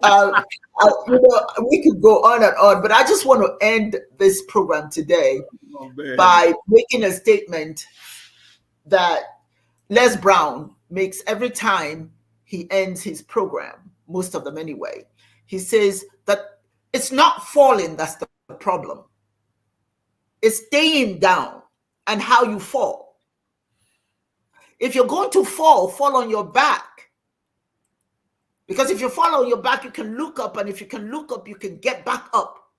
know, we could go on and on, but I just want to end this program today by making a statement that Les Brown makes every time he ends his program, most of them anyway. He says that it's not falling that's the problem. It's staying down and how you fall. If you're going to fall on your back. Because if you fall on your back, you can look up, and if you can look up, you can get back up.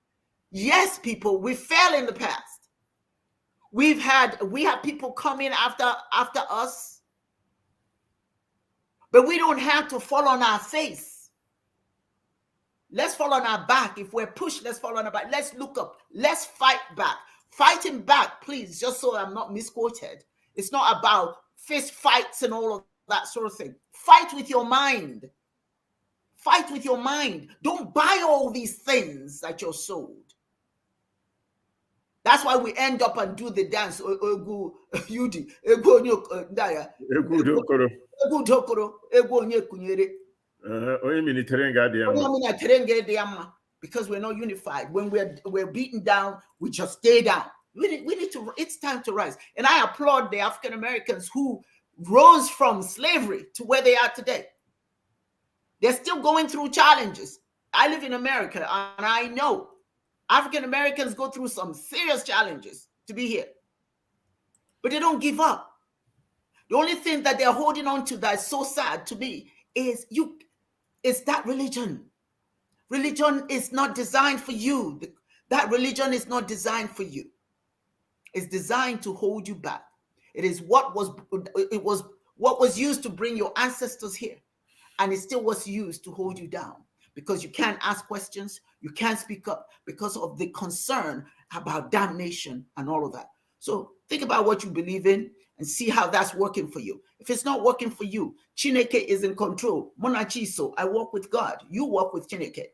Yes, people, we fell in the past. We have people coming after us, but we don't have to fall on our face. Let's fall on our back. If we're pushed, let's fall on our back. Let's look up. Let's fight back. Fighting back, please, just so I'm not misquoted. It's not about fist fights and all of that sort of thing. Fight with your mind. Fight with your mind. Don't buy all these things that you're sold. That's why we end up and do the dance. Because we're not unified. When we're beaten down, we just stay down. We need to. It's time to rise. And I applaud the African Americans who rose from slavery to where they are today. They're still going through challenges. I live in America, and I know African Americans go through some serious challenges to be here. But they don't give up. The only thing that they're holding on to that's so sad to me is that religion. Religion is not designed for you. That religion is not designed for you. It's designed to hold you back. It was what was used to bring your ancestors here. And it still was used to hold you down because you can't ask questions, you can't speak up because of the concern about damnation and all of that. So think about what you believe in and see how that's working for you. If it's not working for you, Chineke is in control. Monachiso, I walk with God. You walk with Chineke.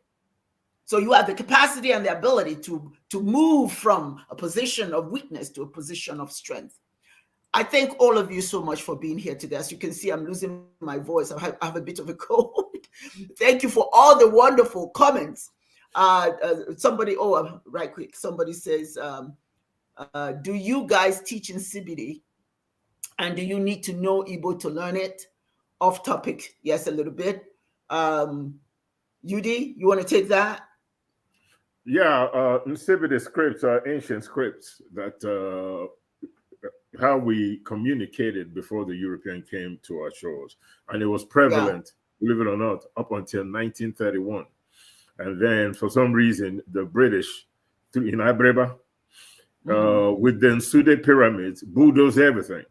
So you have the capacity and the ability to move from a position of weakness to a position of strength. I thank all of you so much for being here today. As you can see, I'm losing my voice. I have a bit of a cold. Thank you for all the wonderful comments. Right quick. Somebody says, do you guys teach in CBD? And do you need to know Igbo to learn it? Off topic. Yes, a little bit. Yudi, you want to take that?
Yeah, CBD scripts are ancient scripts that how we communicated before the European came to our shores. And it was prevalent, believe it or not, up until 1931. And then for some reason, the British, in Abreba, with the Nsude pyramids, bulldozed everything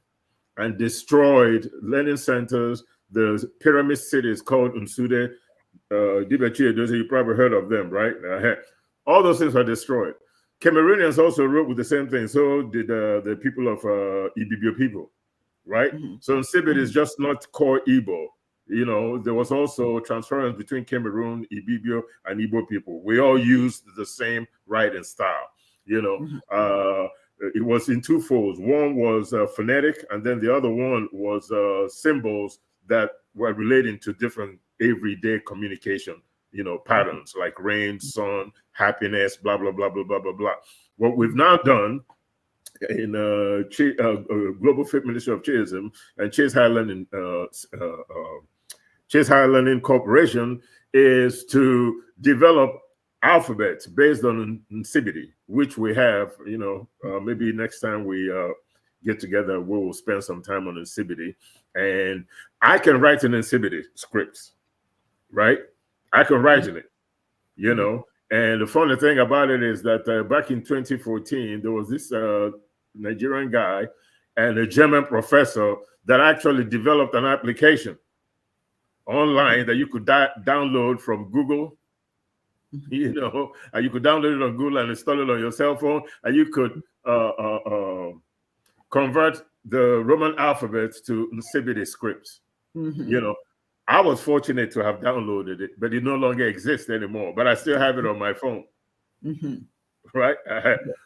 and destroyed learning centers. The pyramid cities called Nsude, Dibias, you probably heard of them, right? All those things are destroyed. Cameroonians also wrote with the same thing. So did the people of Ibibio people, right? So Nsibit is just not core Igbo. You know, there was also transference between Cameroon, Ibibio, and Igbo people. We all used the same writing style. You know, it was in two folds. One was phonetic, and then the other one was symbols that were relating to different everyday communication, you know, patterns like rain, sun, happiness, blah, blah, blah, blah, blah, blah, blah. What we've now done in Global Fit Ministry of Chiism and Chase Highland Incorporation is to develop alphabets based on Nsibidi, which we have, you know, maybe next time we get together, we will spend some time on Nsibidi. And I can write in Nsibidi scripts, right? I can write in it, you know. And the funny thing about it is that back in 2014, there was this Nigerian guy and a German professor that actually developed an application online that you could download from Google, you know, and you could download it on Google and install it on your cell phone, and you could convert the Roman alphabet to Nsibidi scripts, you know. I was fortunate to have downloaded it, but it no longer exists anymore. But I still have it on my phone,
Mm-hmm.
Right?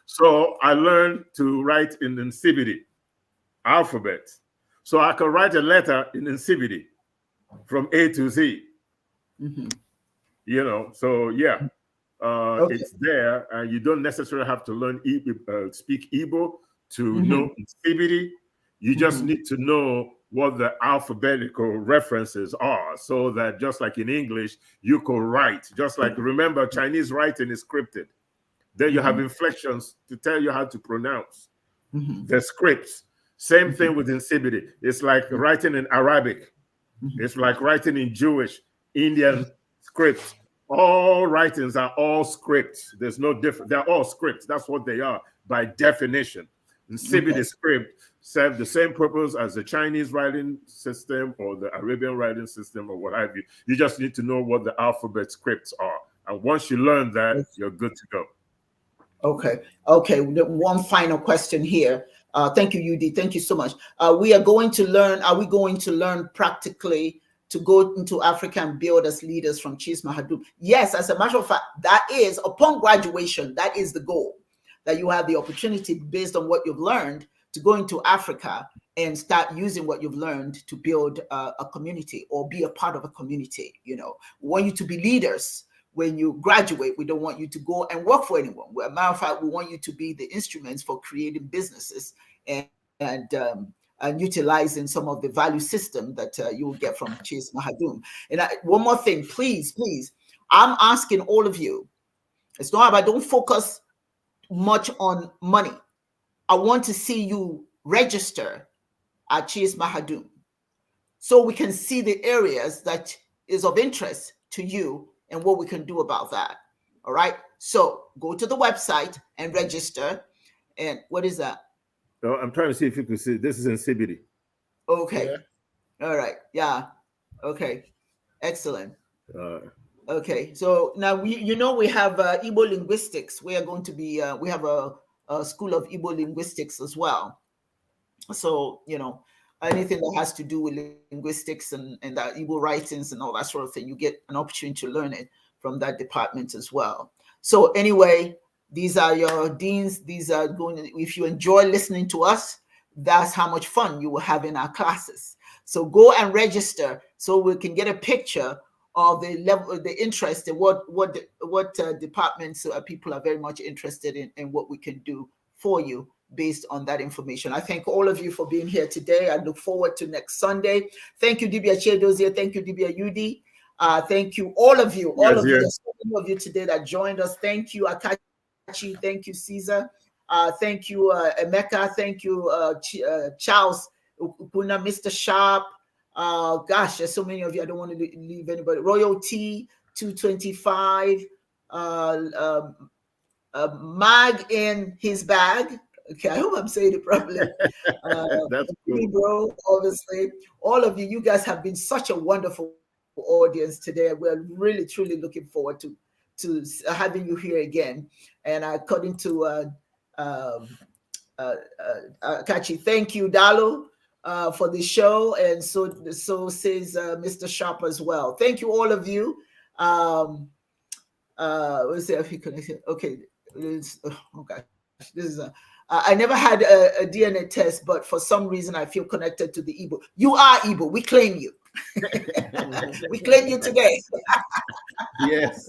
So I learned to write in Nsibidi alphabet. So I could write a letter in Nsibidi from A to Z.
Mm-hmm.
You know, so yeah,
Okay.
it's there, and you don't necessarily have to learn speak Igbo to
Mm-hmm.
know Nsibidi. You just
Mm-hmm.
need to know what the alphabetical references are, so that just like in English, you could write. Just like, remember, Chinese writing is scripted. Then you have inflections to tell you how to pronounce the scripts. Same thing with Nsibidi. It's like writing in Arabic. It's like writing in Jewish, Indian scripts. All writings are all scripts. There's no difference. They're all scripts. That's what they are by definition. Nsibidi script serves the same purpose as the Chinese writing system or the Arabian writing system or what have you. You just need to know what the alphabet scripts are. And once you learn that, you're good to go.
Okay. One final question here. Thank you, UD. Thank you so much. Are we going to learn practically to go into Africa and build as leaders from Chief Mahadum? Yes, as a matter of fact, that is, upon graduation, that is the goal, that you have the opportunity based on what you've learned to go into Africa and start using what you've learned to build a community or be a part of a community. You know, we want you to be leaders. When you graduate, we don't want you to go and work for anyone. As a matter of fact, we want you to be the instruments for creating businesses and utilizing some of the value system that you will get from Chief Mahadum. And one more thing, please, I'm asking all of you. It's not about, don't focus much on money. I want to see you register at Chief Mahadum so we can see the areas that is of interest to you and what we can do about that. All right. So go to the website and register. And what is that?
No, I'm trying to see if you can see. This is in CBD.
Okay. Yeah. All right. Yeah. Okay. Excellent. Okay. So now we have Igbo linguistics. We are going to be we have a school of Igbo linguistics as well. So anything that has to do with linguistics and that Igbo writings and all that sort of thing, you get an opportunity to learn it from that department as well. So anyway, these are your deans. These are if you enjoy listening to us, that's how much fun you will have in our classes. So go and register so we can get a picture of the level, the interest in what departments people are very much interested in and what we can do for you based on that information. I thank all of you for being here today. I look forward to next Sunday. Thank you, Dibias Chedozie. Thank you, Dibias UD. Thank you, all of you. There's so many of you today that joined us. Thank you, Akachi. Thank you, Caesar. Thank you, Emeka. Thank you, Charles, Ukuna, Mr. Sharp. Gosh, there's so many of you. I don't want to leave anybody. Royalty 225. Mag in his bag. Okay, I hope I'm saying it properly.
That's cool.
Bro, obviously, all of you guys have been such a wonderful audience today. We're really, truly looking forward to having you here again. And according to Kachi, thank you, Dalo, for the show, and so says Mr. Sharp as well. Thank you, all of you. Let's see if he connected. Okay, oh gosh, this is I never had a DNA test, but for some reason I feel connected to the Igbo. You are Igbo. We claim you. We claim you today.
Yes.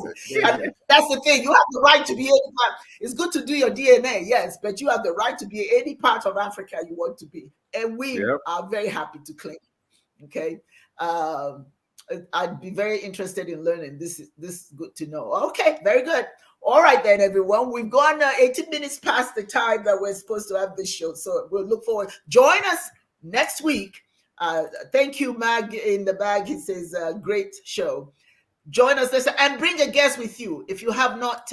That's the thing. You have the right to be any part. It's good to do your DNA, yes, but you have the right to be any part of Africa you want to be. And we are very happy to claim. Okay. I'd be very interested in learning. This is good to know. Okay, very good. All right then, everyone. We've gone 18 minutes past the time that we're supposed to have this show. So we'll look forward. Join us next week. Thank you, Mag in the bag. He says, great show. Join us and bring a guest with you. If you have not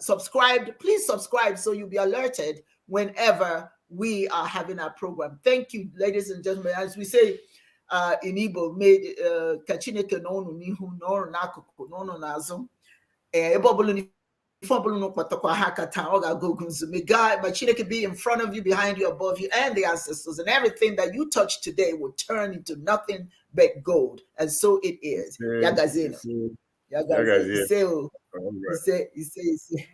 subscribed, please subscribe so you'll be alerted whenever we are having our program. Thank you, ladies and gentlemen. As we say in Igbo, may Kachineke n'onu n'ihu n'ọrụ n'akụkụ n'ọnụ n'azụ. May God, my Chineke be in front of you, behind you, above you, and the ancestors, and everything that you touch today will turn into nothing but gold. And so it is. Yagazina. You say,
All right.
you say.